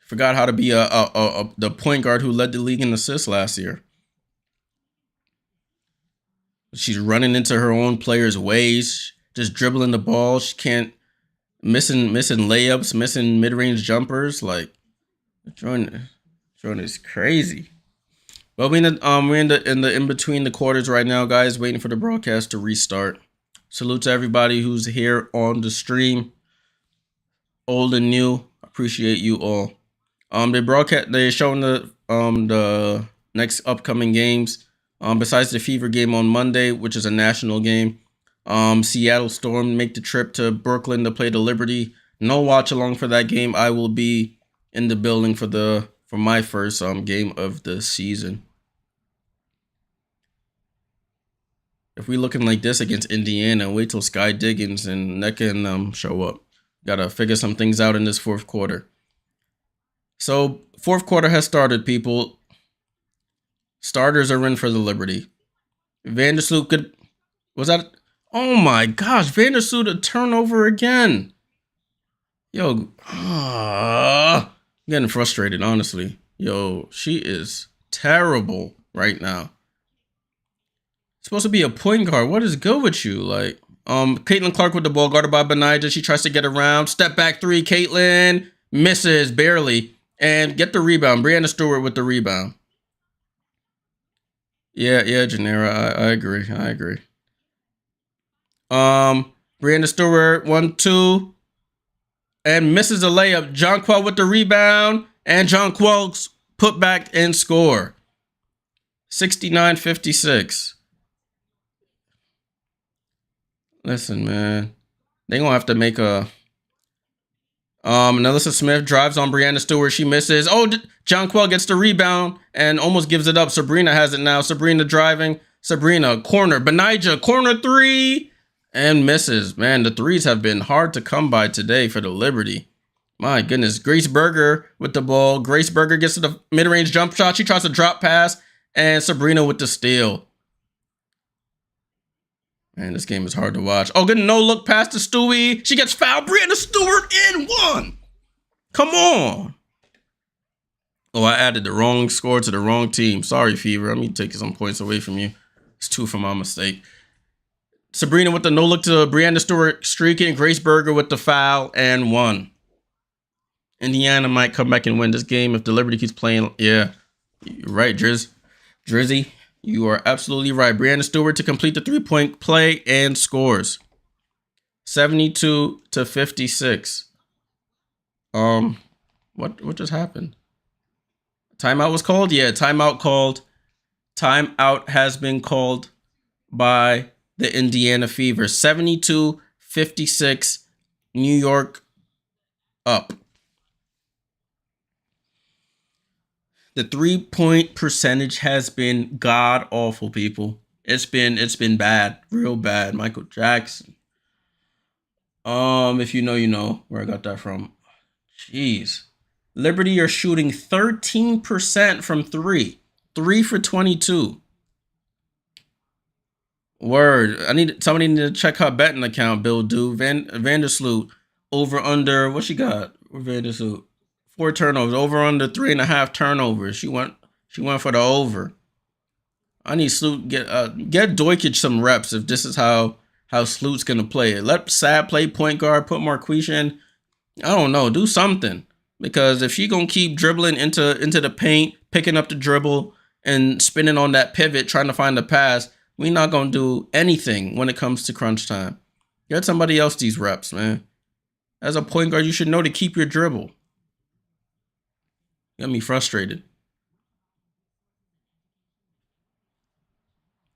forgot how to be the point guard who led the league in assists last year. She's running into her own players' ways, just dribbling the ball. She can't missing layups, missing mid-range jumpers. Like, Jordan is crazy. But we're in between the quarters right now, guys, waiting for the broadcast to restart. Salute to everybody who's here on the stream, old and new. Appreciate you all. They're showing the next upcoming games. Besides the Fever game on Monday, which is a national game, Seattle Storm make the trip to Brooklyn to play the Liberty. No watch along for that game. I will be in the building for my first game of the season. If we looking like this against Indiana, wait till Sky Diggins and Nneka and them show up. Gotta figure some things out in this fourth quarter. So, fourth quarter has started, people. Starters are in for the Liberty. Vandersloot was that? Oh my gosh, Vandersloot a turnover again. Yo, I'm getting frustrated, honestly. Yo, she is terrible right now. Supposed to be a point guard. What is good with you? Like, Caitlin Clark with the ball, guarded by Benijah. She tries to get around. Step back three. Caitlin misses barely. And get the rebound. Brianna Stewart with the rebound. Yeah, Janera. I agree. Brianna Stewart, 1-2. And misses a layup. Jonquel with the rebound. And Jonquel's put back and score. 69-56. Listen, man. They gonna have to make a... Alyssa Smith drives on Brianna Stewart. She misses. Oh, Jonquel gets the rebound and almost gives it up. Sabrina has it now. Sabrina driving. Sabrina, corner. Benijah, corner three. And misses. Man, the threes have been hard to come by today for the Liberty. My goodness. Grace Berger with the ball. Grace Berger gets to the mid-range jump shot. She tries to drop pass. And Sabrina with the steal. Man, this game is hard to watch. Oh, good no-look pass to Stewie. She gets fouled. Brianna Stewart in one. Come on. Oh, I added the wrong score to the wrong team. Sorry, Fever. Let me take some points away from you. It's 2 from my mistake. Sabrina with the no-look to Brianna Stewart streaking. Grace Berger with the foul and 1. Indiana might come back and win this game if the Liberty keeps playing. Yeah, you're right, Drizzy. You are absolutely right. Brianna Stewart to complete the 3-point play and scores. 72-56. What just happened? Timeout was called? Yeah, timeout called. Timeout has been called by the Indiana Fever. 72-56. New York up. The 3-point percentage has been god awful, people. It's been bad, real bad. Michael Jackson. If you know, you know where I got that from. Jeez. Liberty are shooting 13% from 3. 3 for 22. Word. Somebody need to check her betting account, Bill Do. Vandersloot over under. What she got? Vandersloot. 4 turnovers, over under 3.5 turnovers. She went for the over. I need Sloot get Doikic some reps if this is how Sloot's gonna play it. Let Sad play point guard, put Marquisha in. I don't know, do something. Because if she gonna keep dribbling into the paint, picking up the dribble, and spinning on that pivot, trying to find the pass, we not gonna do anything when it comes to crunch time. Get somebody else these reps, man. As a point guard, you should know to keep your dribble. Got me frustrated.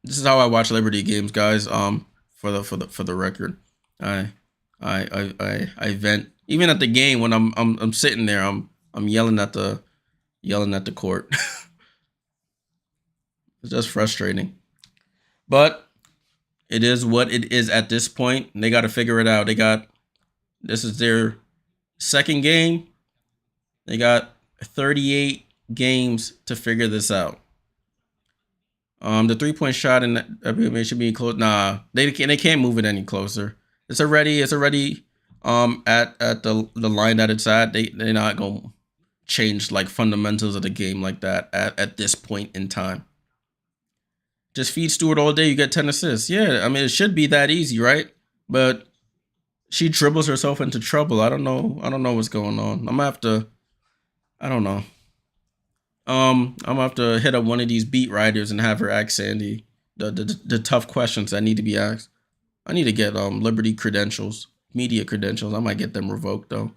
This is how I watch Liberty games, guys. For the record, I vent even at the game when I'm sitting there. I'm yelling at the court. It's just frustrating, but it is what it is at this point. They got to figure it out. This is their second game. They got 38 games to figure this out. The 3-point shot and it should be close. Nah, they can't move it any closer. It's already at the line that it's at. They're not gonna change like fundamentals of the game like that at this point in time. Just feed Stewart all day, you get 10 assists. Yeah, I mean it should be that easy, right? But she dribbles herself into trouble. I don't know what's going on. I'm gonna have to. I don't know. I'm gonna have to hit up one of these beat writers and have her ask Sandy the tough questions that need to be asked. I need to get Liberty credentials, media credentials. I might get them revoked though.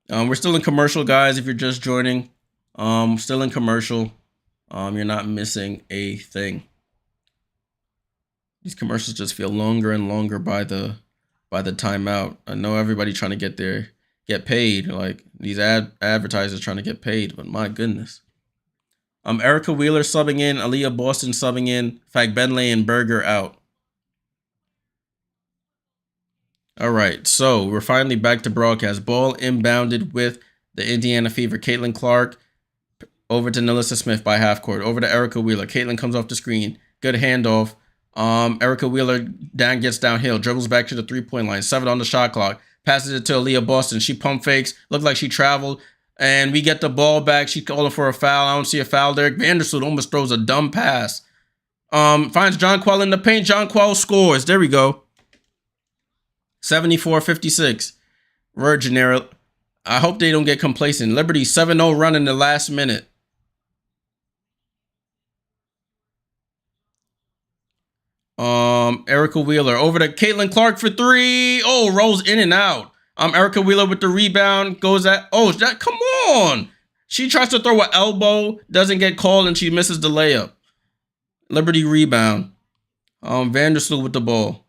We're still in commercial, guys. If you're just joining, still in commercial. You're not missing a thing. These commercials just feel longer and longer by the timeout. I know everybody trying to get paid. Like these advertisers trying to get paid, but my goodness. Erica Wheeler subbing in, Aaliyah Boston subbing in, Fagbenle and Berger out. All right, so we're finally back to broadcast. Ball inbounded with the Indiana Fever. Caitlin Clark over to Nalissa Smith by half court. Over to Erica Wheeler. Caitlin comes off the screen. Good handoff. Erica Wheeler gets downhill, dribbles back to the 3-point line. 7 on the shot clock. Passes it to Aaliyah Boston. She pump fakes. Looked like she traveled. And we get the ball back. She calling for a foul. I don't see a foul there. Vandersloot almost throws a dumb pass. Finds John Quell in the paint. John Quell scores. There we go. 74-56. Virgin era. I hope they don't get complacent. Liberty 7-0 run in the last minute. Erica Wheeler over to Caitlin Clark for 3. Oh, rolls in and out. Erica Wheeler with the rebound goes at. Oh, come on. She tries to throw an elbow, doesn't get called, and she misses the layup. Liberty rebound. Vandersloot with the ball.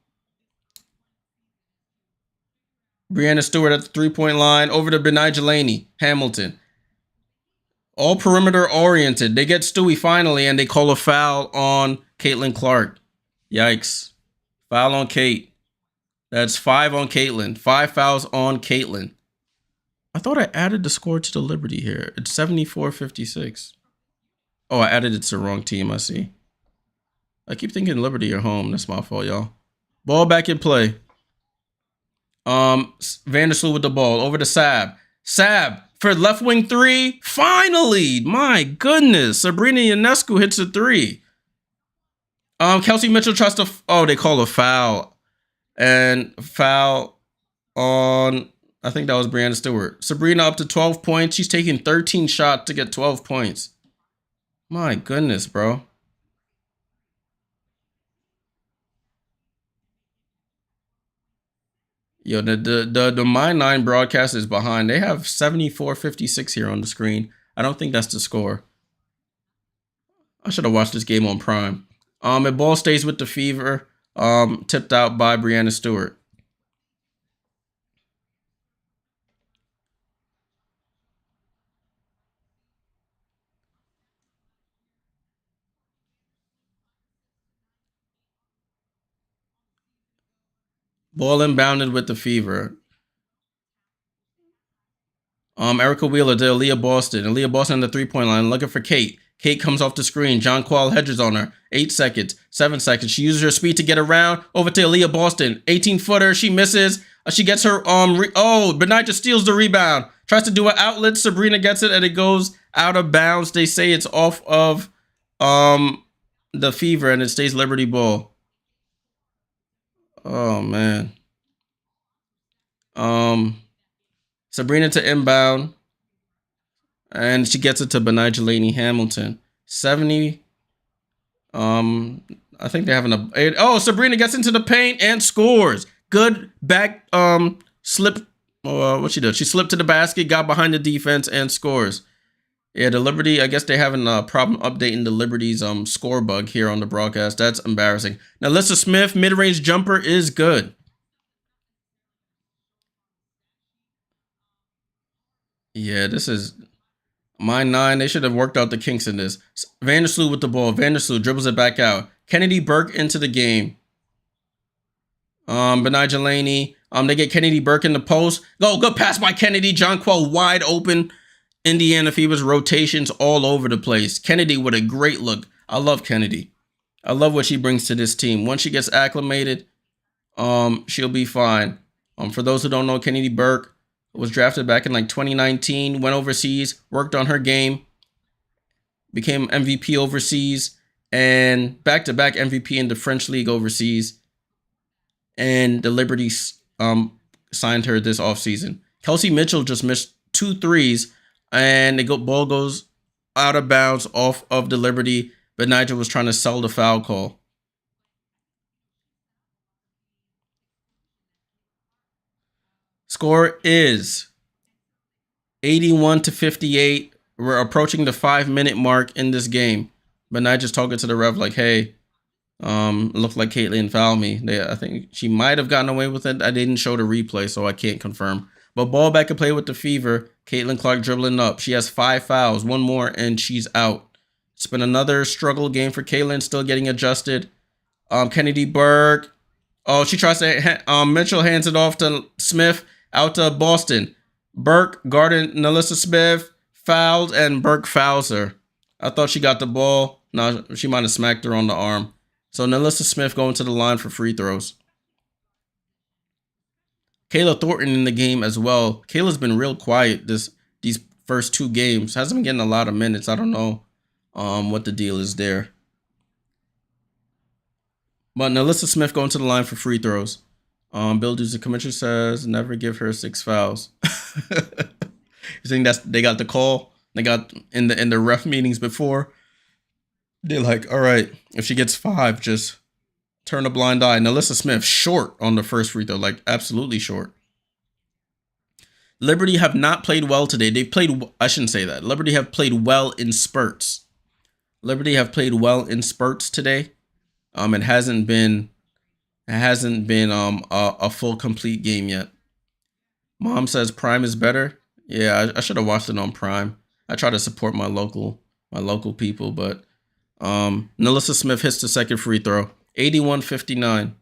Brianna Stewart at the 3-point line. Over to Benai Jelani. Hamilton. All perimeter oriented. They get Stewie finally, and they call a foul on Caitlin Clark. Yikes. Foul on Kate. That's 5 on Caitlin. 5 fouls on Caitlin. I thought I added the score to the Liberty here. It's 74-56. Oh, I added it to the wrong team, I see. I keep thinking Liberty are home. That's my fault, y'all. Ball back in play. Vandersloot with the ball. Over to Sab. Sab for left wing 3. Finally! My goodness. Sabrina Ionescu hits a 3. Kelsey Mitchell tries to... Oh, they call a foul. And foul on... I think that was Brianna Stewart. Sabrina up to 12 points. She's taking 13 shots to get 12 points. My goodness, bro. Yo, the My 9 broadcast is behind. They have 74-56 here on the screen. I don't think that's the score. I should have watched this game on Prime. And ball stays with the Fever. Tipped out by Brianna Stewart. Ball inbounded with the Fever. Erica Wheeler to Aaliyah Boston. Aaliyah Boston on the 3-point line looking for Kate. Kate comes off the screen. John Quall hedges on her. 8 seconds. 7 seconds. She uses her speed to get around. Over to Aaliyah Boston. 18-footer. She misses. She gets her... Benai just steals the rebound. Tries to do an outlet. Sabrina gets it and it goes out of bounds. They say it's off of the Fever and it stays Liberty ball. Oh man. Sabrina to inbound. And she gets it to Benigelaini Hamilton. 70. I think they're having a. Oh, Sabrina gets into the paint and scores. Good back slip. What she did? She slipped to the basket, got behind the defense, and scores. Yeah, the Liberty. I guess they're having a problem updating the Liberty's score bug here on the broadcast. That's embarrassing. Now, Alyssa Smith mid-range jumper is good. Yeah, this is. Mine 9. They should have worked out the kinks in this. Vandersloot with the ball. Vandersloot dribbles it back out. Kennedy Burke into the game. Benigelaini. They get Kennedy Burke in the post. Good pass by Kennedy. Jonquel wide open. Indiana Fever's rotations all over the place. Kennedy with a great look. I love Kennedy. I love what she brings to this team. Once she gets acclimated, she'll be fine. For those who don't know, Kennedy Burke was drafted back in like 2019, went overseas, worked on her game, became MVP overseas, and back-to-back MVP in the French League overseas. And the Liberty signed her this offseason. Kelsey Mitchell just missed 2 threes, and the ball goes out of bounds off of the Liberty, but Nigel was trying to sell the foul call. Score is 81-58. We're approaching the 5-minute mark in this game. But Nigel's talking to the ref like, hey, looked like Caitlin fouled me. I think she might have gotten away with it. I didn't show the replay, so I can't confirm. But ball back and play with the Fever. Caitlin Clark dribbling up. She has 5 fouls, 1 more, and she's out. It's been another struggle game for Caitlin, still getting adjusted. Kennedy Burke. Oh, she tries to, Mitchell hands it off to Smith. Out to Boston. Burke guarding Alyssa Smith, fouled, and Burke fouls her. I thought she got the ball. No, she might have smacked her on the arm. So Alyssa Smith going to the line for free throws. Kayla Thornton in the game as well. Kayla's been real quiet these first 2 games. Hasn't been getting a lot of minutes. I don't know what the deal is there. But Alyssa Smith going to the line for free throws. Bill Deuce, the commissioner says, never give her 6 fouls. You think they got the call? They got in the ref meetings before. They're like, all right, if she gets 5, just turn a blind eye. And Alyssa Smith short on the first free throw, like absolutely short. Liberty have not played well today. They've played, I shouldn't say that. Liberty have played well in spurts. Liberty have played well in spurts today. It hasn't been a full complete game yet. Mom says Prime is better. Yeah, I should have watched it on Prime. I try to support my local people, but Alyssa Smith hits the second free throw. 81-59.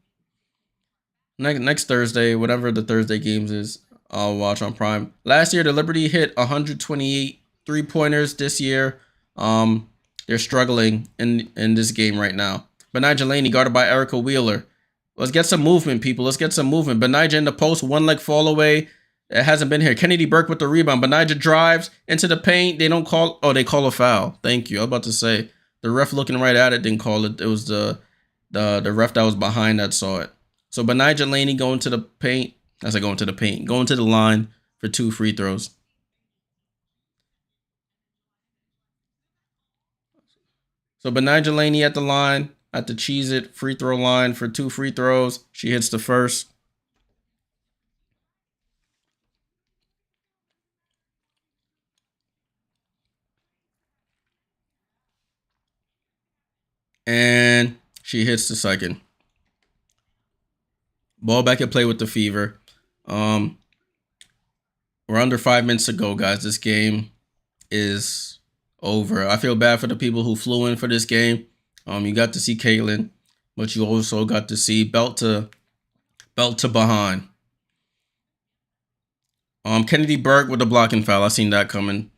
Next Thursday, whatever the Thursday games is, I'll watch on Prime. Last year, the Liberty hit 128 3-pointers. This year, they're struggling in this game right now. Benigelaini guarded by Erica Wheeler. Let's get some movement, people. Let's get some movement. Benija in the post, 1 leg fall away. It hasn't been here. Kennedy Burke with the rebound. Benija drives into the paint. They don't call. Oh, they call a foul. Thank you. I was about to say the ref looking right at it didn't call it. It was the ref that was behind that saw it. So Benigelaini going to the paint. I said going to the paint. Going to the line for 2 free throws. So Benigelaini at the line. At the Cheez-It free throw line for 2 free throws. She hits the first. And she hits the second. Ball back and play with the Fever. We're under 5 minutes to go, guys. This game is over. I feel bad for the people who flew in for this game. You got to see Caitlin, but you also got to see belt to behind. Kennedy Burke with a blocking foul. I seen that coming.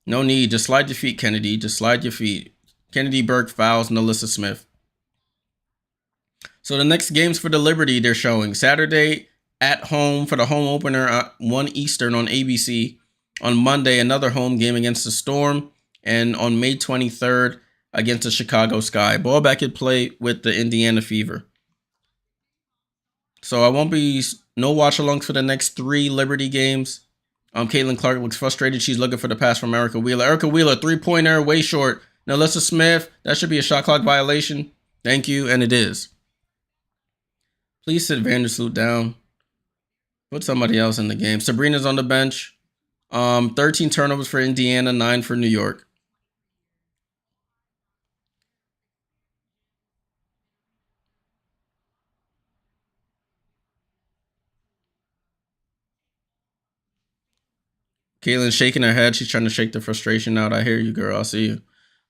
No need. Just slide your feet, Kennedy. Just slide your feet. Kennedy Burke fouls Alyssa Smith. So the next games for the Liberty they're showing. Saturday at home for the home opener at 1 Eastern on ABC. On Monday, another home game against the Storm. and on May 23rd against the Chicago Sky. Ball back at play with the Indiana Fever. So I won't be no watch-alongs for the next 3 Liberty games. Caitlin Clark looks frustrated. She's looking for the pass from Erica Wheeler. Erica Wheeler, 3-pointer, way short. Now, Alyssa Smith, that should be a shot clock violation. Thank you, and it is. Please sit Vandersloot down. Put somebody else in the game. Sabrina's on the bench. 13 turnovers for Indiana, 9 for New York. Caitlin's shaking her head. She's trying to shake the frustration out. I hear you, girl. I'll see you.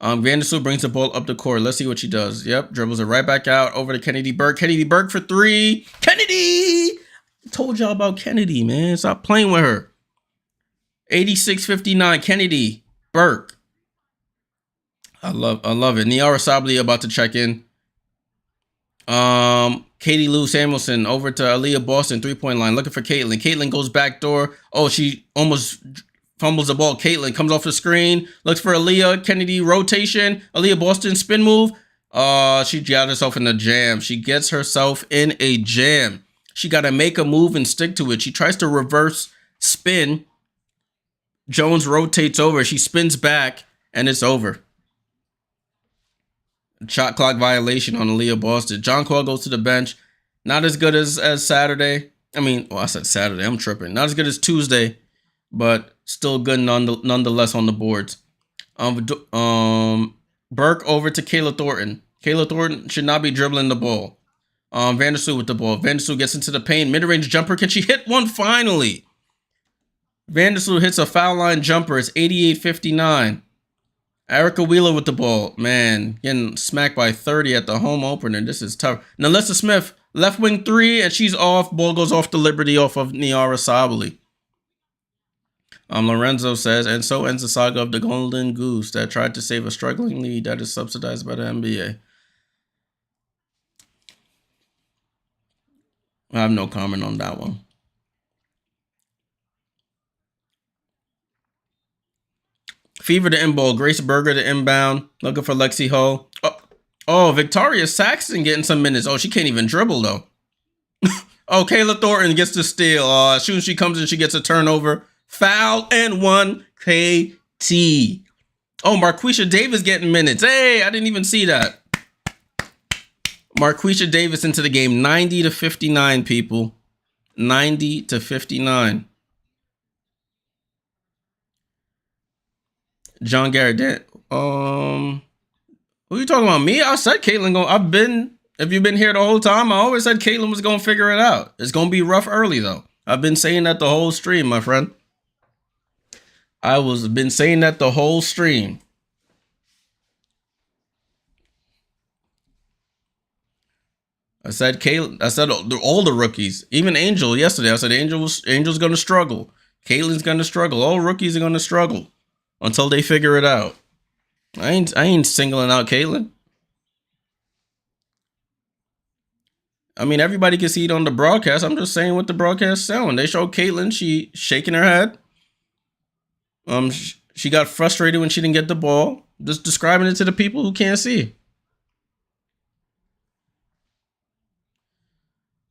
Vandersloot brings the ball up the court. Let's see what she does. Yep, dribbles it right back out over to Kennedy Burke. Kennedy Burke for 3. Kennedy! I told y'all about Kennedy, man. Stop playing with her. 86-59. Kennedy Burke. I love it. Niara Sabli about to check in. Katie Lou Samuelson over to Aaliyah Boston, 3-point line, looking for Caitlin. Caitlin goes back door. Oh, she almost fumbles the ball. Caitlin comes off the screen, looks for Aaliyah. Kennedy rotation. Aaliyah Boston spin move. She got herself in a jam. She gets herself in a jam. She got to make a move and stick to it. She tries to reverse spin. Jones rotates over. She spins back, and it's over. Shot clock violation on Aaliyah Boston. John Coyle goes to the bench. Not as good as Saturday. I said Saturday. I'm tripping. Not as good as Tuesday, but still good nonetheless on the boards. Burke over to Kayla Thornton. Kayla Thornton should not be dribbling the ball. Vandersloot with the ball. Vandersloot gets into the paint. Mid-range jumper. Can she hit one finally? Vandersloot hits a foul line jumper. It's 88-59. Erica Wheeler with the ball. Man, getting smacked by 30 at the home opener. This is tough. Now, Alyssa Smith, left wing 3, and she's off. Ball goes off to Liberty off of Niara Sabali. Lorenzo says, and so ends the saga of the Golden Goose that tried to save a struggling league that is subsidized by the NBA. I have no comment on that one. Fever to inbound. Grace Berger to inbound. Looking for Lexi Ho. Oh, Victoria Saxton getting some minutes. Oh, she can't even dribble, though. Oh, Kayla Thornton gets the steal. As soon as she comes in, she gets a turnover. Foul and 1 KT. Oh, Marquisha Davis getting minutes. Hey, I didn't even see that. Marquisha Davis into the game. 90-59, people. 90-59. John Garrett. Who you talking about? Me? I said Caitlin if you've been here the whole time, I always said Caitlin was going to figure it out. It's going to be rough early, though. I've been saying that the whole stream, my friend. Been saying that the whole stream. I said all the rookies, even Angel yesterday. I said Angel's going to struggle. Caitlin's going to struggle. All rookies are going to struggle until they figure it out. I ain't singling out Caitlin. I mean, everybody can see it on the broadcast. I'm just saying what the broadcast sound. They show Caitlin, she shaking her head. She got frustrated when she didn't get the ball. Just describing it to the people who can't see.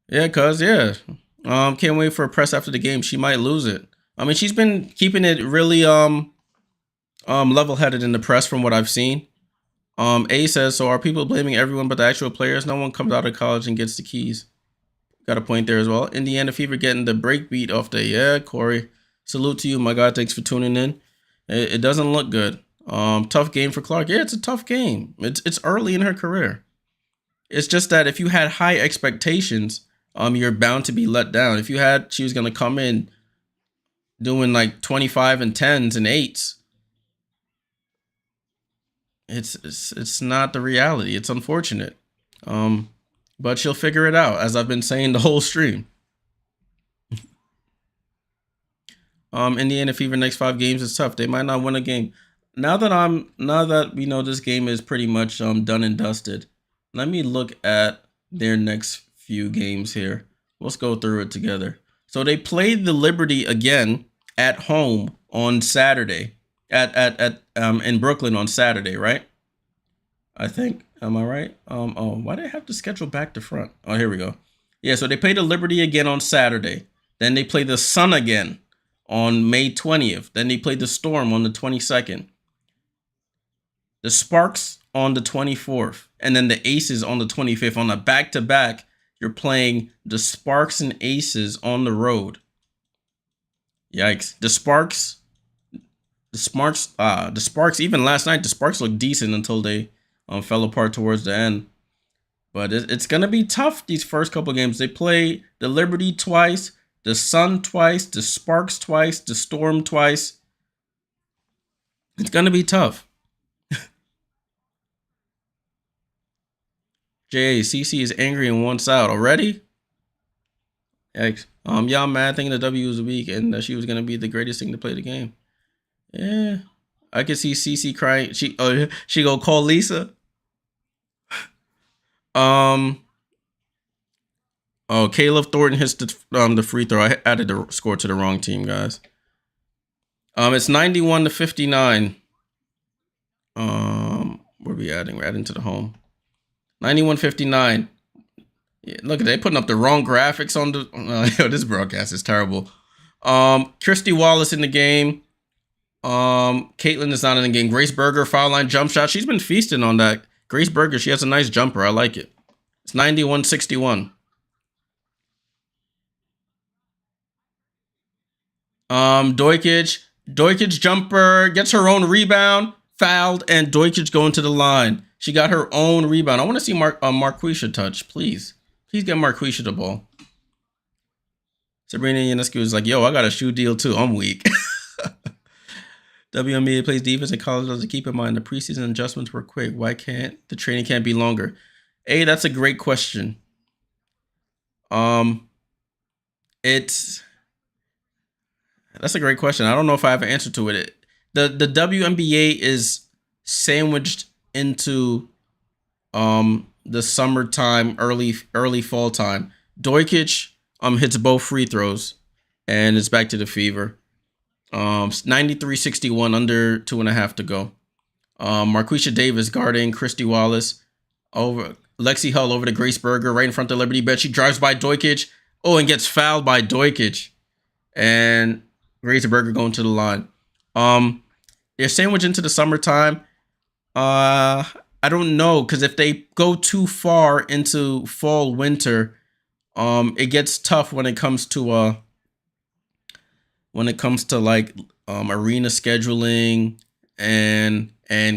Yeah, can't wait for a press after the game. She might lose it. I mean, she's been keeping it really level-headed in the press from what I've seen. A says, so are people blaming everyone but the actual players? No one comes out of college and gets the keys. Got a point there as well. Indiana Fever getting the break beat off the, yeah, Corey. Salute to you, my God. Thanks for tuning in. It doesn't look good. Tough game for Clark. Yeah, it's a tough game. It's early in her career. It's just that if you had high expectations, you're bound to be let down. If you had, she was going to come in doing like 25 and 10s and 8s. It's not the reality. It's unfortunate. But she'll figure it out, as I've been saying the whole stream. Indiana Fever next 5 games is tough. They might not win a game. Now that we know this game is pretty much done and dusted, let me look at their next few games here. Let's go through it together. So they played the Liberty again at home on Saturday. at in Brooklyn on Saturday, right? I think. Am I right? Oh, why do they have to schedule back to front? Oh, here we go. Yeah, so they play the Liberty again on Saturday. Then they play the Sun again on May 20th. Then they play the Storm on the 22nd. The Sparks on the 24th. And then the Aces on the 25th. On a back-to-back, you're playing the Sparks and Aces on the road. Yikes. The Sparks, even last night, the Sparks looked decent until they fell apart towards the end. But it's going to be tough these first couple games. They play the Liberty twice, the Sun twice, the Sparks twice, the Storm twice. It's going to be tough. CC is angry and wants out already. Yikes. Y'all mad thinking the W was weak and that she was going to be the greatest thing to play the game. Yeah. I can see CC crying. She go call Lisa. Oh, Caleb Thornton hits the free throw. I added the score to the wrong team, guys. It's 91-59. What are we adding? We're adding to the home. 91-59. Yeah, look, they putting up the wrong graphics on the. This broadcast is terrible. Christy Wallace in the game. Caitlin is not in the game. Grace Berger foul line jump shot. She's been feasting on that. Grace Berger, she has a nice jumper. I like it. It's 91-61. Dojkic jumper gets her own rebound, fouled, and Dojkic going to the line. She got her own rebound. I want to see Marquisha touch, please. Please get Marquisha the ball. Sabrina Ionescu is like, yo, I got a shoe deal too. I'm weak. WNBA plays defense in college doesn't keep in mind the preseason adjustments were quick. Why can't the training camp be longer? Hey, that's a great question. That's a great question. I don't know if I have an answer to it. The WNBA is sandwiched into the summertime, early fall time. Dojkic hits both free throws and it's back to the fever. 93-61, under 2.5 to go. Marquisha Davis guarding Christy Wallace. Over Lexi Hull over to Grace Berger right in front of the Liberty bench. She drives by Dojkic. Oh, and gets fouled by Dojkic. And Grace Berger going to the line. They're sandwiched into the summertime. I don't know, because if they go too far into fall, winter, it gets tough when it comes to like arena scheduling and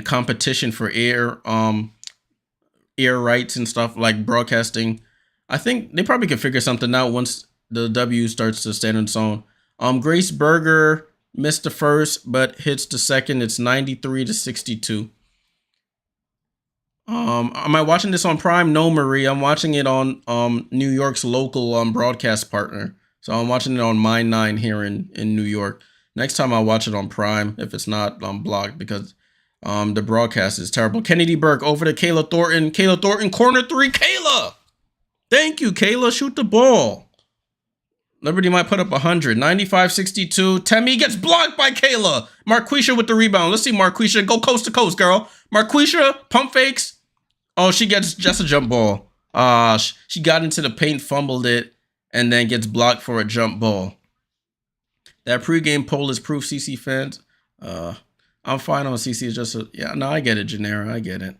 competition for air rights and stuff like broadcasting. I think they probably could figure something out once the W starts to stand on its own. Grace Berger missed the first but hits the second. It's 93-62. Am I watching this on Prime? No, Marie. I'm watching it on New York's local broadcast partner. So I'm watching it on My 9 here in New York. Next time I'll watch it on Prime if it's not blocked because the broadcast is terrible. Kennedy Burke over to Kayla Thornton. Kayla Thornton, corner three. Kayla! Thank you, Kayla. Shoot the ball. Liberty might put up 100. 95-62. Temi gets blocked by Kayla. Marquisha with the rebound. Let's see Marquisha go coast to coast, girl. Marquisha, pump fakes. Oh, she gets just a jump ball. She got into the paint, fumbled it, and then gets blocked for a jump ball. That pregame poll is proof, CC fans. I'm fine on CC. It's just yeah, no, I get it, Janera. I get it.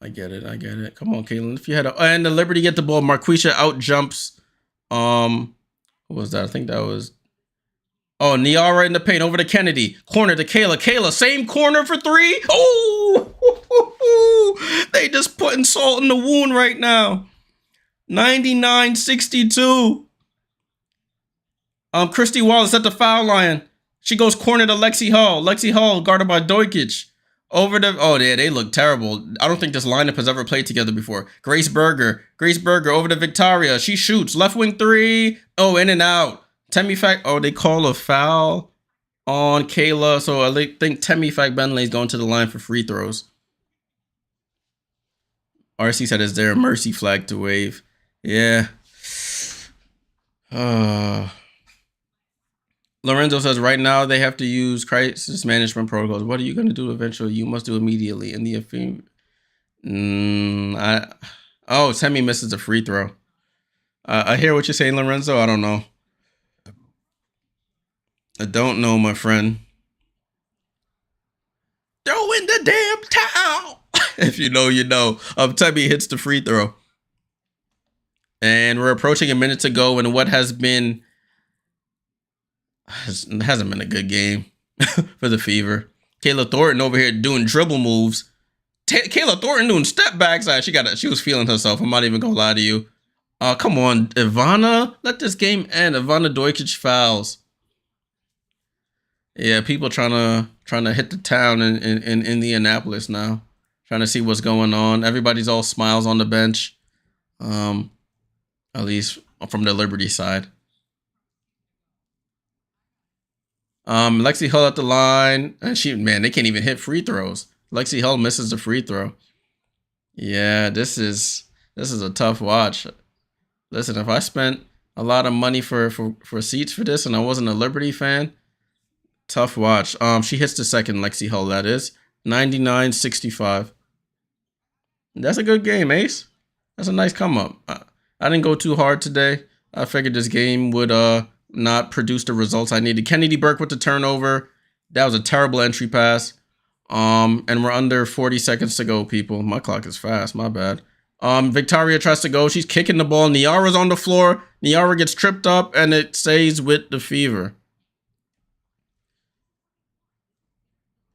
I get it. Come on, Caitlin. If you had and the Liberty get the ball, Marquisha out jumps. What was that? I think that was. Oh, Niara in the paint over to Kennedy. Corner to Kayla. Kayla, same corner for three. Oh, they just putting salt in the wound right now. 99-62. Christy Wallace at the foul line. She goes corner to Lexi Hall. Lexi Hall guarded by Dojkic. Over the they look terrible. I don't think this lineup has ever played together before. Grace Berger over to Victoria. She shoots left wing three. Oh, in and out. Temi Fact. Oh, they call a foul on Kayla. So I think Temi Fact Bentley is going to the line for free throws. RC said, "Is there a mercy flag to wave?" Yeah. Lorenzo says right now they have to use crisis management protocols. What are you going to do eventually? You must do immediately. In the Semi misses a free throw. I hear what you're saying, Lorenzo. I don't know. I don't know, my friend. Throw in the damn towel. If you know, you know. Tubby hits the free throw. And we're approaching a minute to go in what hasn't been a good game for the Fever. Kayla Thornton over here doing dribble moves. Kayla Thornton doing step backs. She was feeling herself. I'm not even gonna lie to you. Come on, Ivana. Let this game end. Ivana Dojkic fouls. Yeah, people trying to hit the town in Indianapolis now. Trying to see what's going on. Everybody's all smiles on the bench. At least from the Liberty side. Lexi Hull at the line. And they can't even hit free throws. Lexi Hull misses the free throw. Yeah, this is a tough watch. Listen, if I spent a lot of money for seats for this and I wasn't a Liberty fan, tough watch. She hits the second, Lexi Hull, that is. 99-65. That's a good game, Ace. That's a nice come up. I didn't go too hard today. I figured this game would not produce the results I needed. Kennedy Burke with the turnover. That was a terrible entry pass. And we're under 40 seconds to go, people. My clock is fast. My bad. Victoria tries to go. She's kicking the ball. Niara's on the floor. Niara gets tripped up, and it stays with the Fever.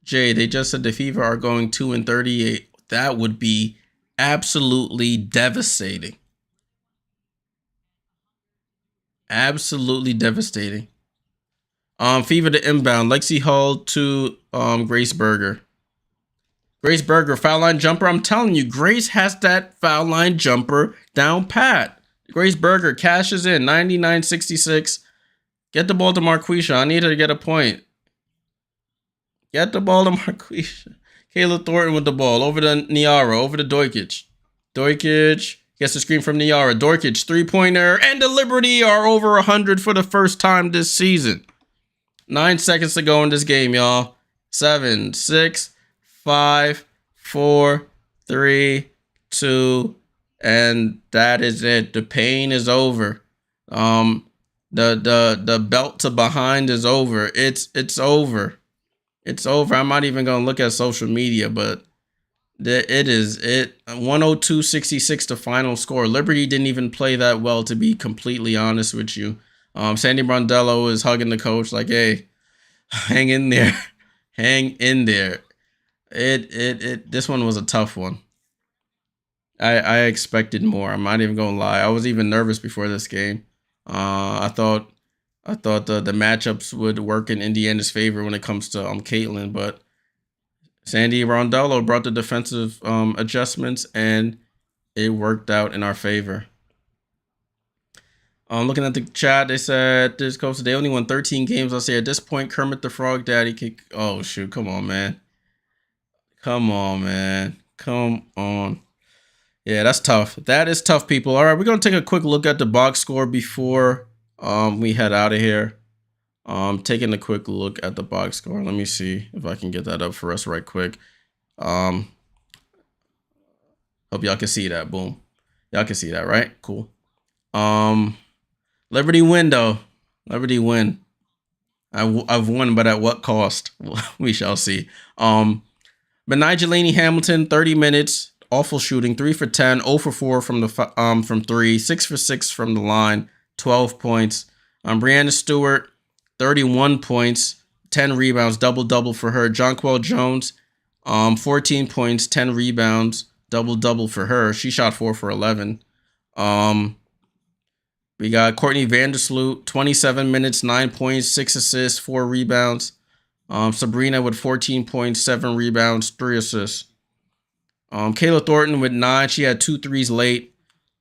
Jay, they just said the Fever are going 2-38. That would be absolutely devastating. Absolutely devastating. Fever to inbound. Lexi Hull to Grace Berger. Grace Berger, foul line jumper. I'm telling you, Grace has that foul line jumper down pat. Grace Berger cashes in. 99-66. Get the ball to Marquisha. I need her to get a point. Get the ball to Marquisha. Kayla Thornton with the ball. Over to Niara. Over to Dojkic. Dojkic gets the screen from Niara. Dojkic, three-pointer. And the Liberty are over 100 for the first time this season. 9 seconds to go in this game, y'all. 7, 6, 5, 4, 3, 2, and that is it. The pain is over. The belt to behind is over. It's over. It's over. I'm not even gonna look at social media, but it is 102-66 the final score. Liberty didn't even play that well, to be completely honest with you. Sandy Brondello is hugging the coach like, hey, hang in there. Hang in there. This one was a tough one. I expected more. I'm not even gonna lie. I was even nervous before this game. I thought the matchups would work in Indiana's favor when it comes to Caitlin, but Sandy Rondello brought the defensive adjustments, and it worked out in our favor. Looking at the chat, they said this coach, they only won 13 games. I'll say at this point, Kermit the Frog Daddy kick. Oh shoot, come on, man. Come on, man. Come on. Yeah, that's tough. That is tough, people. All right, we're gonna take a quick look at the box score before we head out of here. Taking a quick look at the box score. Let me see if I can get that up for us right quick. Hope y'all can see that. Boom. Y'all can see that, right? Cool. Liberty win, though. Liberty win. I've won, but at what cost? We shall see. But Jelani Hamilton, 30 minutes, awful shooting, 3 for 10, 0 for 4 from from 3, 6 for 6 from the line, 12 points. Brianna Stewart, 31 points, 10 rebounds, double-double for her. Jonquel Jones, 14 points, 10 rebounds, double-double for her. She shot 4 for 11. We got Courtney Vandersloot, 27 minutes, 9 points, 6 assists, 4 rebounds. Sabrina with 14 points, 7 rebounds, 3 assists. Kayla Thornton with 9. She had 2 threes late.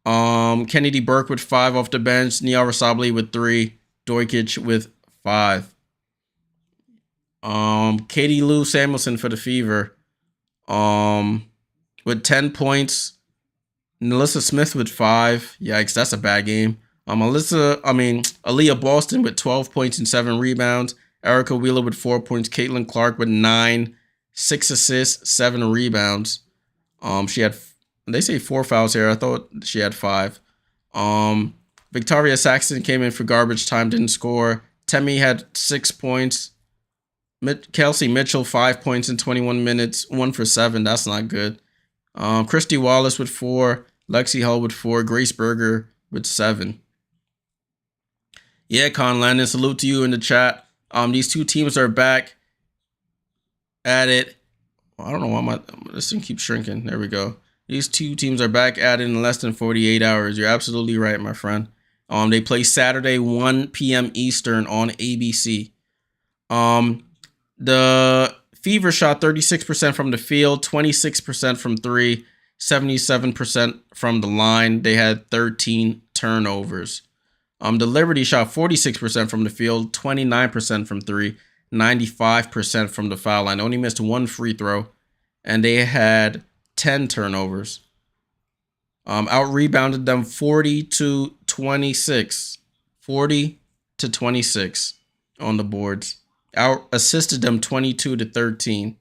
Kennedy Burke with 5 off the bench. Niara Sabli with 3. Dojkic with 5. Katie Lou Samuelson for the Fever. With 10 points. Melissa Smith with 5. Yikes, that's a bad game. Aaliyah Boston with 12 points and 7 rebounds. Erica Wheeler with 4 points. Caitlin Clark with 9, 6 assists, 7 rebounds. She had, they say 4 fouls here. I thought she had 5. Victoria Saxton came in for garbage time, didn't score. Temi had 6 points. Kelsey Mitchell, 5 points in 21 minutes, 1 for 7. That's not good. Christy Wallace with 4. Lexi Hull with 4. Grace Berger with 7. Yeah, Con Landon, salute to you in the chat. These two teams are back at it. I don't know why this thing keeps shrinking. There we go. These two teams are back at it in less than 48 hours. You're absolutely right, my friend. They play Saturday, 1 p.m. Eastern on ABC. The Fever shot 36% from the field, 26% from 3, 77% from the line. They had 13 turnovers. The Liberty shot 46% from the field, 29% from 3, 95% from the foul line. Only missed 1 free throw, and they had 10 turnovers. Out-rebounded them 40-26. 40-26 on the boards. Out-assisted them 22-13.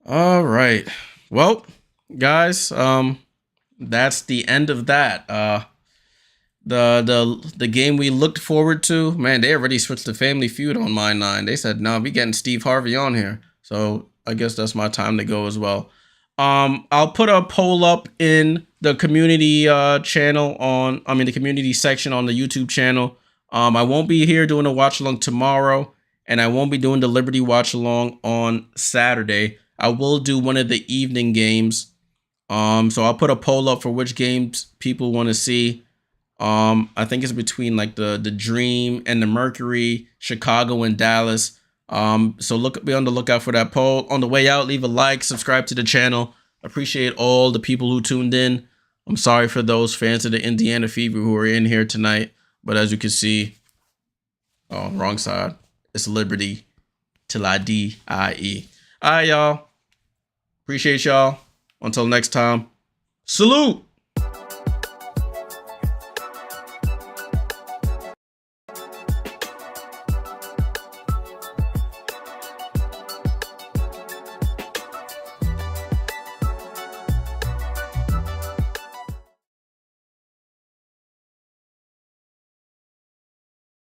All right. Well, guys, that's the end of that. The game we looked forward to, man, they already switched to Family Feud on my 9. They said, no, we getting Steve Harvey on here. So I guess that's my time to go as well. I'll put a poll up in the community channel the community section on the YouTube channel. I won't be here doing a watch along tomorrow, and I won't be doing the Liberty watch along on Saturday. I will do one of the evening games. So I'll put a poll up for which games people want to see. I think it's between like the Dream and the Mercury, Chicago and Dallas. So be on the lookout for that poll. On the way out, leave a like, subscribe to the channel. Appreciate all the people who tuned in. I'm sorry for those fans of the Indiana Fever who are in here tonight. But as you can see, wrong side. It's Liberty till I die. All right, y'all. Appreciate y'all. Until next time, salute.